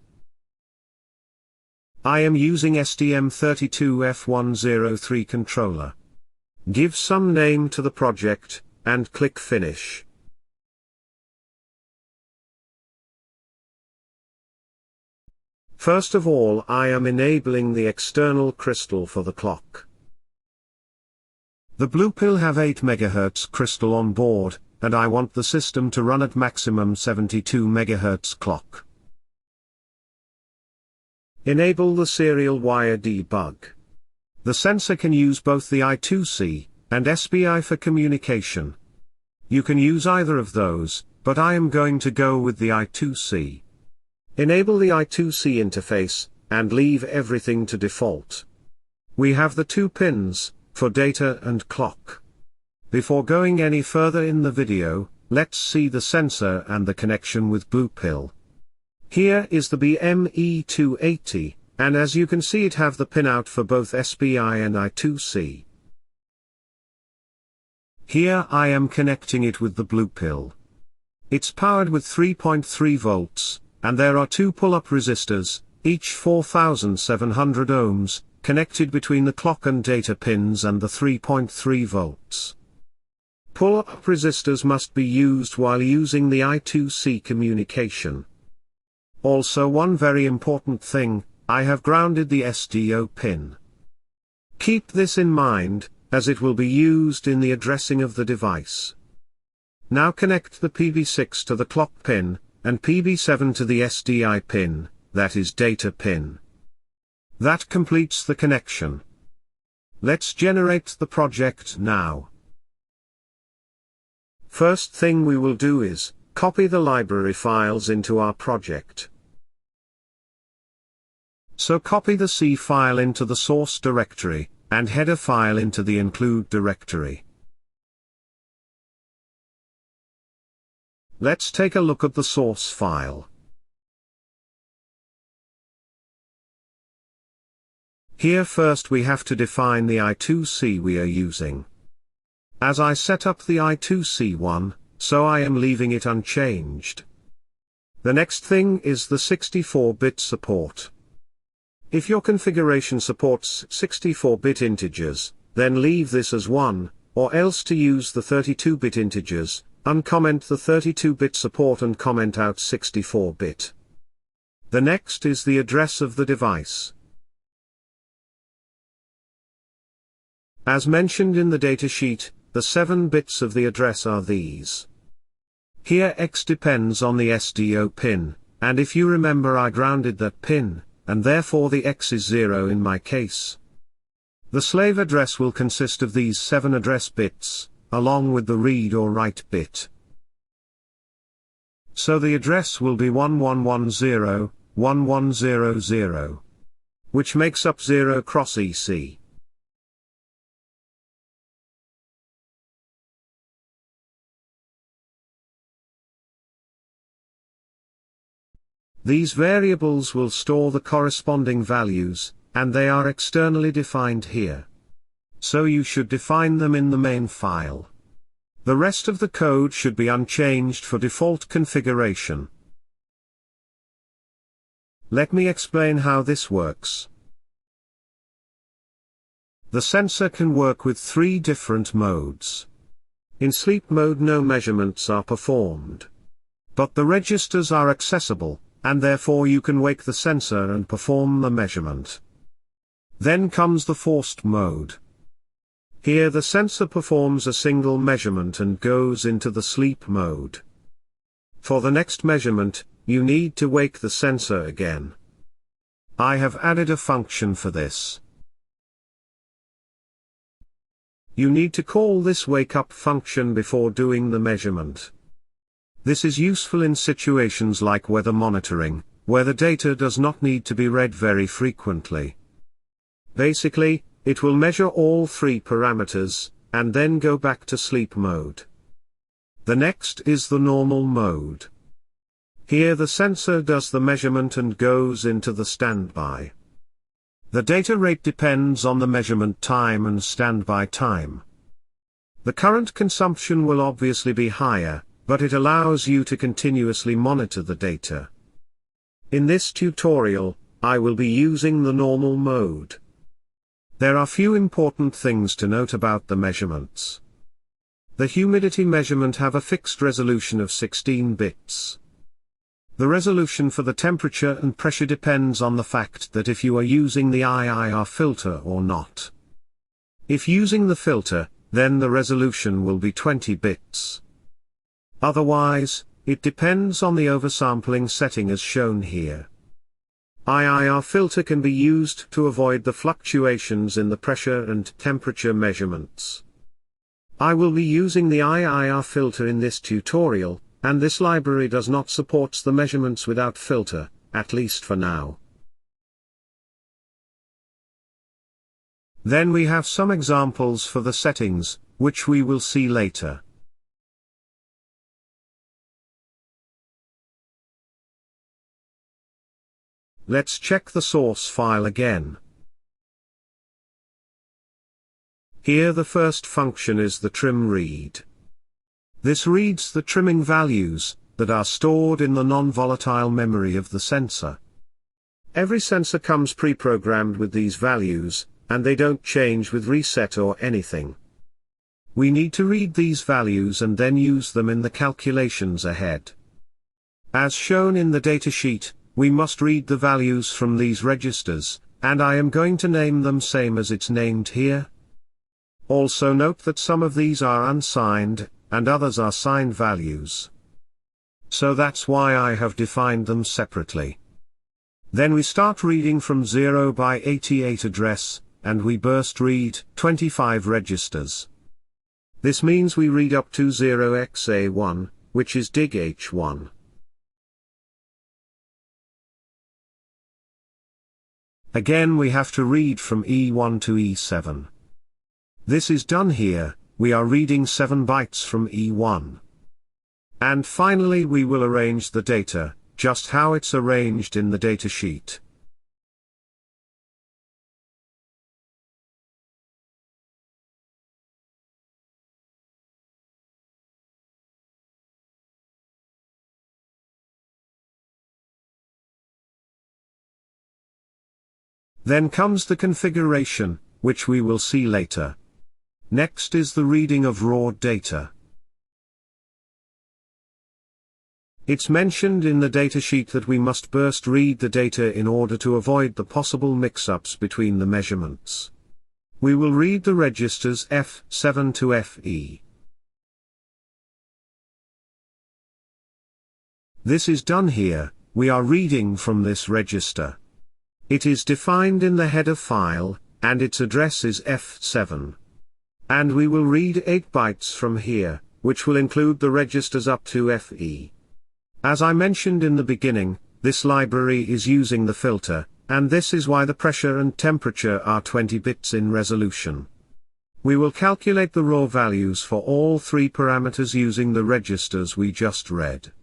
I am using STM32F103 controller. Give some name to the project, and click Finish. First of all, I am enabling the external crystal for the clock. The blue pill have 8 MHz crystal on board, and I want the system to run at maximum 72 MHz clock. Enable the serial wire debug. The sensor can use both the I2C and SPI for communication. You can use either of those, but I am going to go with the I2C. Enable the I2C interface, and leave everything to default. We have the 2 pins, for data and clock. Before going any further in the video, let's see the sensor and the connection with blue pill. Here is the BME280, and as you can see it have the pin out for both SPI and I2C. Here I am connecting it with the blue pill. It's powered with 3.3 volts, and there are 2 pull-up resistors, each 4700 ohms, connected between the clock and data pins and the 3.3 volts. Pull-up resistors must be used while using the I2C communication. Also, one very important thing, I have grounded the SDO pin. Keep this in mind, as it will be used in the addressing of the device. Now connect the PB6 to the clock pin, and PB7 to the SDI pin, that is data pin. That completes the connection. Let's generate the project now. First thing we will do is, copy the library files into our project. So copy the C file into the source directory, and header file into the include directory. Let's take a look at the source file. Here first we have to define the I2C we are using. As I set up the I2C one, so I am leaving it unchanged. The next thing is the 64-bit support. If your configuration supports 64-bit integers, then leave this as 1, or else to use the 32-bit integers, uncomment the 32-bit support and comment out 64-bit. The next is the address of the device. As mentioned in the datasheet, the 7 bits of the address are these. Here X depends on the SDO pin, and if you remember I grounded that pin, and therefore the X is 0 in my case. The slave address will consist of these 7 address bits, along with the read or write bit. So the address will be 1110, 1100, which makes up 0 cross EC. These variables will store the corresponding values, and they are externally defined here. So you should define them in the main file. The rest of the code should be unchanged for default configuration. Let me explain how this works. The sensor can work with 3 different modes. In sleep mode no measurements are performed. But the registers are accessible, and therefore you can wake the sensor and perform the measurement. Then comes the forced mode. Here the sensor performs a single measurement and goes into the sleep mode. For the next measurement, you need to wake the sensor again. I have added a function for this. You need to call this wake up function before doing the measurement. This is useful in situations like weather monitoring, where the data does not need to be read very frequently. Basically, it will measure all 3 parameters, and then go back to sleep mode. The next is the normal mode. Here the sensor does the measurement and goes into the standby. The data rate depends on the measurement time and standby time. The current consumption will obviously be higher, but it allows you to continuously monitor the data. In this tutorial, I will be using the normal mode. There are few important things to note about the measurements. The humidity measurement have a fixed resolution of 16 bits. The resolution for the temperature and pressure depends on the fact that if you are using the IIR filter or not. If using the filter, then the resolution will be 20 bits. Otherwise, it depends on the oversampling setting as shown here. IIR filter can be used to avoid the fluctuations in the pressure and temperature measurements. I will be using the IIR filter in this tutorial, and this library does not support the measurements without filter, at least for now. Then we have some examples for the settings, which we will see later. Let's check the source file again. Here the first function is the trim read. This reads the trimming values that are stored in the non-volatile memory of the sensor. Every sensor comes pre-programmed with these values, and they don't change with reset or anything. We need to read these values and then use them in the calculations ahead. As shown in the datasheet, we must read the values from these registers, and I am going to name them same as it's named here. Also note that some of these are unsigned, and others are signed values. So that's why I have defined them separately. Then we start reading from 0 by 88 address, and we burst read 25 registers. This means we read up to 0xA1, which is dig H1. Again we have to read from E1 to E7. This is done here, we are reading 7 bytes from E1. And finally we will arrange the data, just how it's arranged in the datasheet. Then comes the configuration, which we will see later. Next is the reading of raw data. It's mentioned in the datasheet that we must burst read the data in order to avoid the possible mix-ups between the measurements. We will read the registers F7 to FE. This is done here, we are reading from this register. It is defined in the header file, and its address is F7. And we will read 8 bytes from here, which will include the registers up to FE. As I mentioned in the beginning, this library is using the filter, and this is why the pressure and temperature are 20 bits in resolution. We will calculate the raw values for all 3 parameters using the registers we just read.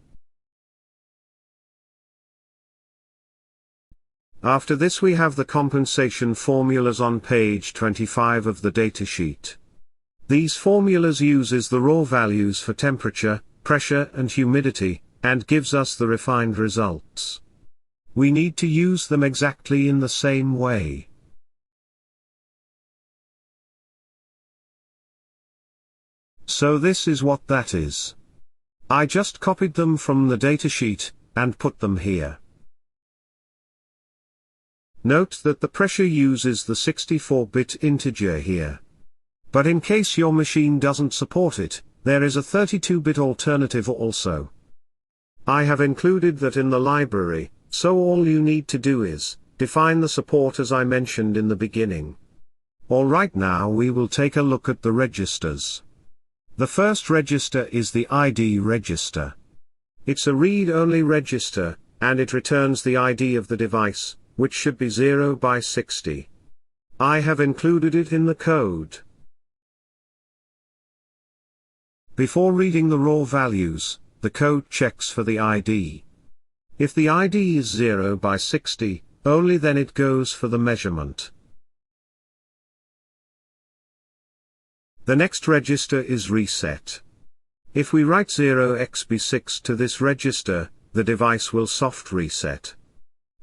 After this we have the compensation formulas on page 25 of the datasheet. These formulas uses the raw values for temperature, pressure and humidity, and gives us the refined results. We need to use them exactly in the same way. So this is what that is. I just copied them from the datasheet, and put them here. Note that the pressure uses the 64-bit integer here. But in case your machine doesn't support it, there is a 32-bit alternative also. I have included that in the library, so all you need to do is define the support as I mentioned in the beginning. Alright, now we will take a look at the registers. The first register is the ID register. It's a read-only register, and it returns the ID of the device, which should be 0 by 60. I have included it in the code. Before reading the raw values, the code checks for the ID. If the ID is 0 by 60, only then it goes for the measurement. The next register is reset. If we write 0xb6 to this register, the device will soft reset.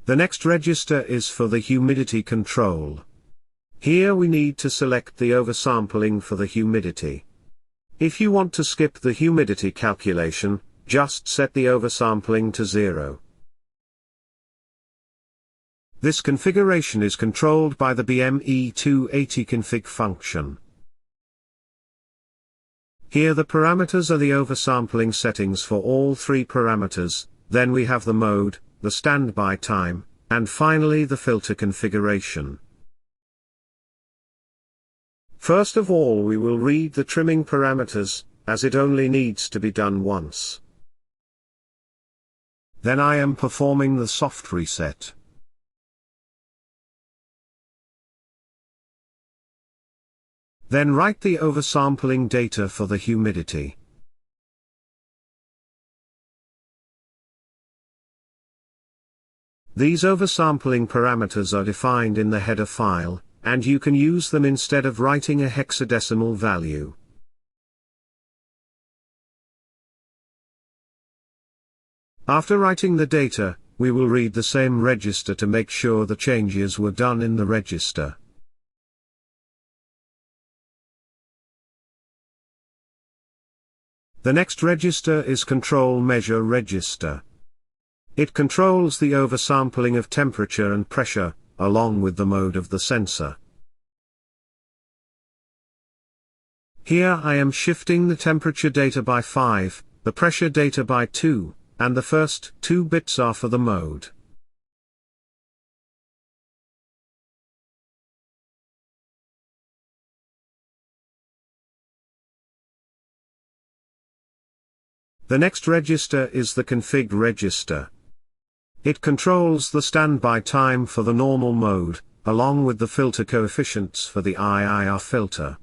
The next register is for the humidity control. Here we need to select the oversampling for the humidity. If you want to skip the humidity calculation, just set the oversampling to 0. This configuration is controlled by the BME280 config function. Here the parameters are the oversampling settings for all 3 parameters, then we have the mode, the standby time, and finally the filter configuration. First of all we will read the trimming parameters, as it only needs to be done once. Then I am performing the soft reset. Then write the oversampling data for the humidity. These oversampling parameters are defined in the header file, and you can use them instead of writing a hexadecimal value. After writing the data, we will read the same register to make sure the changes were done in the register. The next register is control measure register. It controls the oversampling of temperature and pressure, along with the mode of the sensor. Here I am shifting the temperature data by 5, the pressure data by 2, and the first 2 bits are for the mode. The next register is the config register. It controls the standby time for the normal mode, along with the filter coefficients for the IIR filter.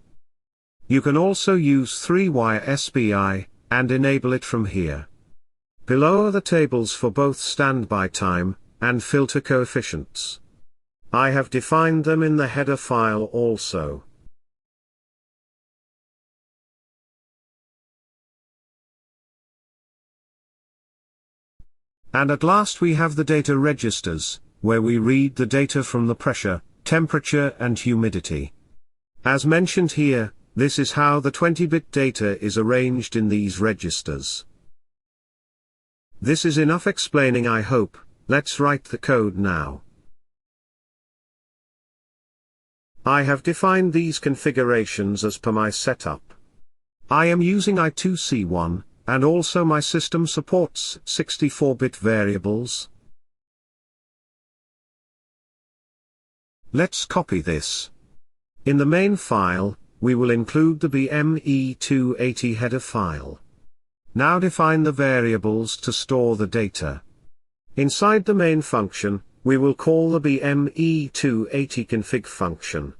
You can also use 3-wire SPI, and enable it from here. Below are the tables for both standby time, and filter coefficients. I have defined them in the header file also. And at last we have the data registers, where we read the data from the pressure, temperature and humidity. As mentioned here, this is how the 20-bit data is arranged in these registers. This is enough explaining, I hope. Let's write the code now. I have defined these configurations as per my setup. I am using I2C one, and also my system supports 64-bit variables. Let's copy this. In the main file, we will include the BME280 header file. Now define the variables to store the data. Inside the main function, we will call the BME280 config function.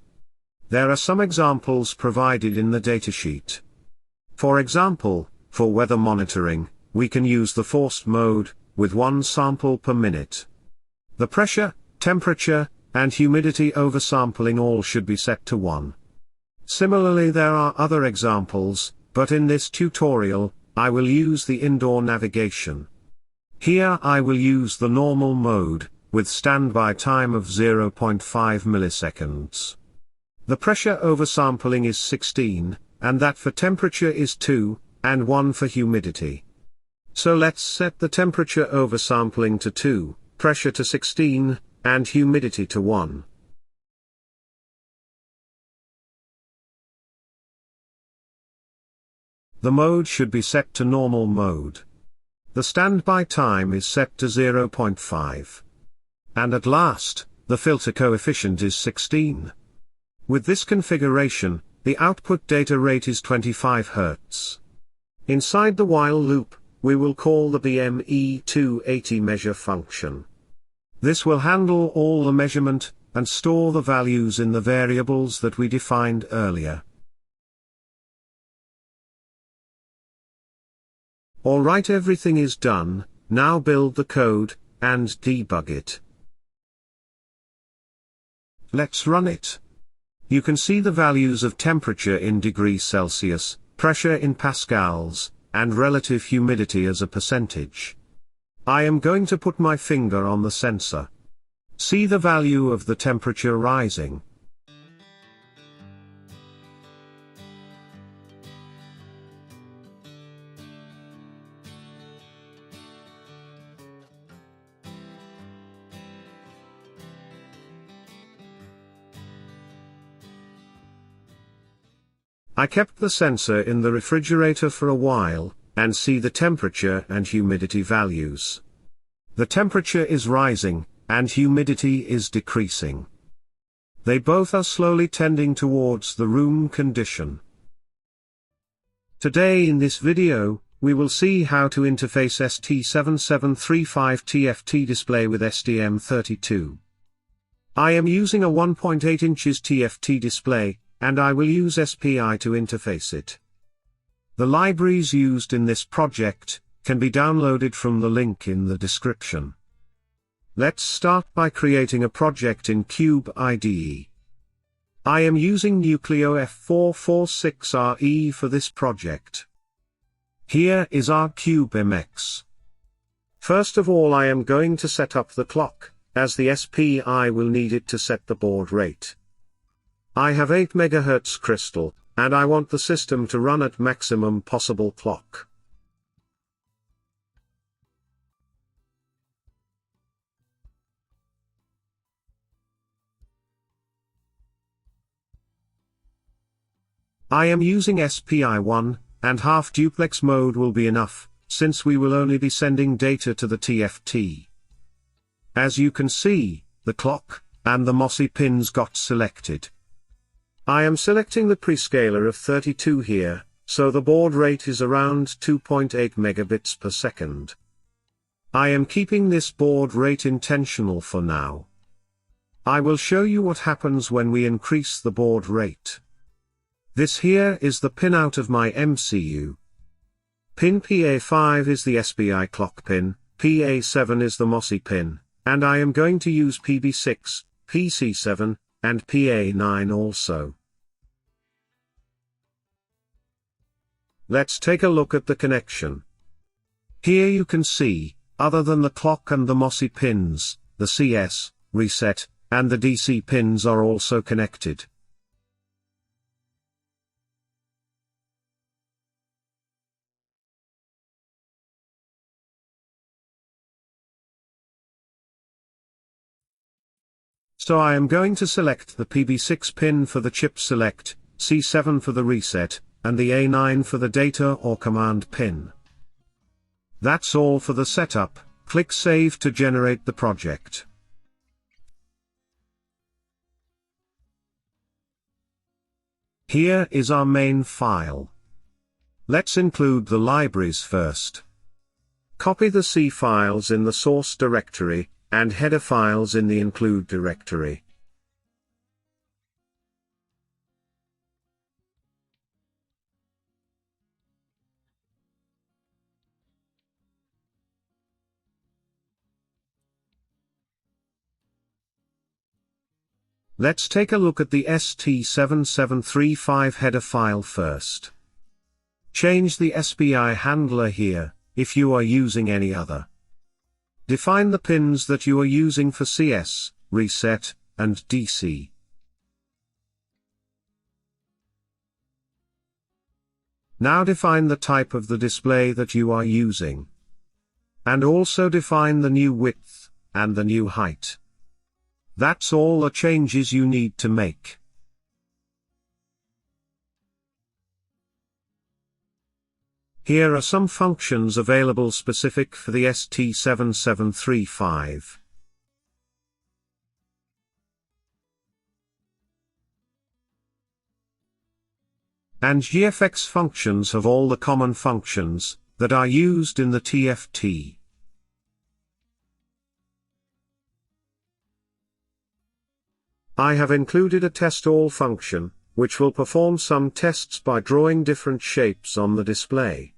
There are some examples provided in the datasheet. For example, for weather monitoring, we can use the forced mode, with 1 sample per minute. The pressure, temperature, and humidity oversampling all should be set to 1. Similarly, there are other examples, but in this tutorial, I will use the indoor navigation. Here I will use the normal mode, with standby time of 0.5 milliseconds. The pressure oversampling is 16, and that for temperature is 2, and 1 for humidity. So let's set the temperature oversampling to 2, pressure to 16, and humidity to 1. The mode should be set to normal mode. The standby time is set to 0.5. And at last, the filter coefficient is 16. With this configuration, the output data rate is 25 Hz. Inside the while loop, we will call the BME280 measure function. This will handle all the measurement, and store the values in the variables that we defined earlier. Alright, everything is done. Now build the code, and debug it. Let's run it. You can see the values of temperature in degrees Celsius, pressure in pascals, and relative humidity as a percentage. I am going to put my finger on the sensor. See the value of the temperature rising. I kept the sensor in the refrigerator for a while, and see the temperature and humidity values. The temperature is rising, and humidity is decreasing. They both are slowly tending towards the room condition. Today in this video, we will see how to interface ST7735 TFT display with STM32. I am using a 1.8 inches TFT display, and I will use SPI to interface it. The libraries used in this project can be downloaded from the link in the description. Let's start by creating a project in CubeIDE. I am using Nucleo F446RE for this project. Here is our CubeMX. First of all, I am going to set up the clock, as the SPI will need it to set the baud rate. I have 8 MHz crystal, and I want the system to run at maximum possible clock. I am using SPI 1, and half duplex mode will be enough, since we will only be sending data to the TFT. As you can see, the clock, and the MOSI pins got selected. I am selecting the prescaler of 32 here, so the baud rate is around 2.8 megabits per second. I am keeping this baud rate intentional for now. I will show you what happens when we increase the baud rate. This here is the pinout of my MCU. Pin PA5 is the SPI clock pin, PA7 is the MOSI pin, and I am going to use PB6, PC7, and PA9 also. Let's take a look at the connection. Here you can see, other than the clock and the MOSI pins, the CS, reset, and the DC pins are also connected. So I am going to select the PB6 pin for the chip select, C7 for the reset, and the A9 for the data or command pin. That's all for the setup. Click Save to generate the project. Here is our main file. Let's include the libraries first. Copy the C files in the source directory, and header files in the include directory. Let's take a look at the ST7735 header file first. Change the SPI handler here, if you are using any other. Define the pins that you are using for CS, reset, and DC. Now define the type of the display that you are using. And also define the new width, and the new height. That's all the changes you need to make. Here are some functions available specific for the ST7735. And GFX functions have all the common functions that are used in the TFT. I have included a test all function, which will perform some tests by drawing different shapes on the display.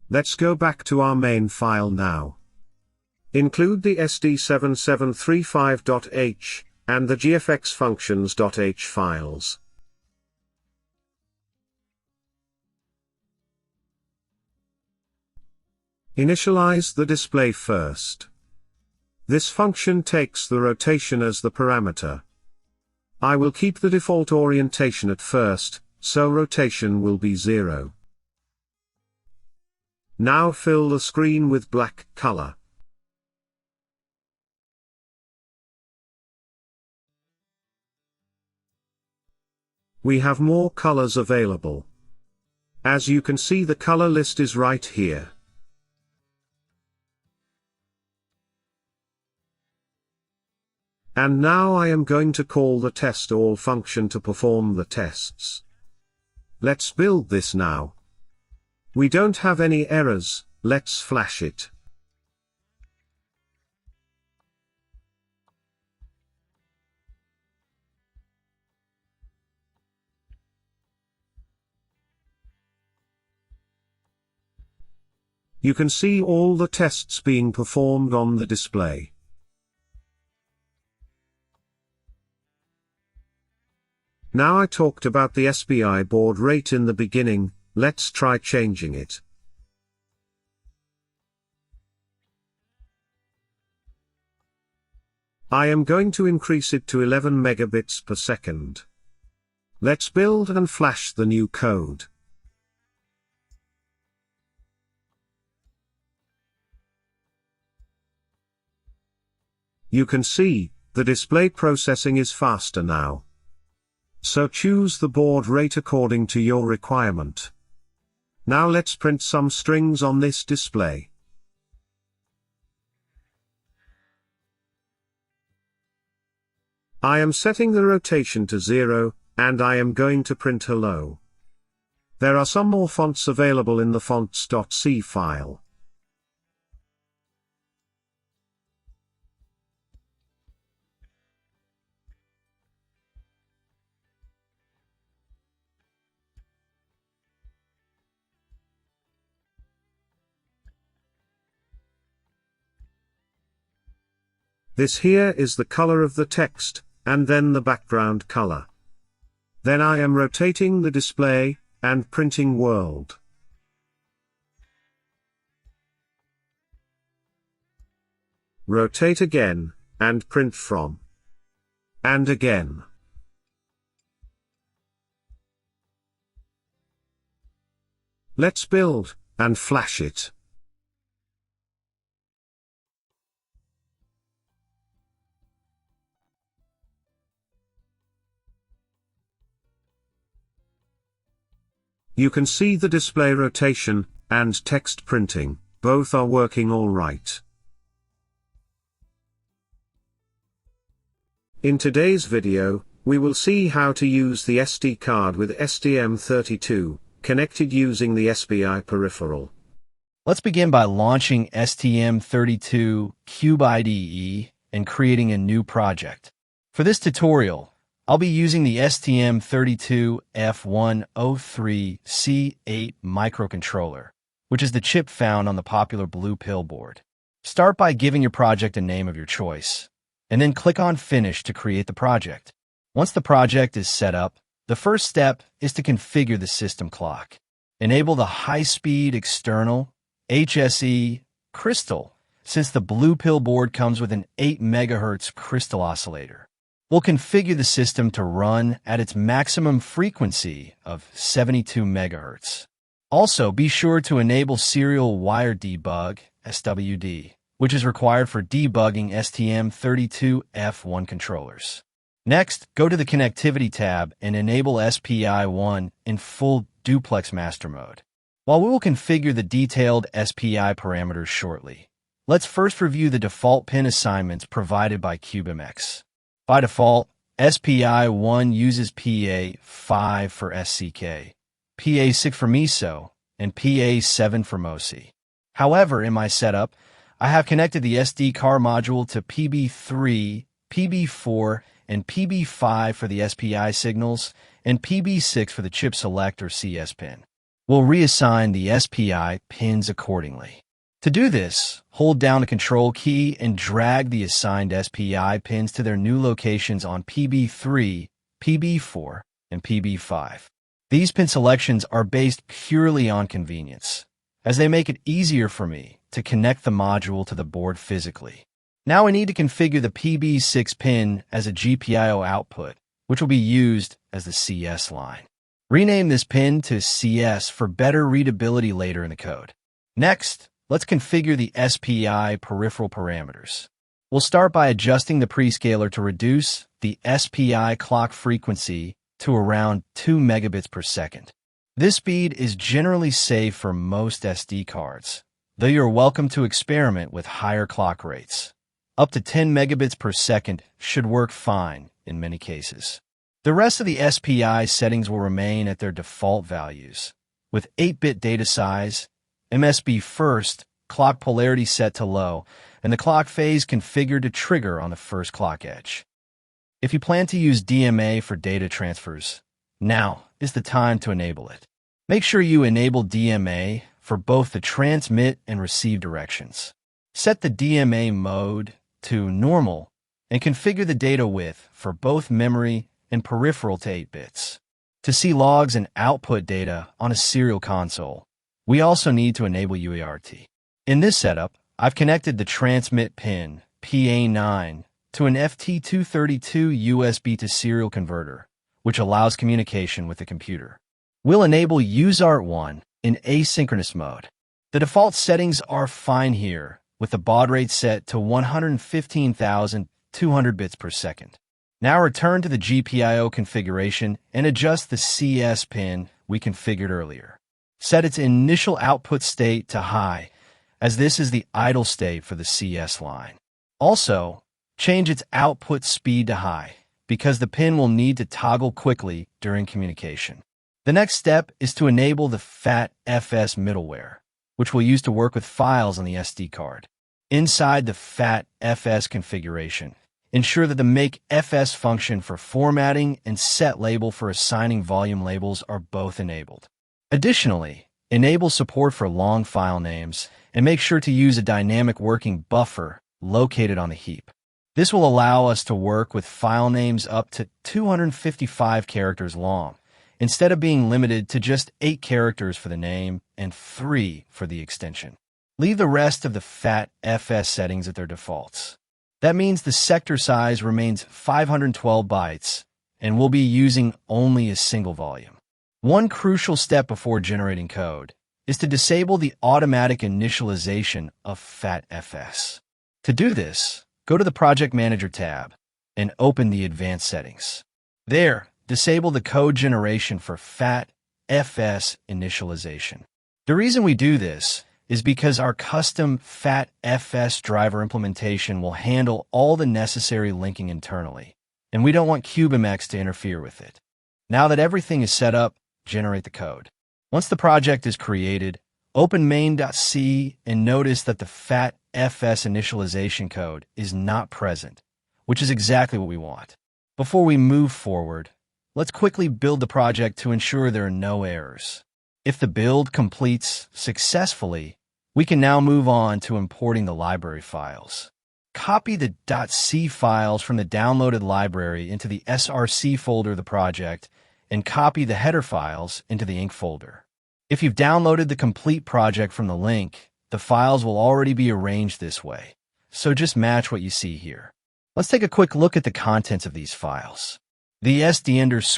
Let's go back to our main file now. Include the ST7735.h and the GFX functions.h files. Initialize the display first. This function takes the rotation as the parameter. I will keep the default orientation at first, so rotation will be 0. Now fill the screen with black color. We have more colors available. As you can see, the color list is right here. And now I am going to call the test all function to perform the tests. Let's build this now. We don't have any errors, let's flash it. You can see all the tests being performed on the display. Now I talked about the SPI baud rate in the beginning, let's try changing it. I am going to increase it to 11 megabits per second. Let's build and flash the new code. You can see, the display processing is faster now. So choose the baud rate according to your requirement. Now let's print some strings on this display. I am setting the rotation to 0, and I am going to print hello. There are some more fonts available in the fonts.c file. This here is the color of the text, and then the background color. Then I am rotating the display, and printing world. Rotate again, and print from. And again. Let's build, and flash it. You can see the display rotation, and text printing, both are working all right. In today's video, we will see how to use the SD card with STM32, connected using the SPI peripheral. Let's begin by launching STM32 CubeIDE and creating a new project. For this tutorial, I'll be using the STM32F103C8 microcontroller, which is the chip found on the popular blue pill board. Start by giving your project a name of your choice, and then click on Finish to create the project. Once the project is set up, the first step is to configure the system clock. Enable the high-speed external HSE crystal, since the blue pill board comes with an 8 MHz crystal oscillator. We'll configure the system to run at its maximum frequency of 72 MHz. Also, be sure to enable serial wire debug, SWD, which is required for debugging STM32F1 controllers. Next, go to the Connectivity tab and enable SPI1 in full duplex master mode. While we will configure the detailed SPI parameters shortly, let's first review the default pin assignments provided by CubeMX. By default, SPI1 uses PA5 for SCK, PA6 for MISO, and PA7 for MOSI. However, in my setup, I have connected the SD card module to PB3, PB4, and PB5 for the SPI signals, and PB6 for the chip select or CS pin. We'll reassign the SPI pins accordingly. To do this, hold down the Control key and drag the assigned SPI pins to their new locations on PB3, PB4, and PB5. These pin selections are based purely on convenience, as they make it easier for me to connect the module to the board physically. Now I need to configure the PB6 pin as a GPIO output, which will be used as the CS line. Rename this pin to CS for better readability later in the code. Next, let's configure the SPI peripheral parameters. We'll start by adjusting the prescaler to reduce the SPI clock frequency to around 2 megabits per second. This speed is generally safe for most SD cards, though you're welcome to experiment with higher clock rates. Up to 10 megabits per second should work fine in many cases. The rest of the SPI settings will remain at their default values, with 8-bit data size, MSB first, clock polarity set to low, and the clock phase configured to trigger on the first clock edge. If you plan to use DMA for data transfers, now is the time to enable it. Make sure you enable DMA for both the transmit and receive directions. Set the DMA mode to normal and configure the data width for both memory and peripheral to 8 bits. To see logs and output data on a serial console, we also need to enable UART. In this setup, I've connected the transmit pin, PA9, to an FT232 USB to serial converter, which allows communication with the computer. We'll enable UART1 in asynchronous mode. The default settings are fine here, with the baud rate set to 115,200 bits per second. Now return to the GPIO configuration and adjust the CS pin we configured earlier. Set its initial output state to high, as this is the idle state for the CS line. Also, change its output speed to high, because the pin will need to toggle quickly during communication. The next step is to enable the FAT-FS middleware, which we'll use to work with files on the SD card. Inside the FAT-FS configuration, ensure that the make-FS function for formatting and set label for assigning volume labels are both enabled. Additionally, enable support for long file names and make sure to use a dynamic working buffer located on the heap. This will allow us to work with file names up to 255 characters long, instead of being limited to just 8 characters for the name and 3 for the extension. Leave the rest of the FAT/FS settings at their defaults. That means the sector size remains 512 bytes, and we'll be using only a single volume. One crucial step before generating code is to disable the automatic initialization of FAT/FS. To do this, go to the Project Manager tab and open the Advanced Settings. There, disable the code generation for FAT/FS initialization. The reason we do this is because our custom FAT/FS driver implementation will handle all the necessary linking internally, and we don't want CubeMX to interfere with it. Now that everything is set up, generate the code. Once the project is created, open main.c and notice that the FAT/FS initialization code is not present, which is exactly what we want. Before we move forward, let's quickly build the project to ensure there are no errors. If the build completes successfully, we can now move on to importing the library files. Copy the .c files from the downloaded library into the src folder of the project, and copy the header files into the inc folder. If you've downloaded the complete project from the link, the files will already be arranged this way, so just match what you see here. Let's take a quick look at the contents of these files. The ST_SPI.c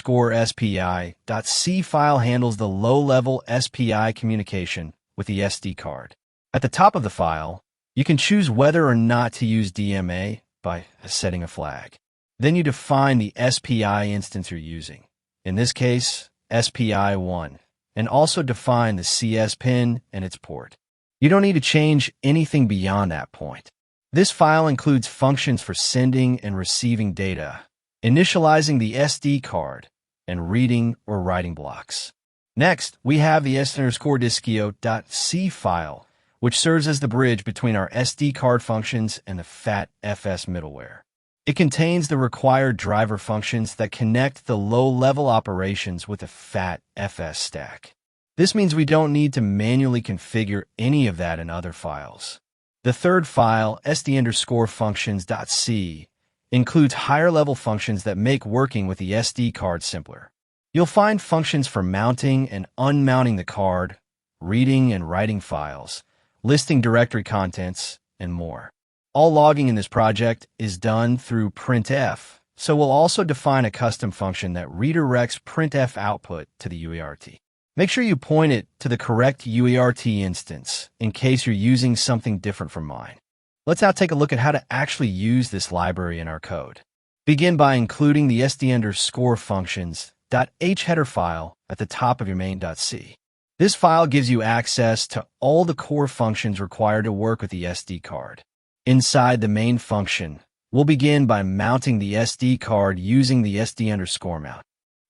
file handles the low-level SPI communication with the SD card. At the top of the file, you can choose whether or not to use DMA by setting a flag. Then you define the SPI instance you're using, in this case, SPI1, and also define the CS pin and its port. You don't need to change anything beyond that point. This file includes functions for sending and receiving data, initializing the SD card, and reading or writing blocks. Next, we have the S_diskio.c file, which serves as the bridge between our SD card functions and the FAT/FS middleware. It contains the required driver functions that connect the low-level operations with the FAT/FS stack. This means we don't need to manually configure any of that in other files. The third file, SD_functions.c, includes higher-level functions that make working with the SD card simpler. You'll find functions for mounting and unmounting the card, reading and writing files, listing directory contents, and more. All logging in this project is done through printf, so we'll also define a custom function that redirects printf output to the UART. Make sure you point it to the correct UART instance in case you're using something different from mine. Let's now take a look at how to actually use this library in our code. Begin by including the SD_functions.h header file at the top of your main.c. This file gives you access to all the core functions required to work with the SD card. Inside the main function, we'll begin by mounting the SD card using the SD_mount.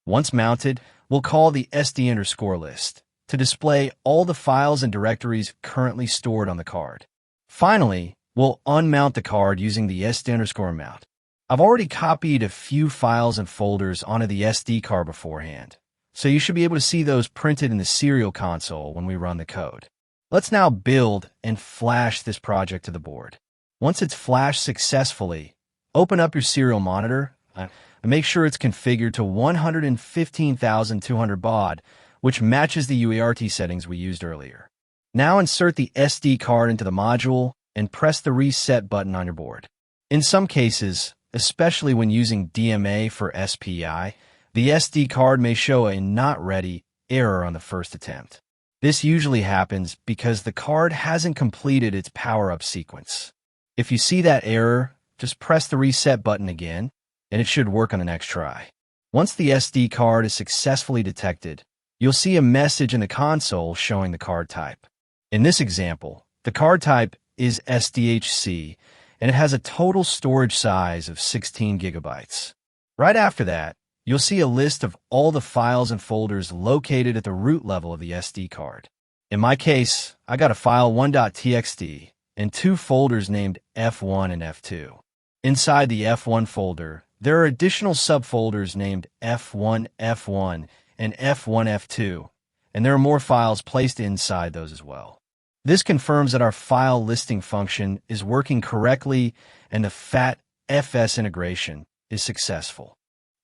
Once mounted, we'll call the SD_list to display all the files and directories currently stored on the card. Finally, we'll unmount the card using the SD_mount. I've already copied a few files and folders onto the SD card beforehand, so you should be able to see those printed in the serial console when we run the code. Let's now build and flash this project to the board. Once it's flashed successfully, open up your serial monitor and make sure it's configured to 115,200 baud, which matches the UART settings we used earlier. Now insert the SD card into the module and press the reset button on your board. In some cases, especially when using DMA for SPI, the SD card may show a not ready error on the first attempt. This usually happens because the card hasn't completed its power-up sequence. If you see that error, just press the reset button again, and it should work on the next try. Once the SD card is successfully detected, you'll see a message in the console showing the card type. In this example, the card type is SDHC, and it has a total storage size of 16 gigabytes. Right after that, you'll see a list of all the files and folders located at the root level of the SD card. In my case, I got a file 1.txt and 2 folders named F1 and F2. Inside the F1 folder, there are additional subfolders named F1F1 and F1F2, and there are more files placed inside those as well. This confirms that our file listing function is working correctly and the FS integration is successful.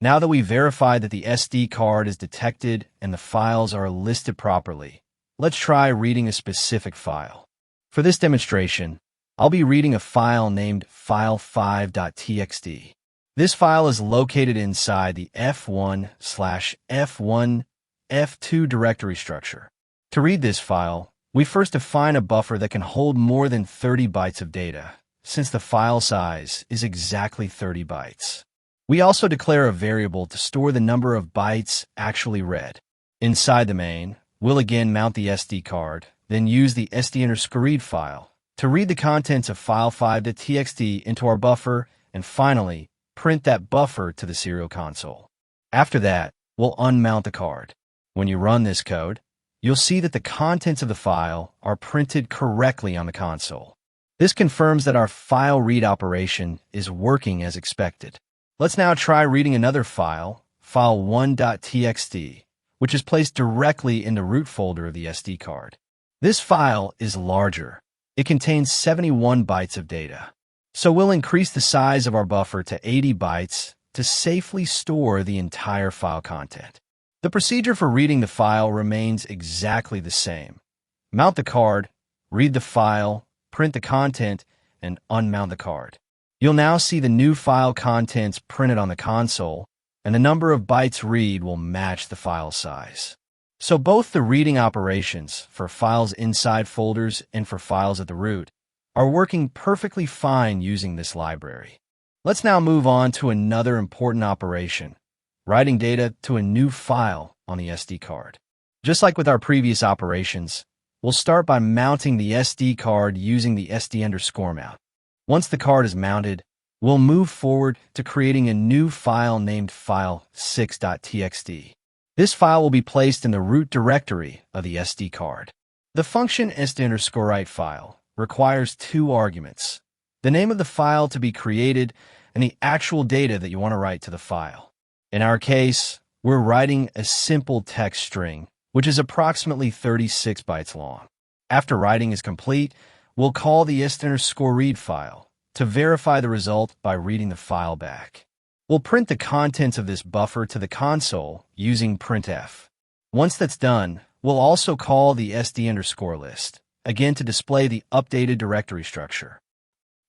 Now that we verified that the SD card is detected and the files are listed properly, let's try reading a specific file. For this demonstration, I'll be reading a file named file5.txt. This file is located inside the F1/F1/F2 directory structure. To read this file, we first define a buffer that can hold more than 30 bytes of data, since the file size is exactly 30 bytes. We also declare a variable to store the number of bytes actually read. Inside the main, we'll again mount the SD card, then use the ST_read file to read the contents of file5.txt into our buffer, and finally, print that buffer to the serial console. After that, we'll unmount the card. When you run this code, you'll see that the contents of the file are printed correctly on the console. This confirms that our file read operation is working as expected. Let's now try reading another file, file1.txt, which is placed directly in the root folder of the SD card. This file is larger. It contains 71 bytes of data. So we'll increase the size of our buffer to 80 bytes to safely store the entire file content. The procedure for reading the file remains exactly the same. Mount the card, read the file, print the content, and unmount the card. You'll now see the new file contents printed on the console, and the number of bytes read will match the file size. So both the reading operations for files inside folders and for files at the root are working perfectly fine using this library. Let's now move on to another important operation, writing data to a new file on the SD card. Just like with our previous operations, we'll start by mounting the SD card using the SD_mount. Once the card is mounted, we'll move forward to creating a new file named file6.txt. This file will be placed in the root directory of the SD card. The function st_write file requires two arguments: the name of the file to be created and the actual data that you want to write to the file. In our case, we're writing a simple text string, which is approximately 36 bytes long. After writing is complete, we'll call the st_read file to verify the result by reading the file back. We'll print the contents of this buffer to the console using printf. Once that's done, we'll also call the sd_list, again to display the updated directory structure.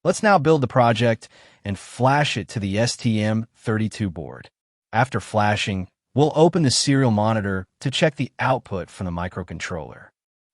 Let's now build the project and flash it to the STM32 board. After flashing, we'll open the serial monitor to check the output from the microcontroller.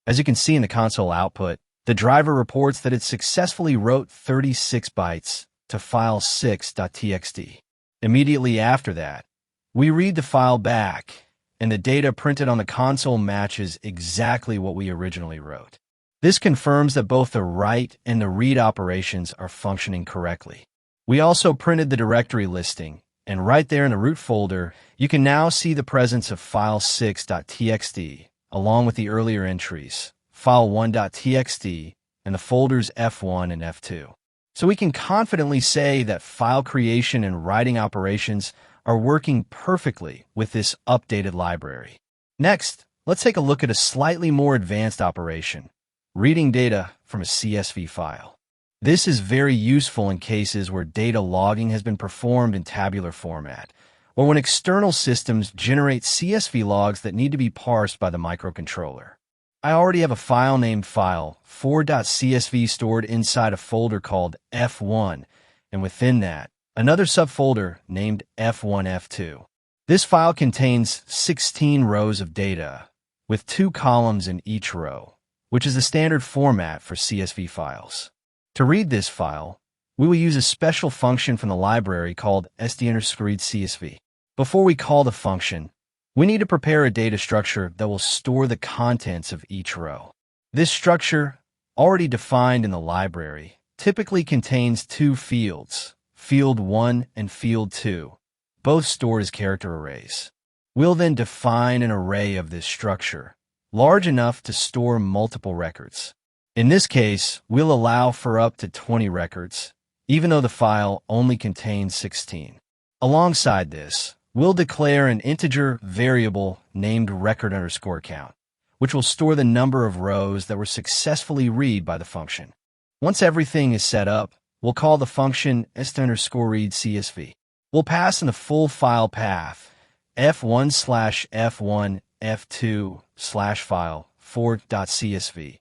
As you can see in the console output, the driver reports that it successfully wrote 36 bytes to file6.txt. Immediately after that, we read the file back, and the data printed on the console matches exactly what we originally wrote. This confirms that both the write and the read operations are functioning correctly. We also printed the directory listing, and right there in the root folder, you can now see the presence of file6.txt, along with the earlier entries, file1.txt, and the folders F1 and F2. So we can confidently say that file creation and writing operations are working perfectly with this updated library. Next, let's take a look at a slightly more advanced operation, reading data from a CSV file. This is very useful in cases where data logging has been performed in tabular format, or when external systems generate CSV logs that need to be parsed by the microcontroller. I already have a file named file4.csv stored inside a folder called F1, and within that, another subfolder named F1F2. This file contains 16 rows of data, with 2 columns in each row, which is the standard format for CSV files. To read this file, we will use a special function from the library called st_read_csv. Before we call the function, we need to prepare a data structure that will store the contents of each row. This structure, already defined in the library, typically contains 2 fields, field 1 and field 2, both stored as character arrays. We'll then define an array of this structure, large enough to store multiple records. In this case, we'll allow for up to 20 records, even though the file only contains 16. Alongside this, we'll declare an integer variable named record_count, which will store the number of rows that were successfully read by the function. Once everything is set up, we'll call the function st_read CSV. We'll pass in the full file path f1/f1f2/file4.csv,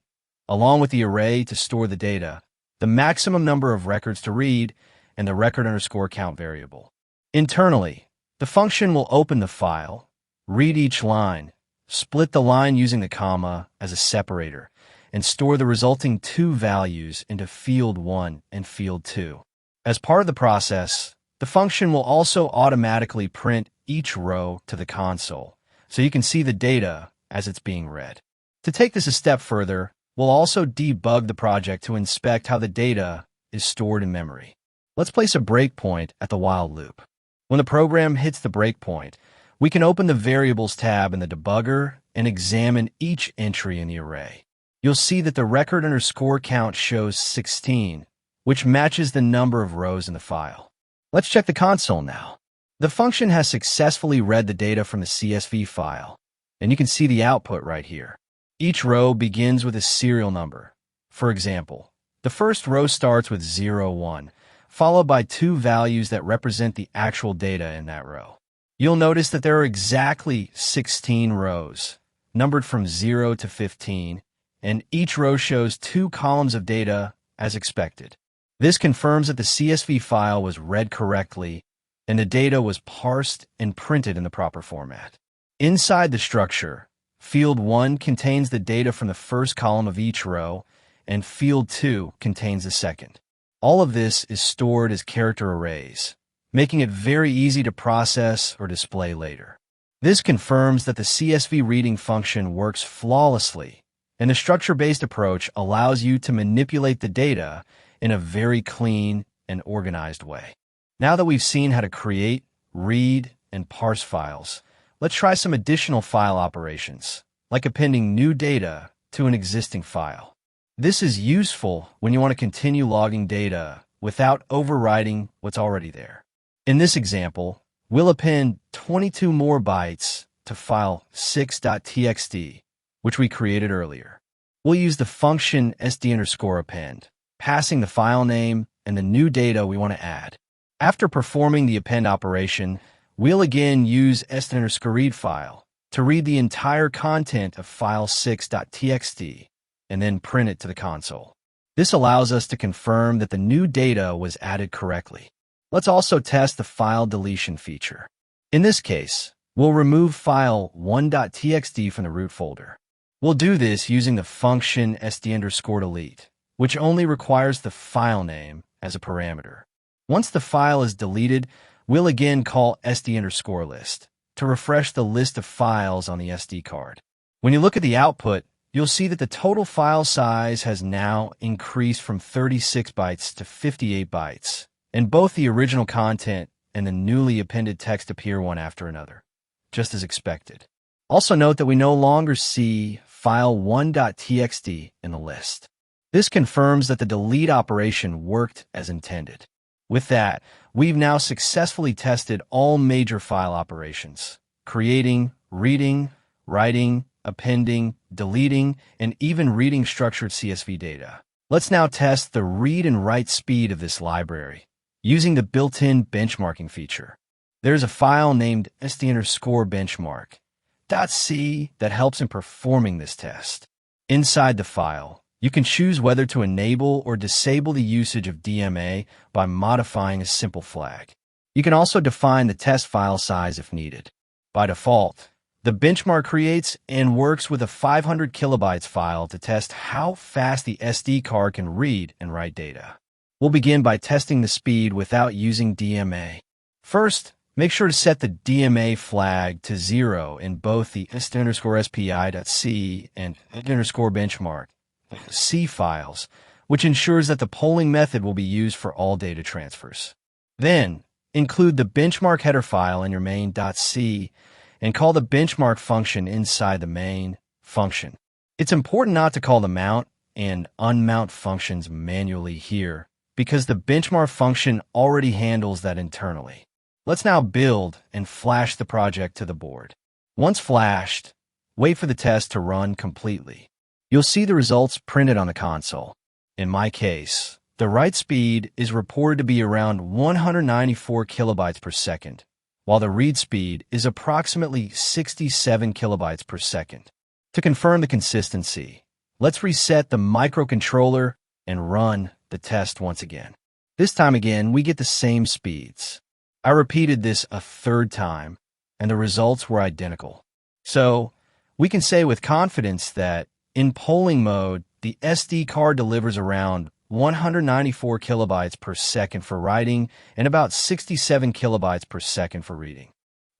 along with the array to store the data, the maximum number of records to read, and the record_count variable. Internally, the function will open the file, read each line, split the line using the comma as a separator, and store the resulting two values into field 1 and field 2. As part of the process, the function will also automatically print each row to the console, so you can see the data as it's being read. To take this a step further, we'll also debug the project to inspect how the data is stored in memory. Let's place a breakpoint at the while loop. When the program hits the breakpoint, we can open the Variables tab in the debugger and examine each entry in the array. You'll see that the record_count shows 16, which matches the number of rows in the file. Let's check the console now. The function has successfully read the data from the CSV file, and you can see the output right here. Each row begins with a serial number. For example, the first row starts with 01, followed by two values that represent the actual data in that row. You'll notice that there are exactly 16 rows, numbered from 0 to 15, and each row shows two columns of data as expected. This confirms that the CSV file was read correctly and the data was parsed and printed in the proper format. Inside the structure, field 1 contains the data from the first column of each row, and field 2 contains the second. All of this is stored as character arrays, making it very easy to process or display later. This confirms that the CSV reading function works flawlessly, and the structure-based approach allows you to manipulate the data in a very clean and organized way. Now that we've seen how to create, read, and parse files, let's try some additional file operations, like appending new data to an existing file. This is useful when you want to continue logging data without overwriting what's already there. In this example, we'll append 22 more bytes to file 6.txt, which we created earlier. We'll use the function st_append, passing the file name and the new data we want to add. After performing the append operation, we'll again use st_read file to read the entire content of file 6.txt and then print it to the console. This allows us to confirm that the new data was added correctly. Let's also test the file deletion feature. In this case, we'll remove file 1.txt from the root folder. We'll do this using the function st_delete, which only requires the file name as a parameter. Once the file is deleted, we'll again call st_list to refresh the list of files on the SD card. When you look at the output, you'll see that the total file size has now increased from 36 bytes to 58 bytes, and both the original content and the newly appended text appear one after another, just as expected. Also note that we no longer see file 1.txt in the list. This confirms that the delete operation worked as intended. With that, we've now successfully tested all major file operations: creating, reading, writing, appending, deleting, and even reading structured CSV data. Let's now test the read and write speed of this library using the built-in benchmarking feature. There's a file named st_benchmark.c that helps in performing this test. Inside the file, you can choose whether to enable or disable the usage of DMA by modifying a simple flag. You can also define the test file size if needed. By default, the benchmark creates and works with a 500 kilobytes file to test how fast the SD card can read and write data. We'll begin by testing the speed without using DMA. First, make sure to set the DMA flag to 0 in both the st_spi.c and st_benchmark.c files, which ensures that the polling method will be used for all data transfers. Then, include the benchmark header file in your main.c and call the benchmark function inside the main function. It's important not to call the mount and unmount functions manually here, because the benchmark function already handles that internally. Let's now build and flash the project to the board. Once flashed, wait for the test to run completely. You'll see the results printed on the console. In my case, the write speed is reported to be around 194 kilobytes per second, while the read speed is approximately 67 kilobytes per second. To confirm the consistency, let's reset the microcontroller and run the test once again. This time again, we get the same speeds. I repeated this a third time, and the results were identical. So, we can say with confidence that in polling mode, the SD card delivers around 194 kilobytes per second for writing and about 67 kilobytes per second for reading.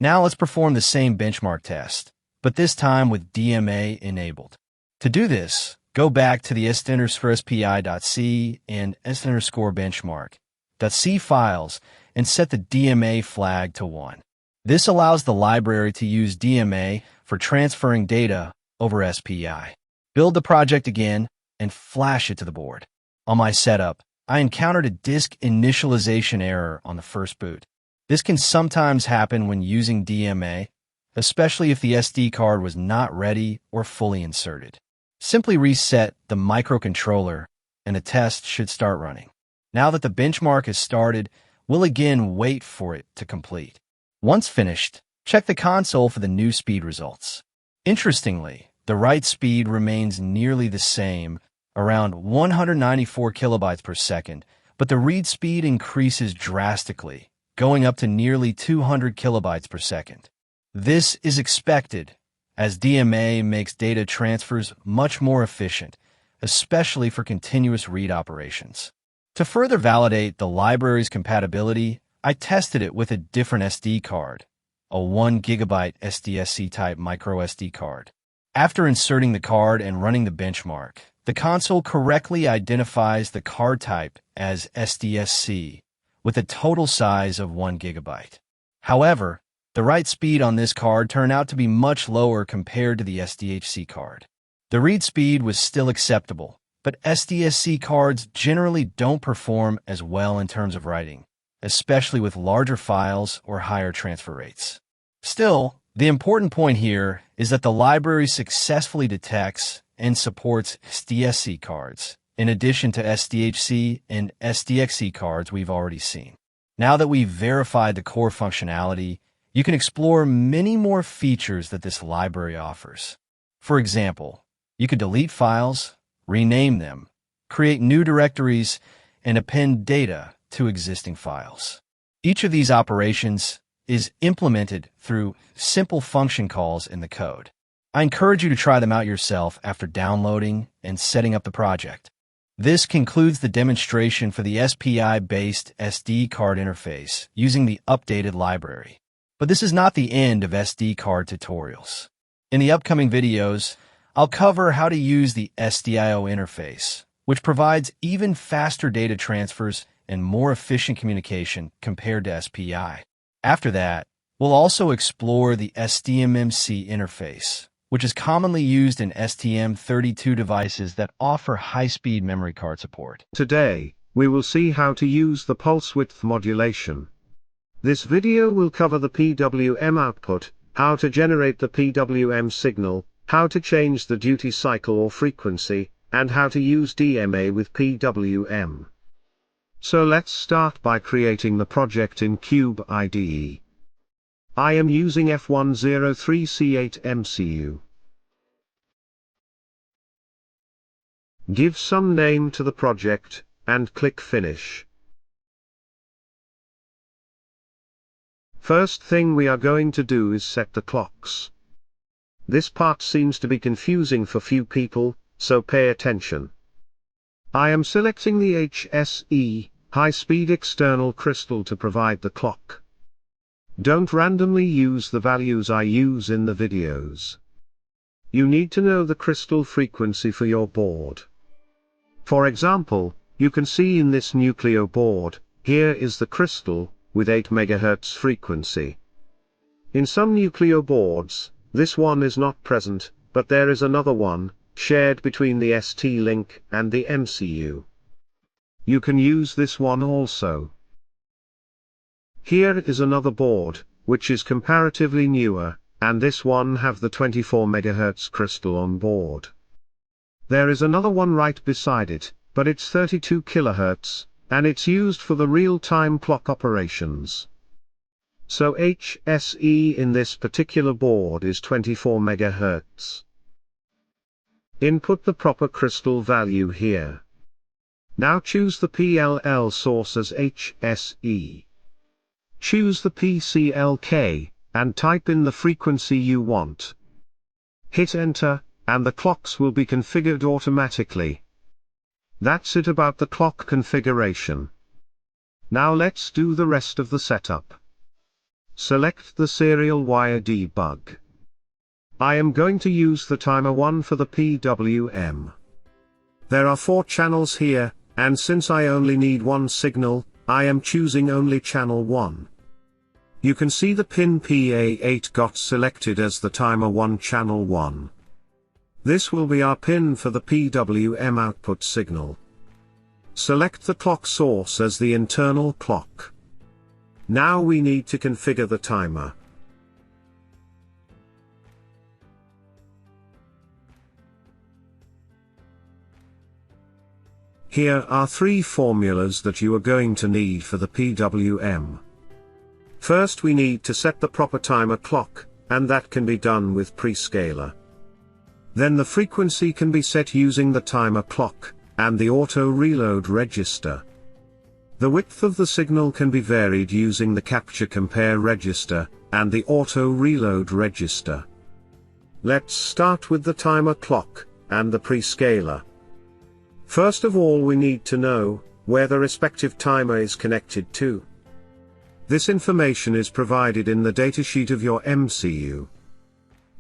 Now let's perform the same benchmark test, but this time with DMA enabled. To do this, go back to the ST_SPI.C and ST_benchmark.C files and set the DMA flag to 1. This allows the library to use DMA for transferring data over SPI. Build the project again and flash it to the board. On my setup, I encountered a disk initialization error on the first boot. This can sometimes happen when using DMA, especially if the SD card was not ready or fully inserted. Simply reset the microcontroller and the test should start running. Now that the benchmark is started, we'll again wait for it to complete. Once finished, check the console for the new speed results. Interestingly, the write speed remains nearly the same, around 194 kilobytes per second, but the read speed increases drastically, going up to nearly 200 kilobytes per second. This is expected, as DMA makes data transfers much more efficient, especially for continuous read operations. To further validate the library's compatibility, I tested it with a different SD card, a 1 GB SDSC type microSD card. After inserting the card and running the benchmark, the console correctly identifies the card type as SDSC with a total size of 1 GB. However, the write speed on this card turned out to be much lower compared to the SDHC card. The read speed was still acceptable, but SDSC cards generally don't perform as well in terms of writing, especially with larger files or higher transfer rates. Still, the important point here is that the library successfully detects and supports SDSC cards, in addition to SDHC and SDXC cards we've already seen. Now that we've verified the core functionality, you can explore many more features that this library offers. For example, you could delete files, rename them, create new directories, and append data to existing files. Each of these operations is implemented through simple function calls in the code. I encourage you to try them out yourself after downloading and setting up the project. This concludes the demonstration for the SPI-based SD card interface using the updated library. But this is not the end of SD card tutorials. In the upcoming videos, I'll cover how to use the SDIO interface, which provides even faster data transfers and more efficient communication compared to SPI. After that, we'll also explore the STMMC interface, which is commonly used in STM32 devices that offer high-speed memory card support. Today, we will see how to use the pulse width modulation. This video will cover the PWM output, how to generate the PWM signal, how to change the duty cycle or frequency, and how to use DMA with PWM. So let's start by creating the project in CubeIDE. I am using F103C8 MCU. Give some name to the project, and click Finish. First thing we are going to do is set the clocks. This part seems to be confusing for few people, so pay attention. I am selecting the HSE, high-speed external crystal to provide the clock. Don't randomly use the values I use in the videos. You need to know the crystal frequency for your board. For example, you can see in this Nucleo board, here is the crystal, with 8 MHz frequency. In some Nucleo boards, this one is not present, but there is another one, shared between the ST-Link and the MCU. You can use this one also. Here is another board, which is comparatively newer, and this one have the 24 MHz crystal on board. There is another one right beside it, but it's 32 kHz, and it's used for the real-time clock operations. So HSE in this particular board is 24 MHz. Input the proper crystal value here. Now choose the PLL source as HSE. Choose the PCLK, and type in the frequency you want. Hit enter, and the clocks will be configured automatically. That's it about the clock configuration. Now let's do the rest of the setup. Select the serial wire debug. I am going to use the timer 1 for the PWM. There are 4 channels here, and since I only need one signal, I am choosing only channel 1. You can see the pin PA8 got selected as the timer 1 channel 1. This will be our pin for the PWM output signal. Select the clock source as the internal clock. Now we need to configure the timer. Here are 3 formulas that you are going to need for the PWM. First we need to set the proper timer clock, and that can be done with prescaler. Then the frequency can be set using the timer clock, and the auto reload register. The width of the signal can be varied using the capture compare register, and the auto reload register. Let's start with the timer clock, and the prescaler. First of all we need to know where the respective timer is connected to. This information is provided in the datasheet of your MCU.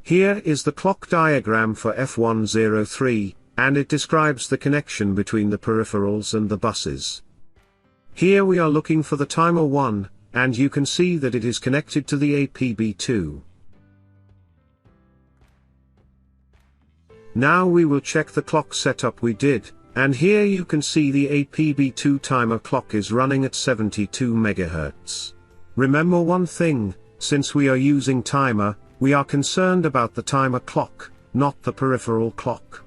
Here is the clock diagram for F103, and it describes the connection between the peripherals and the buses. Here we are looking for the timer 1, and you can see that it is connected to the APB2. Now we will check the clock setup we did, and here you can see the APB2 timer clock is running at 72 MHz. Remember one thing, since we are using timer, we are concerned about the timer clock, not the peripheral clock.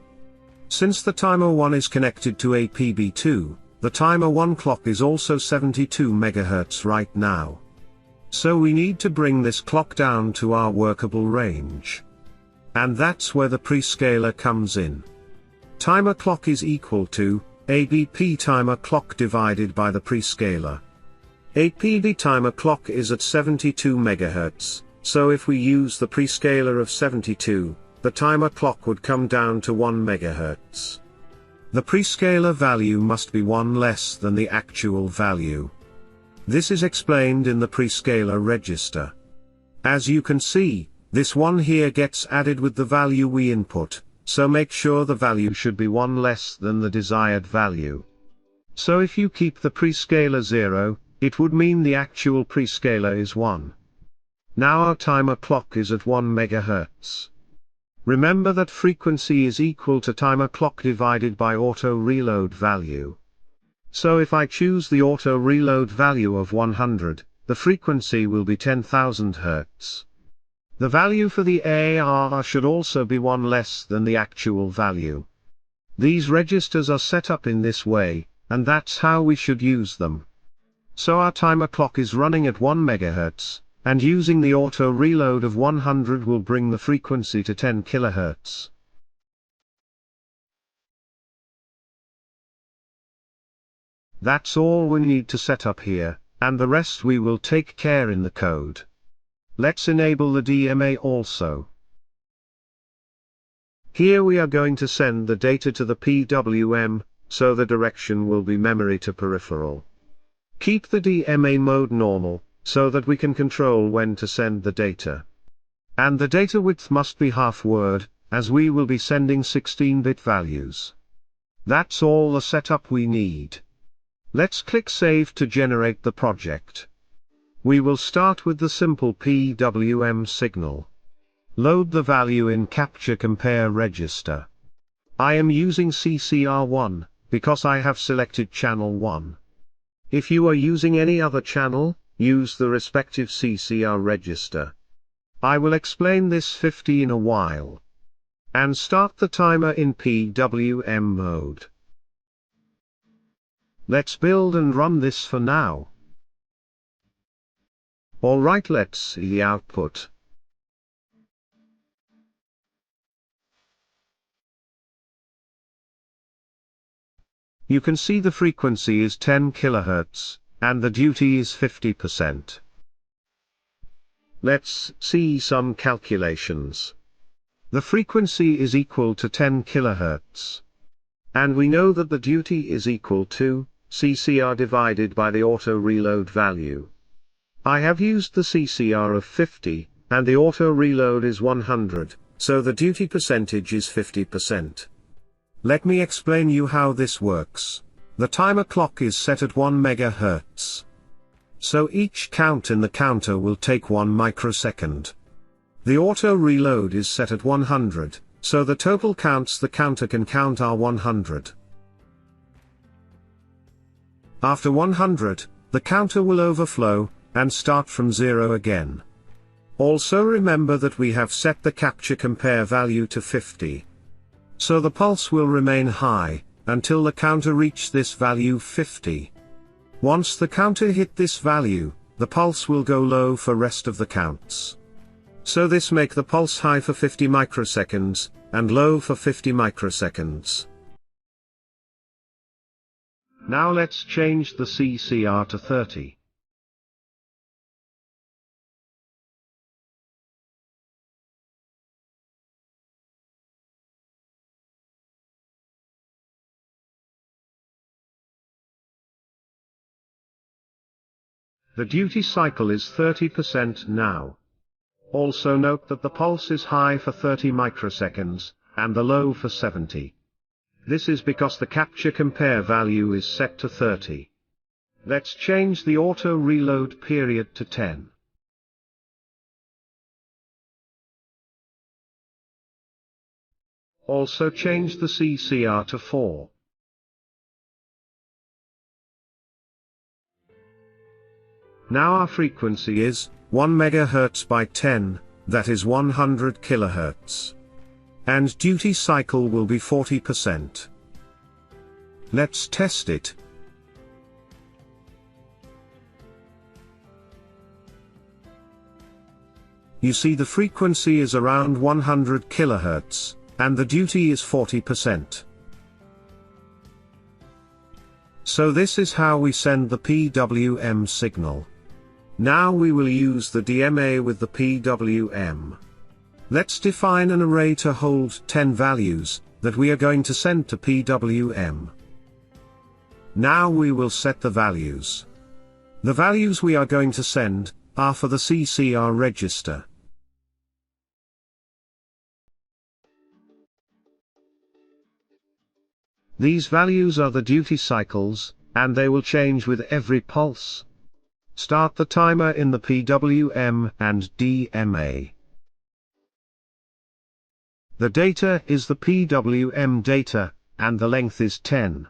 Since the timer 1 is connected to APB2, the timer 1 clock is also 72 MHz right now. So we need to bring this clock down to our workable range. And that's where the prescaler comes in. Timer clock is equal to ABP timer clock divided by the prescaler. APB timer clock is at 72 MHz, so if we use the prescaler of 72, the timer clock would come down to 1 MHz. The prescaler value must be 1 less than the actual value. This is explained in the prescaler register. As you can see, this 1 here gets added with the value we input, so make sure the value should be 1 less than the desired value. So if you keep the prescaler 0, it would mean the actual prescaler is 1. Now our timer clock is at 1 MHz. Remember that frequency is equal to timer clock divided by auto reload value. So if I choose the auto reload value of 100, the frequency will be 10,000 Hz. The value for the AR should also be 1 less than the actual value. These registers are set up in this way, and that's how we should use them. So our timer clock is running at 1 MHz, and using the auto reload of 100 will bring the frequency to 10 kHz. That's all we need to set up here, and the rest we will take care in the code. Let's enable the DMA also. Here we are going to send the data to the PWM, so the direction will be memory to peripheral. Keep the DMA mode normal, so that we can control when to send the data. And the data width must be half word, as we will be sending 16-bit values. That's all the setup we need. Let's click Save to generate the project. We will start with the simple PWM signal. Load the value in Capture Compare register. I am using CCR1, because I have selected channel 1. If you are using any other channel, use the respective CCR register. I will explain this 50 in a while. And start the timer in PWM mode. Let's build and run this for now. Alright, let's see the output. You can see the frequency is 10 kHz, and the duty is 50%. Let's see some calculations. The frequency is equal to 10 kHz. And we know that the duty is equal to CCR divided by the auto reload value. I have used the CCR of 50, and the auto reload is 100, so the duty percentage is 50%. Let me explain you how this works. The timer clock is set at 1 MHz. So each count in the counter will take 1 microsecond. The auto reload is set at 100, so the total counts the counter can count are 100. After 100, the counter will overflow, and start from 0 again. Also remember that we have set the capture compare value to 50. So the pulse will remain high, until the counter reach this value 50. Once the counter hit this value, the pulse will go low for rest of the counts. So this make the pulse high for 50 microseconds, and low for 50 microseconds. Now let's change the CCR to 30. The duty cycle is 30% now. Also note that the pulse is high for 30 microseconds, and the low for 70. This is because the capture compare value is set to 30. Let's change the auto reload period to 10. Also change the CCR to 4. Now our frequency is 1 MHz by 10, that is 100 kHz. And duty cycle will be 40%. Let's test it. You see the frequency is around 100 kHz, and the duty is 40%. So this is how we send the PWM signal. Now we will use the DMA with the PWM. Let's define an array to hold 10 values, that we are going to send to PWM. Now we will set the values. The values we are going to send, are for the CCR register. These values are the duty cycles, and they will change with every pulse. Start the timer in the PWM and DMA. The data is the PWM data, and the length is 10.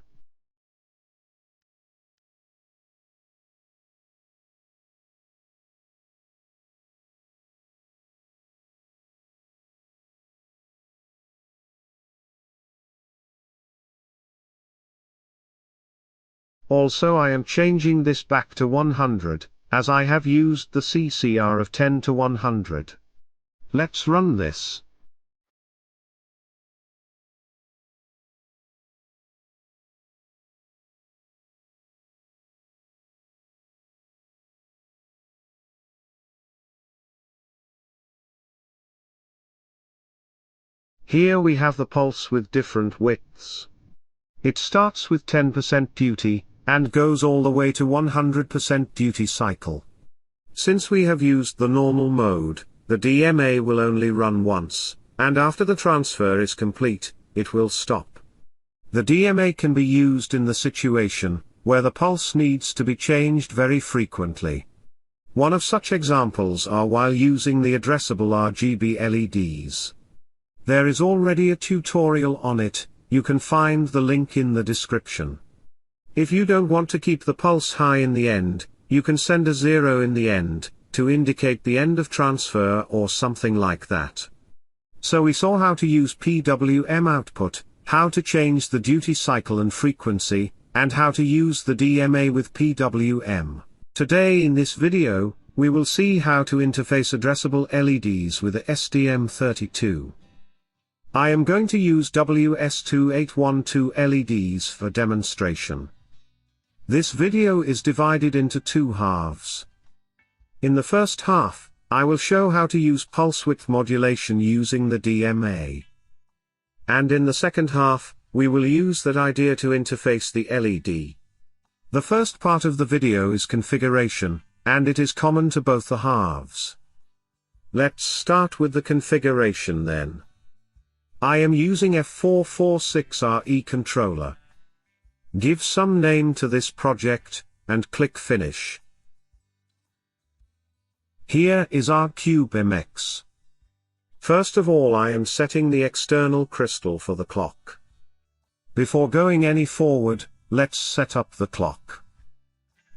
Also I am changing this back to 100, as I have used the CCR of 10 to 100. Let's run this. Here we have the pulse with different widths. It starts with 10% duty, and goes all the way to 100% duty cycle. Since we have used the normal mode, the DMA will only run once, and after the transfer is complete, it will stop. The DMA can be used in the situation, where the pulse needs to be changed very frequently. One of such examples are while using the addressable RGB LEDs. There is already a tutorial on it, you can find the link in the description. If you don't want to keep the pulse high in the end, you can send a 0 in the end, to indicate the end of transfer or something like that. So we saw how to use PWM output, how to change the duty cycle and frequency, and how to use the DMA with PWM. Today in this video, we will see how to interface addressable LEDs with the STM32. I am going to use WS2812 LEDs for demonstration. This video is divided into two halves. In the first half, I will show how to use pulse width modulation using the DMA. And in the second half, we will use that idea to interface the LED. The first part of the video is configuration, and it is common to both the halves. Let's start with the configuration then. I am using F446RE controller. Give some name to this project, and click Finish. Here is our CubeMX. First of all, I am setting the external crystal for the clock. Before going any forward, let's set up the clock.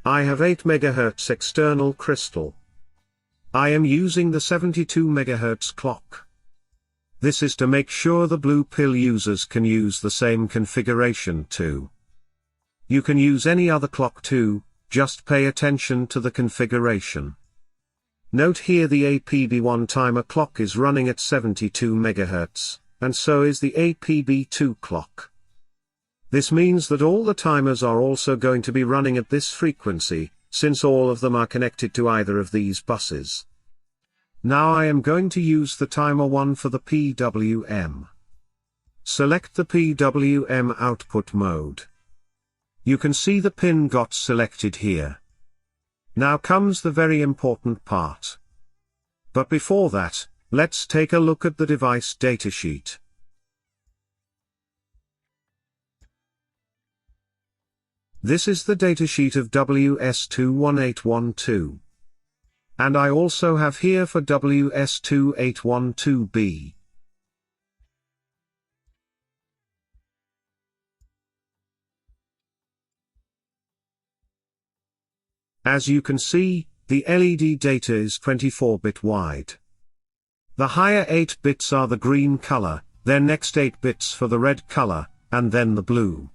I have 8 MHz external crystal. I am using the 72 MHz clock. This is to make sure the blue pill users can use the same configuration too. You can use any other clock too, just pay attention to the configuration. Note here the APB1 timer clock is running at 72 MHz, and so is the APB2 clock. This means that all the timers are also going to be running at this frequency, since all of them are connected to either of these buses. Now I am going to use the timer 1 for the PWM. Select the PWM output mode. You can see the pin got selected here. Now comes the very important part. But before that, let's take a look at the device datasheet. This is the datasheet of WS2812. And I also have here for WS2812B. As you can see, the LED data is 24-bit wide. The higher 8 bits are the green color, then next 8 bits for the red color, and then the blue.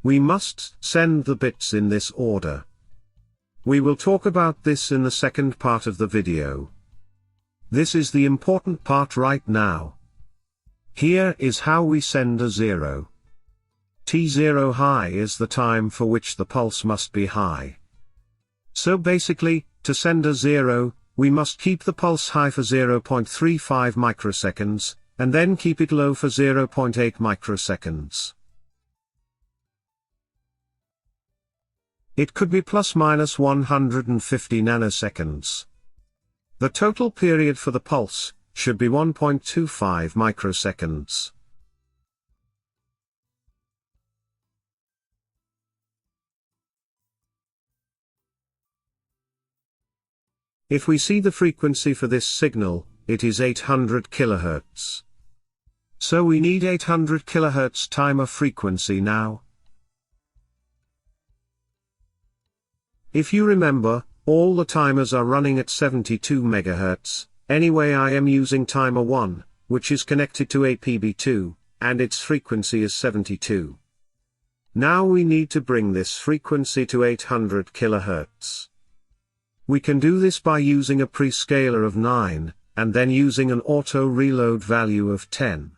We must send the bits in this order. We will talk about this in the second part of the video. This is the important part right now. Here is how we send a 0. T0 high is the time for which the pulse must be high. So basically, to send a 0, we must keep the pulse high for 0.35 microseconds, and then keep it low for 0.8 microseconds. It could be plus minus 150 nanoseconds. The total period for the pulse should be 1.25 microseconds. If we see the frequency for this signal, it is 800 kHz. So we need 800 kHz timer frequency now. If you remember, all the timers are running at 72 MHz, anyway I am using timer 1, which is connected to APB2, and its frequency is 72. Now we need to bring this frequency to 800 kHz. We can do this by using a prescaler of 9, and then using an auto reload value of 10.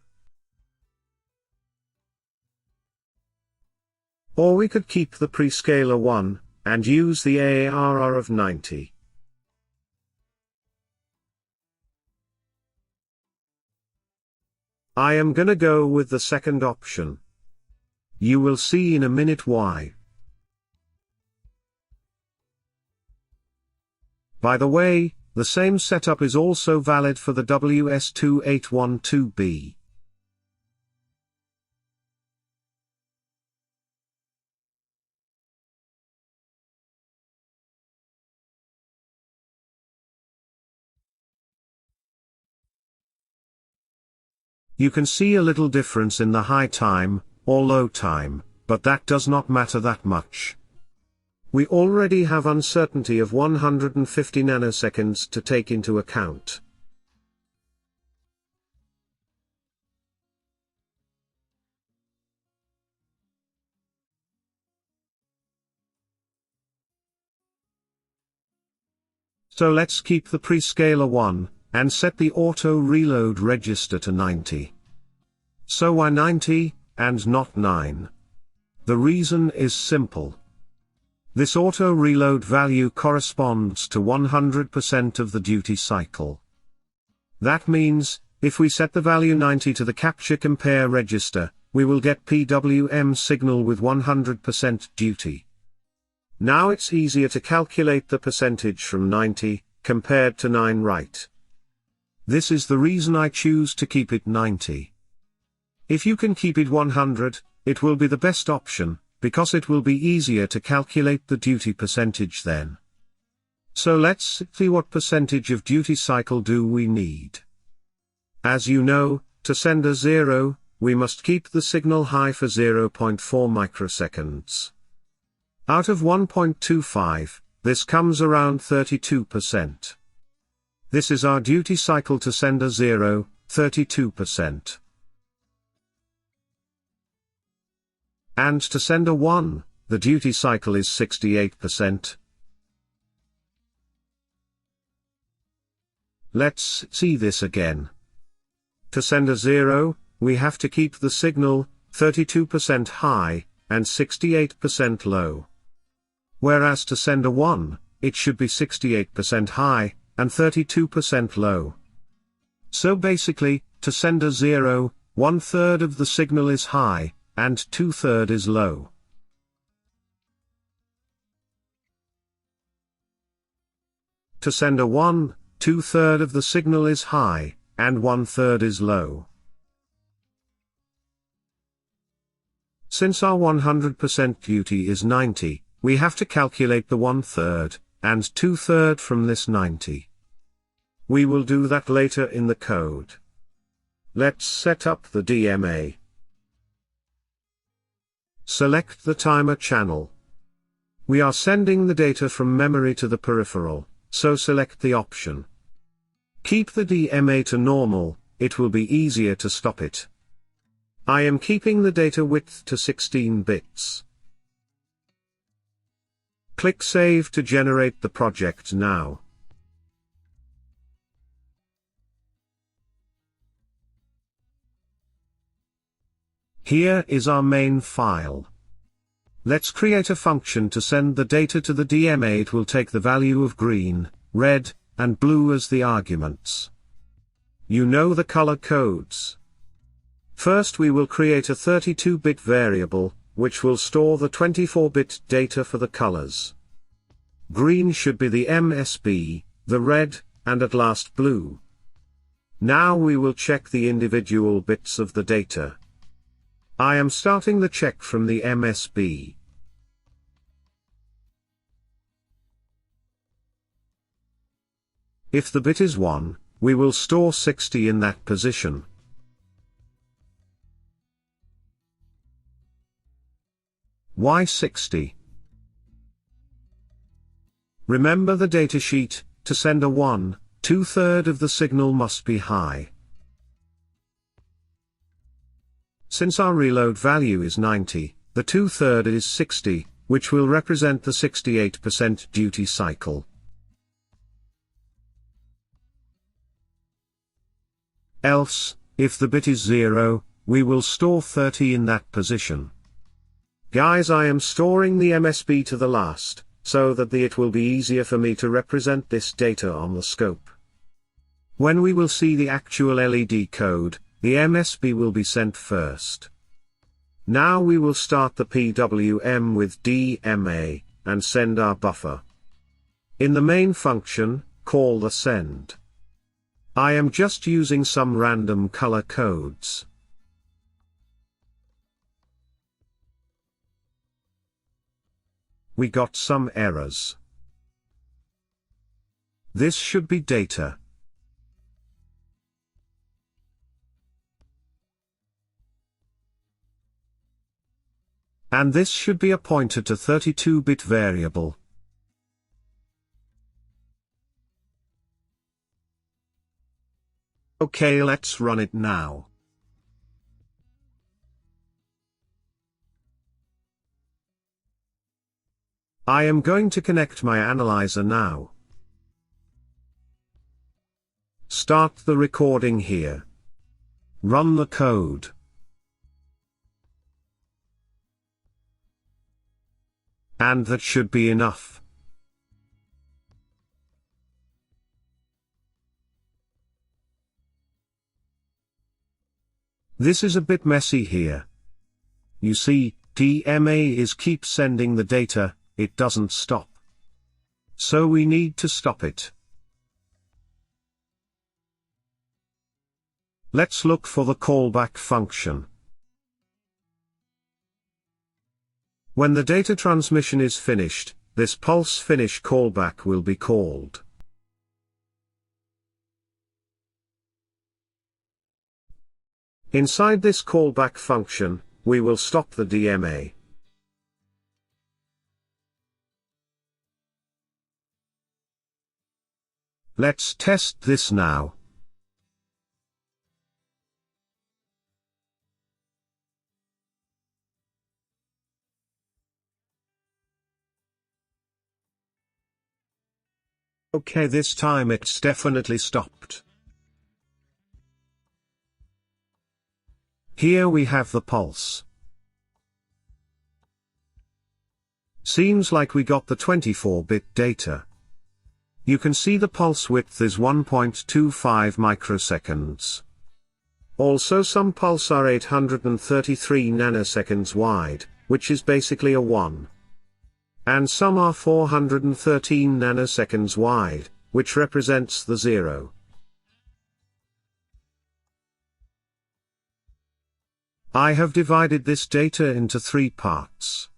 Or we could keep the prescaler 1, and use the ARR of 90. I am gonna go with the second option. You will see in a minute why. By the way, the same setup is also valid for the WS2812B. You can see a little difference in the high time, or low time, but that does not matter that much. We already have uncertainty of 150 nanoseconds to take into account. So let's keep the prescaler 1, and set the auto reload register to 90. So why 90, and not 9? The reason is simple. This auto reload value corresponds to 100% of the duty cycle. That means, if we set the value 90 to the capture compare register, we will get PWM signal with 100% duty. Now it's easier to calculate the percentage from 90, compared to 9, right? This is the reason I choose to keep it 90. If you can keep it 100, it will be the best option, because it will be easier to calculate the duty percentage then. So let's see what percentage of duty cycle do we need. As you know, to send a 0, we must keep the signal high for 0.4 microseconds. Out of 1.25, this comes around 32%. This is our duty cycle to send a 0, 32%. And to send a 1, the duty cycle is 68%. Let's see this again. To send a 0, we have to keep the signal 32% high, and 68% low. Whereas to send a 1, it should be 68% high, and 32% low. So basically, to send a 0, 1/3 of the signal is high, and 2/3 is low. To send a 1, 2/3 of the signal is high, and 1/3 is low. Since our 100% duty is 90, we have to calculate the 1/3, and 2/3 from this 90. We will do that later in the code. Let's set up the DMA. Select the timer channel. We are sending the data from memory to the peripheral, so select the option. Keep the DMA to normal, it will be easier to stop it. I am keeping the data width to 16 bits. Click Save to generate the project now. Here is our main file. Let's create a function to send the data to the DMA. It will take the value of green, red, and blue as the arguments. You know the color codes. First we will create a 32-bit variable, which will store the 24-bit data for the colors. Green should be the MSB, the red, and at last blue. Now we will check the individual bits of the data. I am starting the check from the MSB. If the bit is 1, we will store 60 in that position. Why 60? Remember the datasheet, to send a 1, 2/3 of the signal must be high. Since our reload value is 90, the 2/3 is 60, which will represent the 68% duty cycle. Else, if the bit is 0, we will store 30 in that position. Guys, I am storing the MSB to the last, so that it will be easier for me to represent this data on the scope. When we will see the actual LED code, the MSB will be sent first. Now we will start the PWM with DMA, and send our buffer. In the main function, call the send. I am just using some random color codes. We got some errors. This should be data. And this should be a pointer to 32-bit variable. Okay, let's run it now. I am going to connect my analyzer now. Start the recording here. Run the code. And that should be enough. This is a bit messy here. You see, DMA is keep sending the data, it doesn't stop. So we need to stop it. Let's look for the callback function. When the data transmission is finished, this pulse finish callback will be called. Inside this callback function, we will stop the DMA. Let's test this now. Okay, this time it's definitely stopped. Here we have the pulse. Seems like we got the 24-bit data. You can see the pulse width is 1.25 microseconds. Also some pulse are 833 nanoseconds wide, which is basically a 1. And some are 413 nanoseconds wide, which represents the 0. I have divided this data into 3 parts.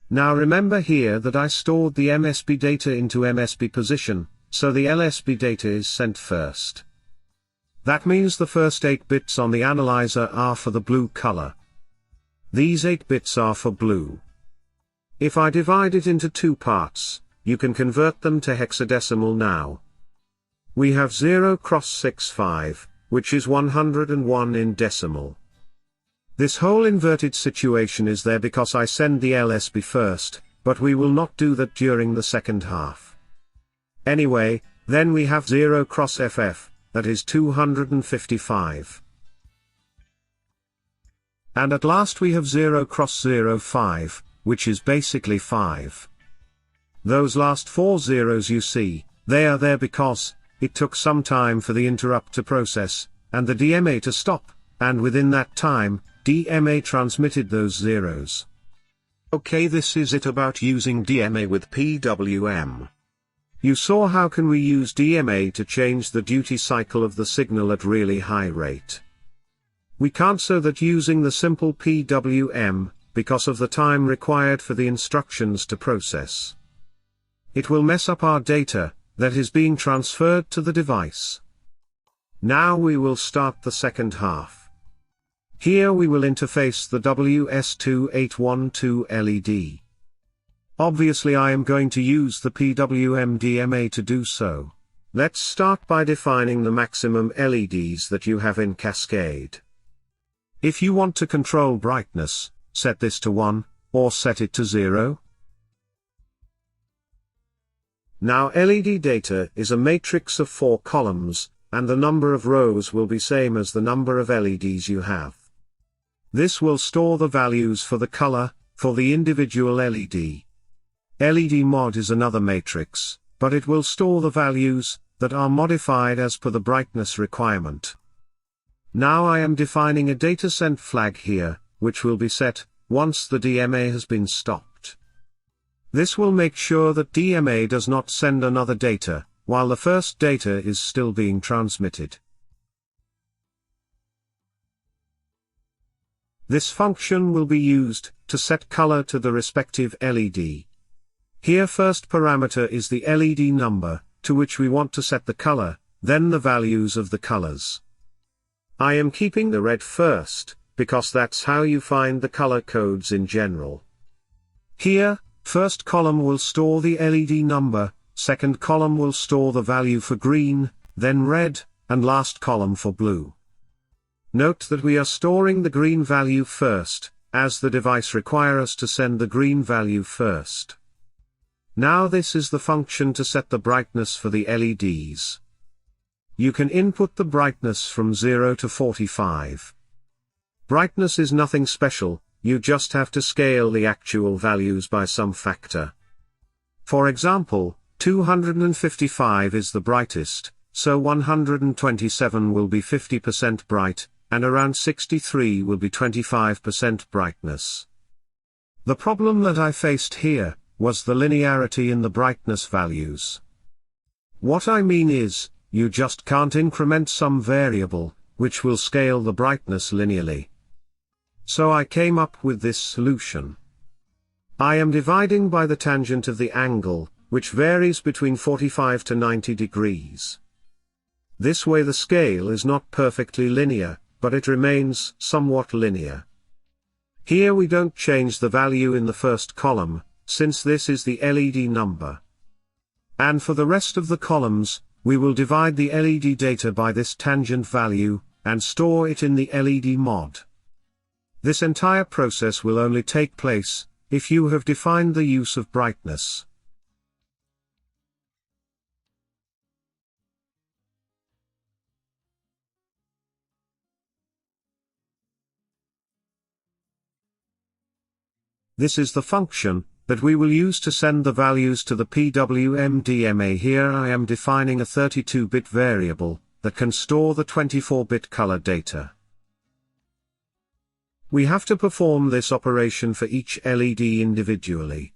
Now remember here that I stored the MSB data into MSB position, so the LSB data is sent first. That means the first 8 bits on the analyzer are for the blue color. These 8 bits are for blue. If I divide it into 2 parts, you can convert them to hexadecimal now. We have 0 cross 65, which is 101 in decimal. This whole inverted situation is there because I send the LSB first, but we will not do that during the second half. Anyway, then we have 0 cross FF, that is 255. And at last we have 0 cross 05, which is basically 5. Those last 4 zeros you see, they are there because it took some time for the interrupt to process, and the DMA to stop, and within that time, DMA transmitted those zeros. Okay, this is it about using DMA with PWM. You saw how can we use DMA to change the duty cycle of the signal at really high rate. We can't so that using the simple PWM, because of the time required for the instructions to process. It will mess up our data, that is being transferred to the device. Now we will start the second half. Here we will interface the WS2812 LED. Obviously I am going to use the PWM DMA to do so. Let's start by defining the maximum LEDs that you have in cascade. If you want to control brightness, set this to 1, or set it to 0. Now LED data is a matrix of 4 columns, and the number of rows will be same as the number of LEDs you have. This will store the values for the color, for the individual LED. LED mod is another matrix, but it will store the values, that are modified as per the brightness requirement. Now I am defining a data sent flag here, which will be set, once the DMA has been stopped. This will make sure that DMA does not send another data, while the first data is still being transmitted. This function will be used, to set color to the respective LED. Here first parameter is the LED number, to which we want to set the color, then the values of the colors. I am keeping the red first, because that's how you find the color codes in general. Here, first column will store the LED number, second column will store the value for green, then red, and last column for blue. Note that we are storing the green value first, as the device requires us to send the green value first. Now this is the function to set the brightness for the LEDs. You can input the brightness from 0 to 45. Brightness is nothing special, you just have to scale the actual values by some factor. For example, 255 is the brightest, so 127 will be 50% bright, and around 63 will be 25% brightness. The problem that I faced here was the linearity in the brightness values. What I mean is, you just can't increment some variable, which will scale the brightness linearly. So I came up with this solution. I am dividing by the tangent of the angle, which varies between 45 to 90 degrees. This way the scale is not perfectly linear, but it remains somewhat linear. Here we don't change the value in the first column, since this is the LED number. And for the rest of the columns, we will divide the LED data by this tangent value, and store it in the LED mod. This entire process will only take place if you have defined the use of brightness. This is the function that we will use to send the values to the PWM DMA. Here I am defining a 32-bit variable that can store the 24-bit color data. We have to perform this operation for each LED individually.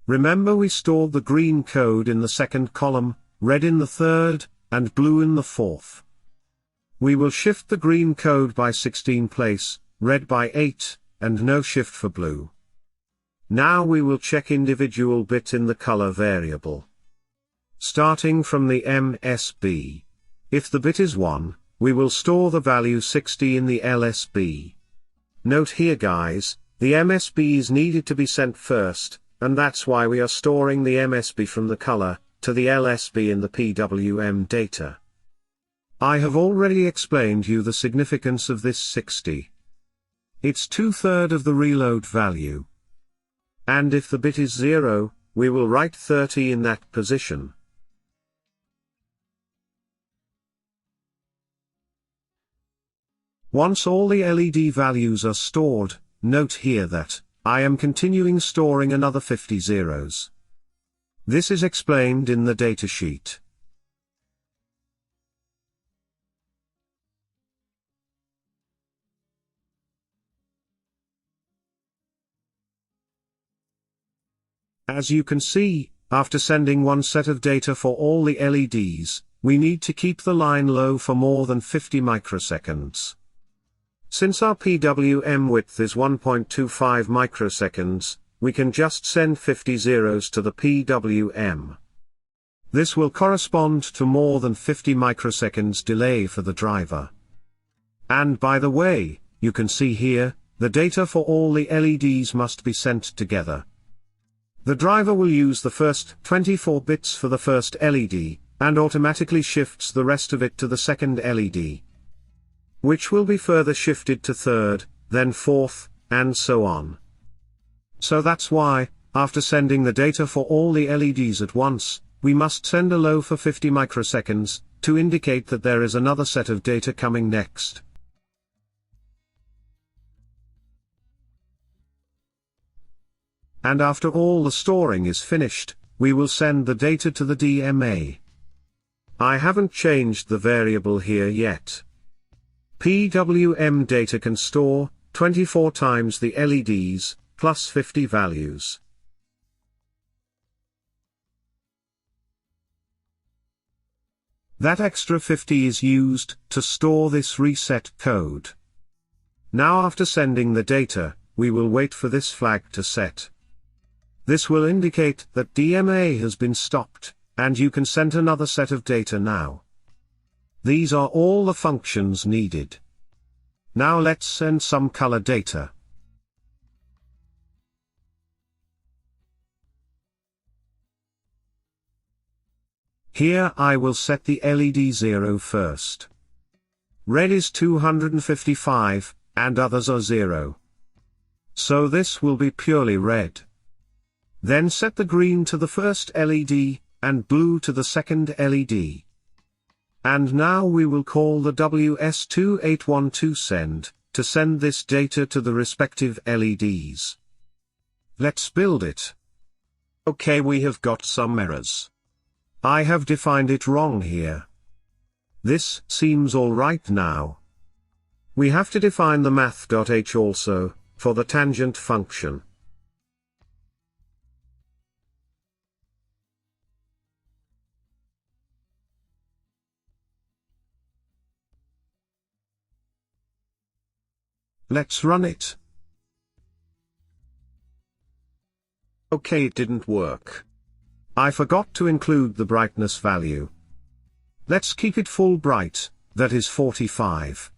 Remember, we stored the green code in the second column, red in the third, and blue in the fourth. We will shift the green code by 16 place, red by 8, and no shift for blue. Now we will check individual bit in the color variable. Starting from the MSB. If the bit is 1, we will store the value 60 in the LSB. Note here guys, the MSB is needed to be sent first, and that's why we are storing the MSB from the color to the LSB in the PWM data. I have already explained you the significance of this 60. It's 2/3 of the reload value. And if the bit is 0, we will write 30 in that position. Once all the LED values are stored, note here that I am continuing storing another 50 zeros. This is explained in the datasheet. As you can see, after sending one set of data for all the LEDs, we need to keep the line low for more than 50 microseconds. Since our PWM width is 1.25 microseconds, we can just send 50 zeros to the PWM. This will correspond to more than 50 microseconds delay for the driver. And by the way, you can see here, the data for all the LEDs must be sent together. The driver will use the first 24 bits for the first LED, and automatically shifts the rest of it to the second LED, which will be further shifted to third, then fourth, and so on. So that's why, after sending the data for all the LEDs at once, we must send a low for 50 microseconds, to indicate that there is another set of data coming next. And after all the storing is finished, we will send the data to the DMA. I haven't changed the variable here yet. PWM data can store 24 times the LEDs, plus 50 values. That extra 50 is used to store this reset code. Now after sending the data, we will wait for this flag to set. This will indicate that DMA has been stopped, and you can send another set of data now. These are all the functions needed. Now let's send some color data. Here I will set the LED 0 first. Red is 255, and others are 0. So this will be purely red. Then set the green to the first LED, and blue to the second LED. And now we will call the WS2812 send, to send this data to the respective LEDs. Let's build it. Okay, we have got some errors. I have defined it wrong here. This seems alright now. We have to define the math.h also, for the tangent function. Let's run it. Okay, it didn't work. I forgot to include the brightness value. Let's keep it full bright, that is 45.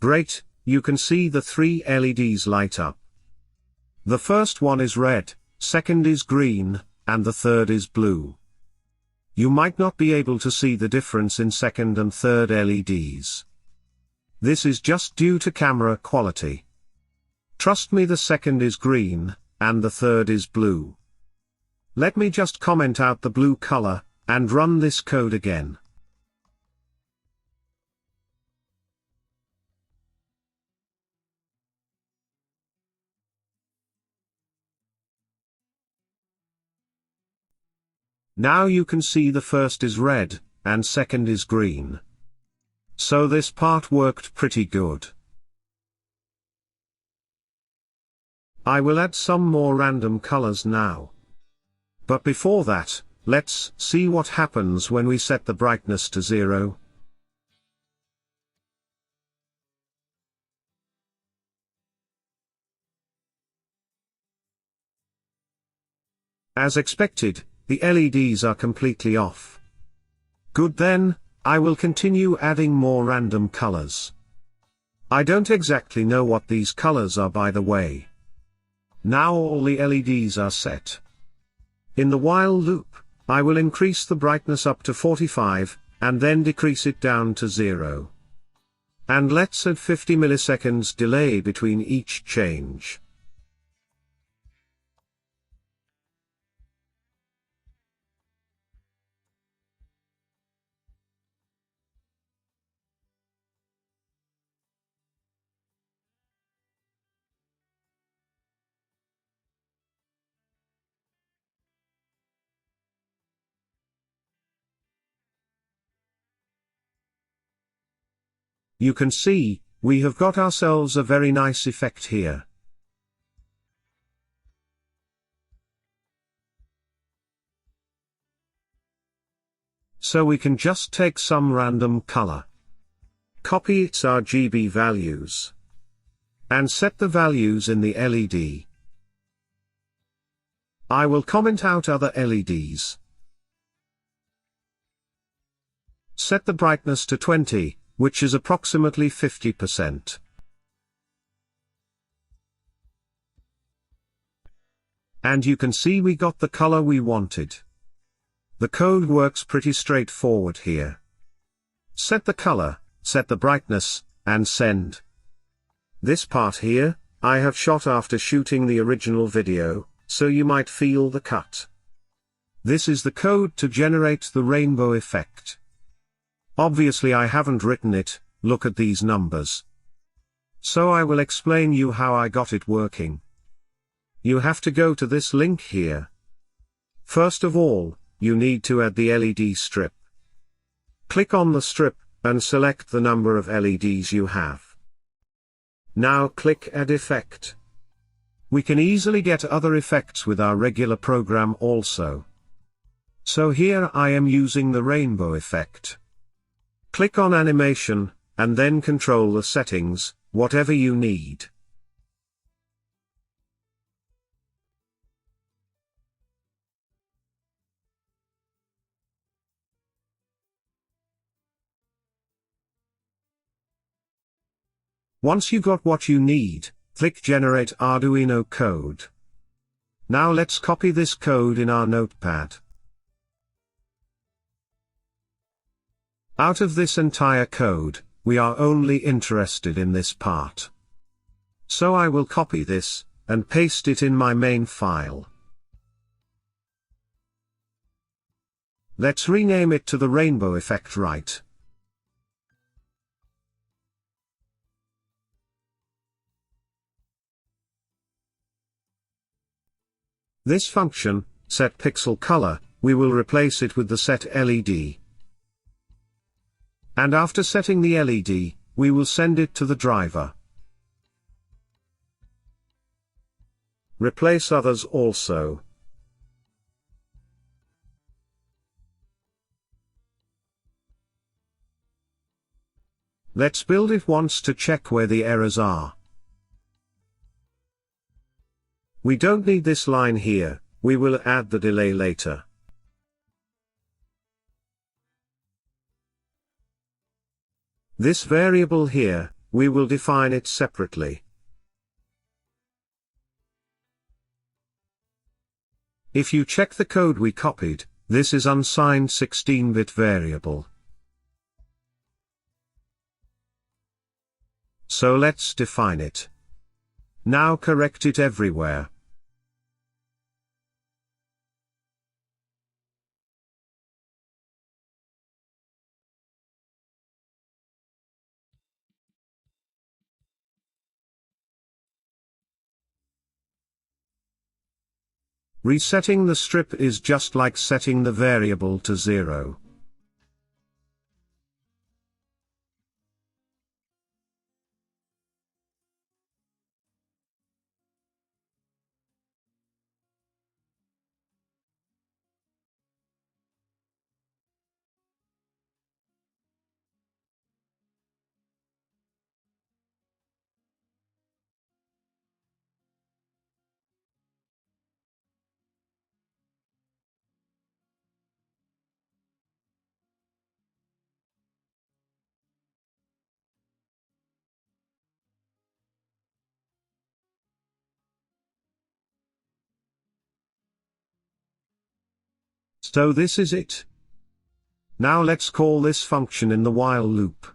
Great, you can see the 3 LEDs light up. The first one is red, second is green, and the third is blue. You might not be able to see the difference in second and third LEDs. This is just due to camera quality. Trust me, the second is green, and the third is blue. Let me just comment out the blue color, and run this code again. Now you can see the first is red, and second is green. So this part worked pretty good. I will add some more random colors now. But before that, let's see what happens when we set the brightness to 0. As expected, the LEDs are completely off. Good, then, I will continue adding more random colors. I don't exactly know what these colors are, by the way. Now all the LEDs are set. In the while loop, I will increase the brightness up to 45, and then decrease it down to 0. And let's add 50 milliseconds delay between each change. You can see, we have got ourselves a very nice effect here. So we can just take some random color, copy its RGB values, and set the values in the LED. I will comment out other LEDs. Set the brightness to 20, which is approximately 50%. And you can see we got the color we wanted. The code works pretty straightforward here. Set the color, set the brightness, and send. This part here, I have shot after shooting the original video, so you might feel the cut. This is the code to generate the rainbow effect. Obviously I haven't written it, look at these numbers. So I will explain you how I got it working. You have to go to this link here. First of all, you need to add the LED strip. Click on the strip, and select the number of LEDs you have. Now click Add Effect. We can easily get other effects with our regular program also. So here I am using the rainbow effect. Click on Animation, and then control the settings, whatever you need. Once you got what you need, click Generate Arduino code. Now let's copy this code in our notepad. Out of this entire code, we are only interested in this part. So I will copy this, and paste it in my main file. Let's rename it to the rainbow effect, right? This function, set pixel color, we will replace it with the set LED. And after setting the LED, we will send it to the driver. Replace others also. Let's build it once to check where the errors are. We don't need this line here, we will add the delay later. This variable here, we will define it separately. If you check the code we copied, this is unsigned 16-bit variable. So let's define it. Now correct it everywhere. Resetting the strip is just like setting the variable to 0. So this is it. Now let's call this function in the while loop.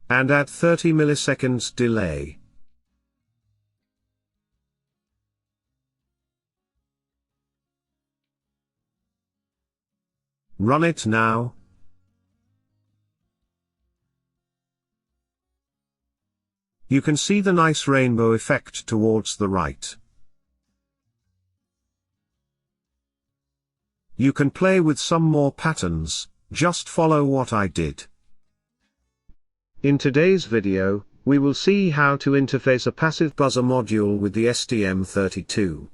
And add 30 milliseconds delay. Run it now. You can see the nice rainbow effect towards the right. You can play with some more patterns, just follow what I did. In today's video, we will see how to interface a passive buzzer module with the STM32.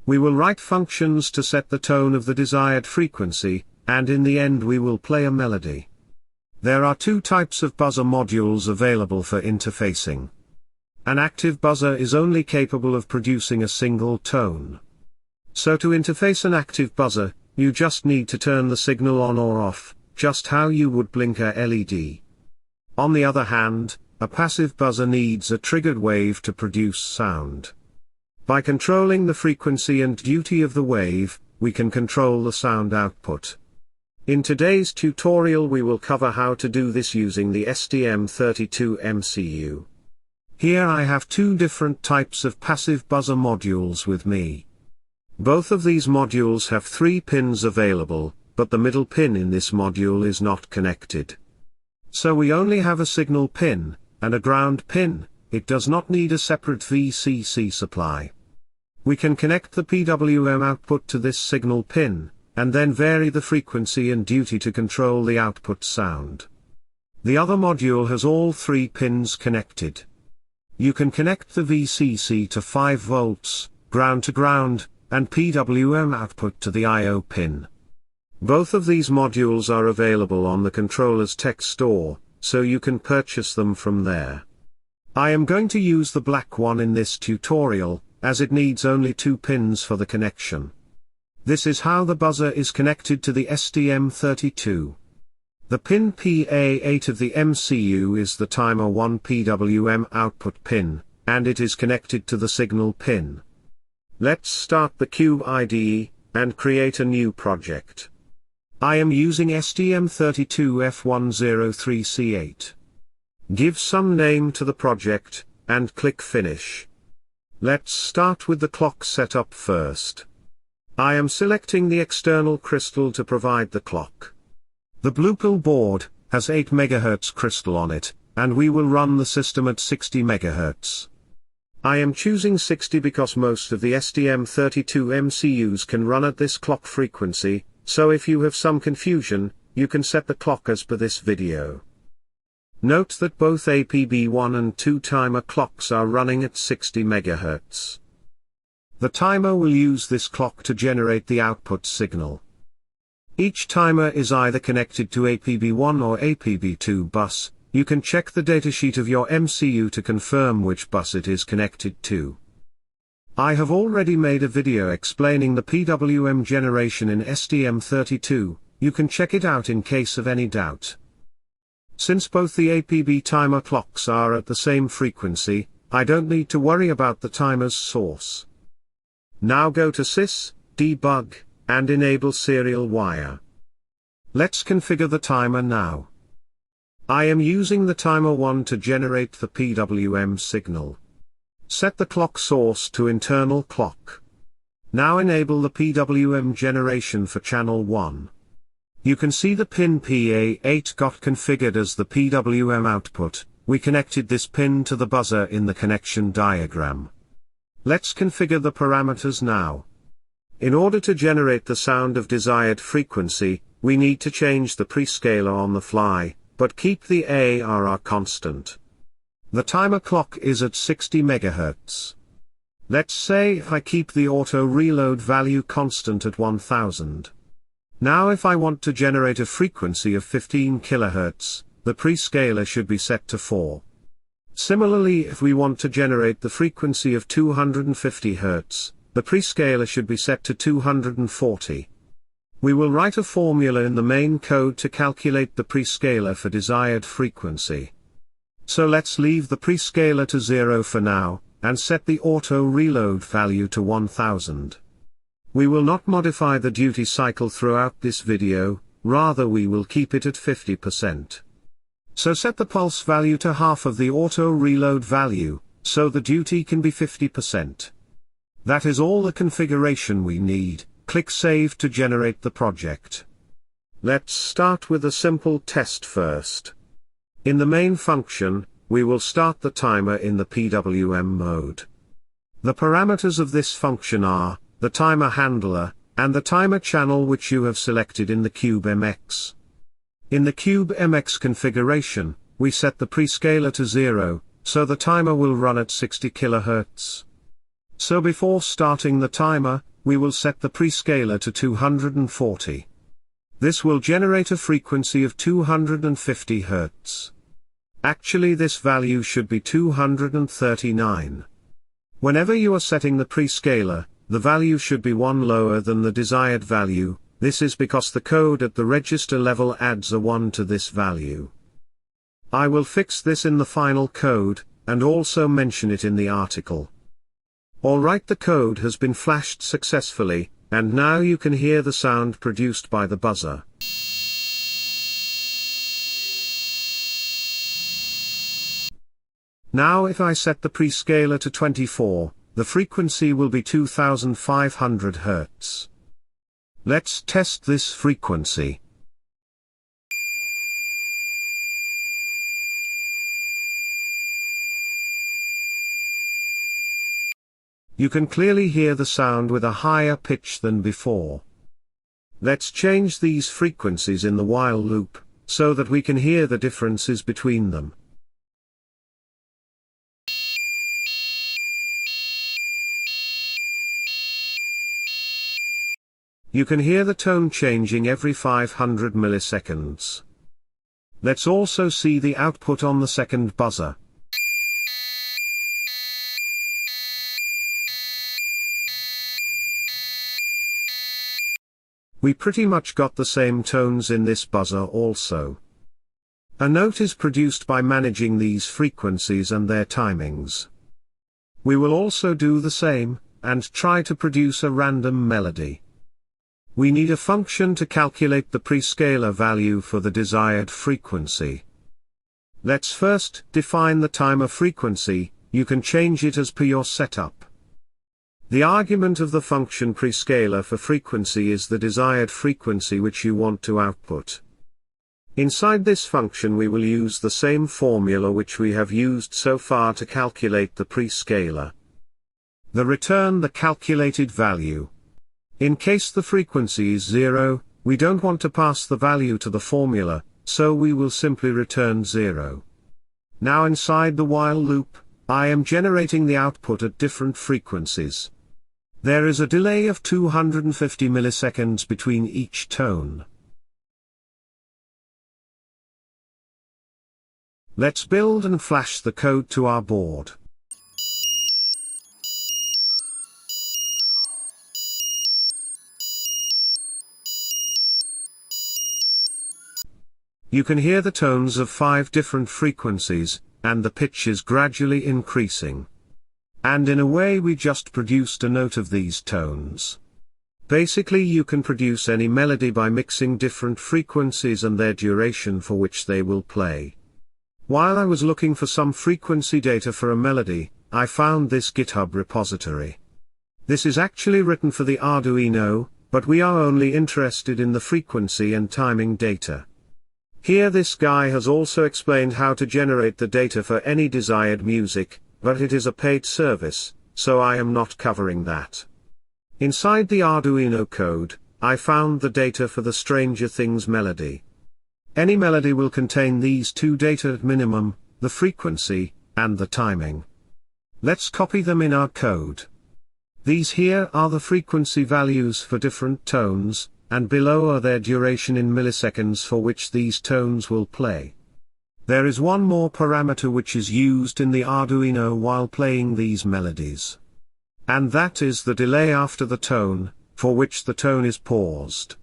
We will write functions to set the tone of the desired frequency, and in the end we will play a melody. There are two types of buzzer modules available for interfacing. An active buzzer is only capable of producing a single tone. So to interface an active buzzer, you just need to turn the signal on or off, just how you would blink a LED. On the other hand, a passive buzzer needs a triggered wave to produce sound. By controlling the frequency and duty of the wave, we can control the sound output. In today's tutorial we will cover how to do this using the STM32 MCU. Here I have two different types of passive buzzer modules with me. Both of these modules have 3 pins available, but the middle pin in this module is not connected. So we only have a signal pin, and a ground pin. It does not need a separate VCC supply. We can connect the PWM output to this signal pin, and then vary the frequency and duty to control the output sound. The other module has all 3 pins connected. You can connect the VCC to 5 volts, ground to ground, and PWM output to the I/O pin. Both of these modules are available on the controller's tech store, so you can purchase them from there. I am going to use the black one in this tutorial, as it needs only 2 pins for the connection. This is how the buzzer is connected to the STM32. The pin PA8 of the MCU is the timer 1 PWM output pin, and it is connected to the signal pin. Let's start the CubeIDE, and create a new project. I am using STM32F103C8. Give some name to the project, and click Finish. Let's start with the clock setup first. I am selecting the external crystal to provide the clock. The blue pill board has 8 MHz crystal on it, and we will run the system at 60 MHz. I am choosing 60 because most of the STM32 MCUs can run at this clock frequency, so if you have some confusion, you can set the clock as per this video. Note that both APB1 and 2 timer clocks are running at 60 MHz. The timer will use this clock to generate the output signal. Each timer is either connected to APB1 or APB2 bus. You can check the datasheet of your MCU to confirm which bus it is connected to. I have already made a video explaining the PWM generation in STM32, you can check it out in case of any doubt. Since both the APB timer clocks are at the same frequency, I don't need to worry about the timer's source. Now go to Sys, Debug, and enable serial wire. Let's configure the timer now. I am using the timer 1 to generate the PWM signal. Set the clock source to internal clock. Now enable the PWM generation for channel 1. You can see the pin PA8 got configured as the PWM output. We connected this pin to the buzzer in the connection diagram. Let's configure the parameters now. In order to generate the sound of desired frequency, we need to change the prescaler on the fly, but keep the ARR constant. The timer clock is at 60 MHz. Let's say I keep the auto reload value constant at 1000. Now if I want to generate a frequency of 15 kHz, the prescaler should be set to 4. Similarly, if we want to generate the frequency of 250 Hz, the prescaler should be set to 240. We will write a formula in the main code to calculate the prescaler for desired frequency. So let's leave the prescaler to 0 for now, and set the auto reload value to 1000. We will not modify the duty cycle throughout this video, rather we will keep it at 50%. So set the pulse value to half of the auto reload value, so the duty can be 50%. That is all the configuration we need. Click Save to generate the project. Let's start with a simple test first. In the main function, we will start the timer in the PWM mode. The parameters of this function are the timer handler and the timer channel which you have selected in the CubeMX. In the CubeMX configuration, we set the prescaler to 0, so the timer will run at 60 kHz. So before starting the timer, we will set the prescaler to 240. This will generate a frequency of 250 Hz. Actually this value should be 239. Whenever you are setting the prescaler, the value should be 1 lower than the desired value. This is because the code at the register level adds a 1 to this value. I will fix this in the final code, and also mention it in the article. Alright, the code has been flashed successfully, and now you can hear the sound produced by the buzzer. Now if I set the prescaler to 24, the frequency will be 2500 Hz. Let's test this frequency. You can clearly hear the sound with a higher pitch than before. Let's change these frequencies in the while loop, so that we can hear the differences between them. You can hear the tone changing every 500 milliseconds. Let's also see the output on the second buzzer. We pretty much got the same tones in this buzzer also. A note is produced by managing these frequencies and their timings. We will also do the same, and try to produce a random melody. We need a function to calculate the prescaler value for the desired frequency. Let's first define the timer frequency, you can change it as per your setup. The argument of the function prescaler for frequency is the desired frequency which you want to output. Inside this function we will use the same formula which we have used so far to calculate the prescaler. Return the calculated value. In case the frequency is 0, we don't want to pass the value to the formula, so we will simply return 0. Now inside the while loop, I am generating the output at different frequencies. There is a delay of 250 milliseconds between each tone. Let's build and flash the code to our board. You can hear the tones of 5 different frequencies, and the pitch is gradually increasing. And in a way we just produced a note of these tones. Basically you can produce any melody by mixing different frequencies and their duration for which they will play. While I was looking for some frequency data for a melody, I found this GitHub repository. This is actually written for the Arduino, but we are only interested in the frequency and timing data. Here this guy has also explained how to generate the data for any desired music, but it is a paid service, so I am not covering that. Inside the Arduino code, I found the data for the Stranger Things melody. Any melody will contain these 2 data at minimum, the frequency, and the timing. Let's copy them in our code. These here are the frequency values for different tones, and below are their duration in milliseconds for which these tones will play. There is one more parameter which is used in the Arduino while playing these melodies. And that is the delay after the tone, for which the tone is paused.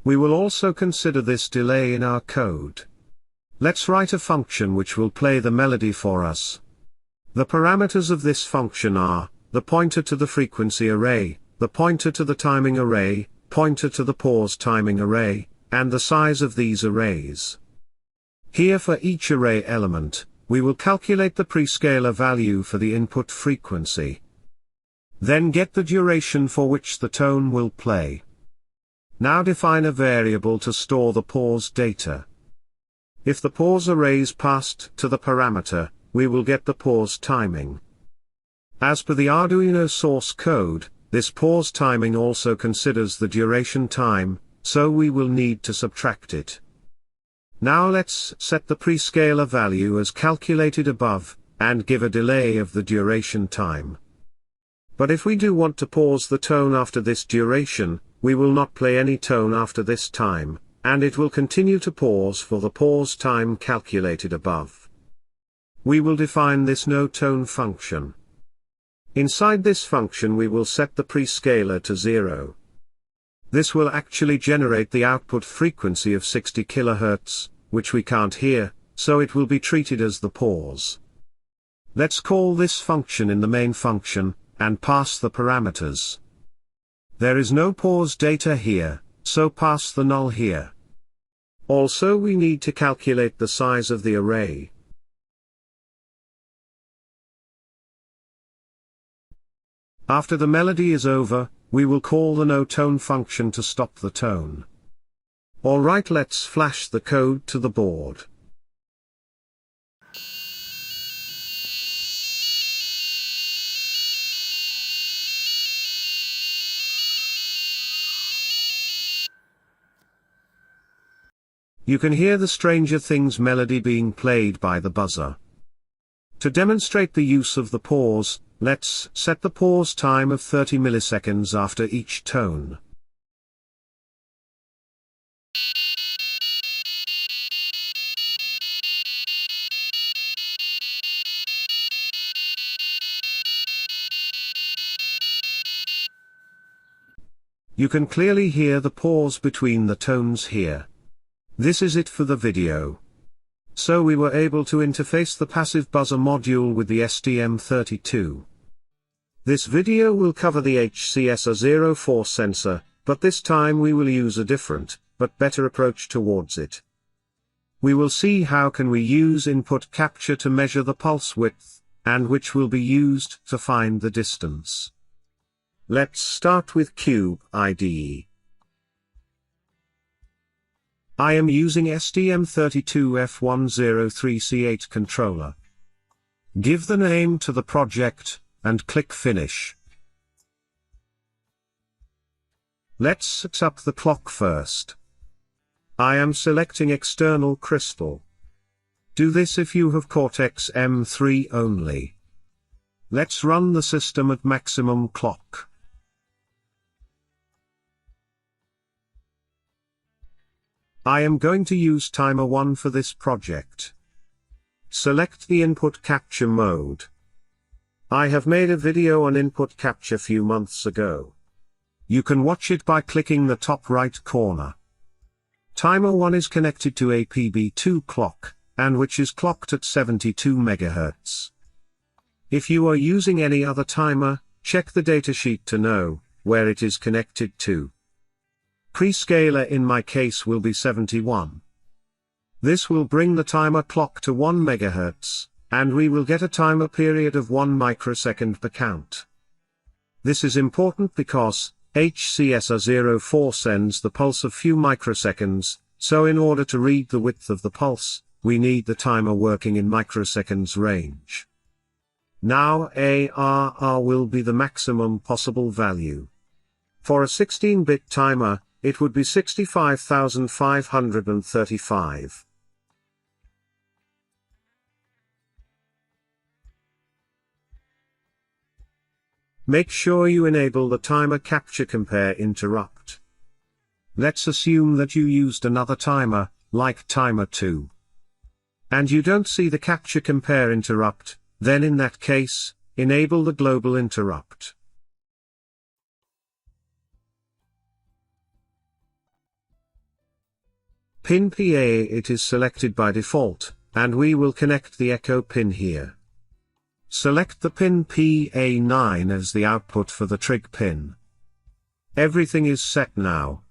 We will also consider this delay in our code. Let's write a function which will play the melody for us. The parameters of this function are, the pointer to the frequency array, the pointer to the timing array, pointer to the pause timing array, and the size of these arrays. Here for each array element, we will calculate the prescaler value for the input frequency. Then get the duration for which the tone will play. Now define a variable to store the pause data. If the pause array is passed to the parameter, we will get the pause timing. As per the Arduino source code, this pause timing also considers the duration time, so we will need to subtract it. Now let's set the prescaler value as calculated above, and give a delay of the duration time. But if we do want to pause the tone after this duration, we will not play any tone after this time, and it will continue to pause for the pause time calculated above. We will define this no-tone function. Inside this function we will set the prescaler to 0. This will actually generate the output frequency of 60 kHz, which we can't hear, so it will be treated as the pause. Let's call this function in the main function, and pass the parameters. There is no pause data here, so pass the null here. Also we need to calculate the size of the array. After the melody is over, we will call the no-tone function to stop the tone. Alright, let's flash the code to the board. You can hear the Stranger Things melody being played by the buzzer. To demonstrate the use of the pause, let's set the pause time of 30 milliseconds after each tone. You can clearly hear the pause between the tones here. This is it for the video. So we were able to interface the passive buzzer module with the STM32. This video will cover the HCSA04 sensor, but this time we will use a different, but better approach towards it. We will see how can we use input capture to measure the pulse width, and which will be used to find the distance. Let's start with CubeIDE. I am using STM32F103C8 controller. Give the name to the project, and click Finish. Let's set up the clock first. I am selecting external crystal. Do this if you have Cortex M3 only. Let's run the system at maximum clock. I am going to use timer 1 for this project. Select the input capture mode. I have made a video on input capture few months ago. You can watch it by clicking the top right corner. Timer 1 is connected to a PB2 clock, and which is clocked at 72 MHz. If you are using any other timer, check the datasheet to know where it is connected to. Prescaler in my case will be 71. This will bring the timer clock to 1 MHz, and we will get a timer period of 1 microsecond per count. This is important because HCSR04 sends the pulse of few microseconds, so in order to read the width of the pulse, we need the timer working in microseconds range. Now ARR will be the maximum possible value. For a 16-bit timer, it would be 65,535. Make sure you enable the timer capture compare interrupt. Let's assume that you used another timer, like timer 2. And you don't see the capture compare interrupt, then in that case, enable the global interrupt. Pin PA it is selected by default, and we will connect the echo pin here. Select the pin PA9 as the output for the trig pin. Everything is set now.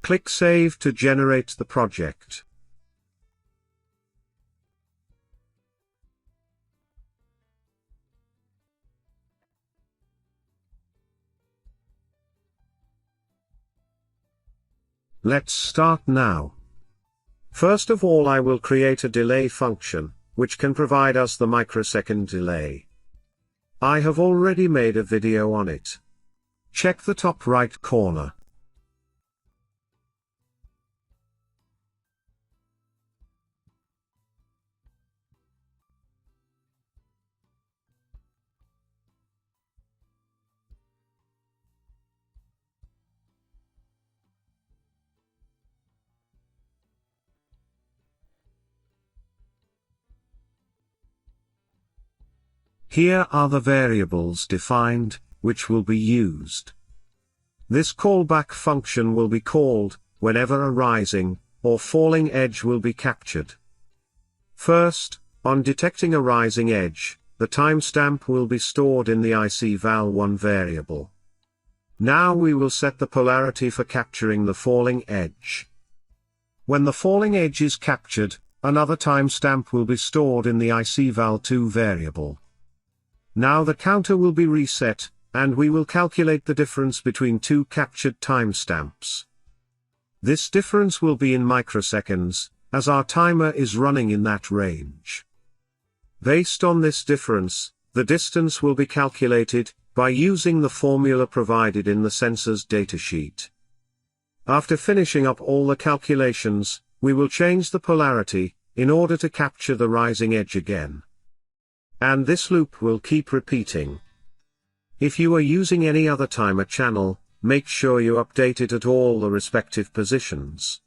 Click Save to generate the project. Let's start now. First of all, I will create a delay function, which can provide us the microsecond delay. I have already made a video on it. Check the top right corner. Here are the variables defined, which will be used. This callback function will be called whenever a rising or falling edge will be captured. First, on detecting a rising edge, the timestamp will be stored in the ICVal1 variable. Now we will set the polarity for capturing the falling edge. When the falling edge is captured, another timestamp will be stored in the ICVal2 variable. Now the counter will be reset, and we will calculate the difference between two captured timestamps. This difference will be in microseconds, as our timer is running in that range. Based on this difference, the distance will be calculated by using the formula provided in the sensor's datasheet. After finishing up all the calculations, we will change the polarity in order to capture the rising edge again. And this loop will keep repeating. If you are using any other timer channel, make sure you update it at all the respective positions.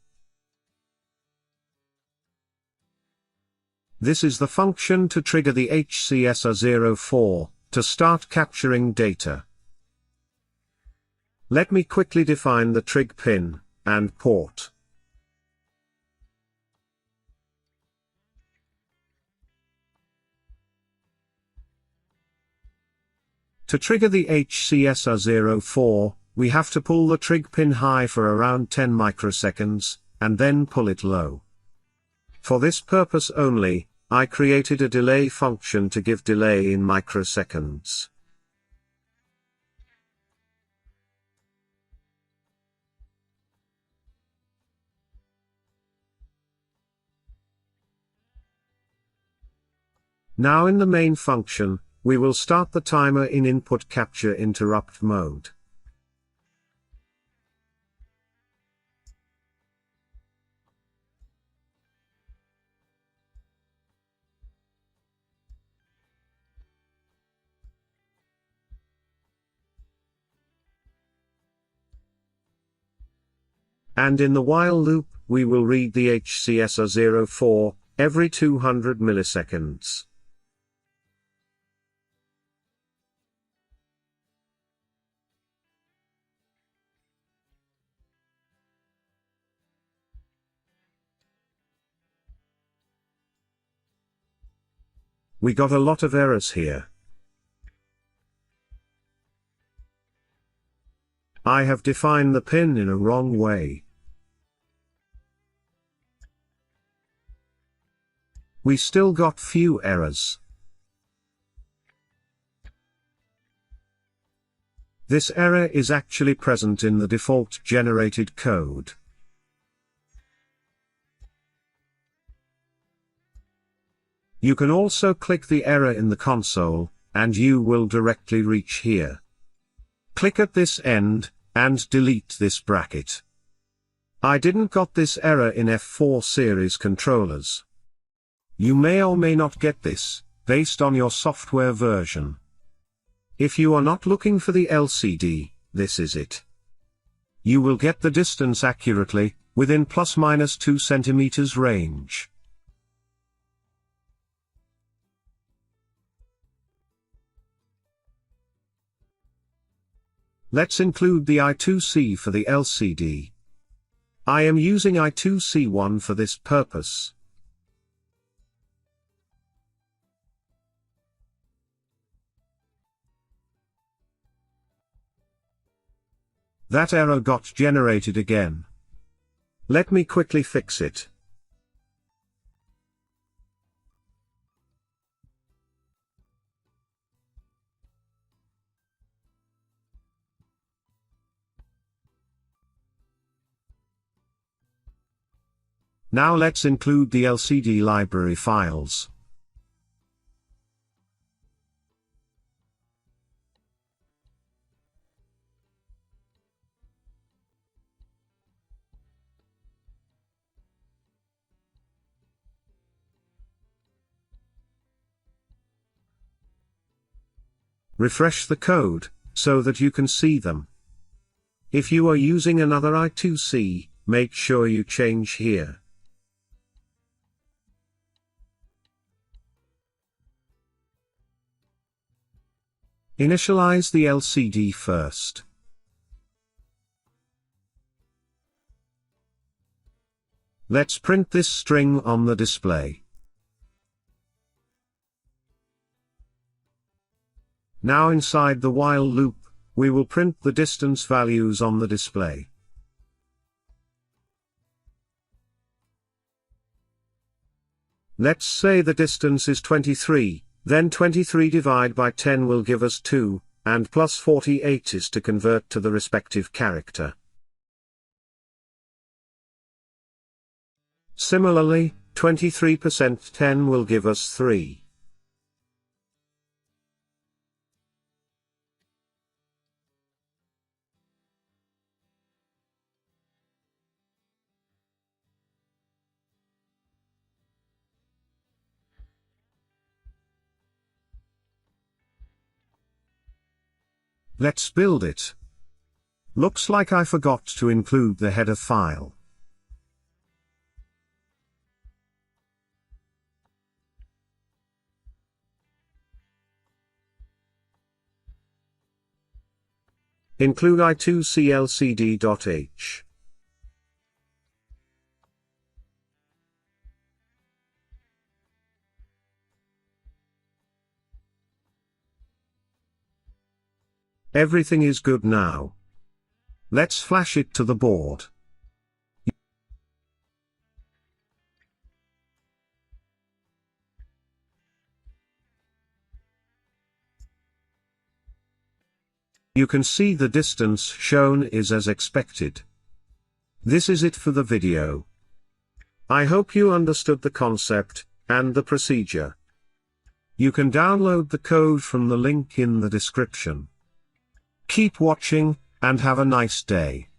This is the function to trigger the HCSR04 to start capturing data. Let me quickly define the trig pin and port. To trigger the HCSR04, we have to pull the trig pin high for around 10 microseconds, and then pull it low. For this purpose only, I created a delay function to give delay in microseconds. Now in the main function, we will start the timer in input capture interrupt mode. And in the while loop, we will read the HCSR04 every 200 milliseconds. We got a lot of errors here. I have defined the pin in a wrong way. We still got few errors. This error is actually present in the default generated code. You can also click the error in the console, and you will directly reach here. Click at this end, and delete this bracket. I didn't got this error in F4 series controllers. You may or may not get this, based on your software version. If you are not looking for the LCD, this is it. You will get the distance accurately, within ± 2 cm range. Let's include the I2C for the LCD. I am using I2C1 for this purpose. That error got generated again. Let me quickly fix it. Now let's include the LCD library files. Refresh the code, so that you can see them. If you are using another I2C, make sure you change here. Initialize the LCD first. Let's print this string on the display. Now inside the while loop, we will print the distance values on the display. Let's say the distance is 23, then 23 divided by 10 will give us 2, and plus 48 is to convert to the respective character. Similarly, 23% 10 will give us 3. Let's build it. Looks like I forgot to include the header file. Include I2C LCD.h. Everything is good now. Let's flash it to the board. You can see the distance shown is as expected. This is it for the video. I hope you understood the concept and the procedure. You can download the code from the link in the description. Keep watching, and have a nice day.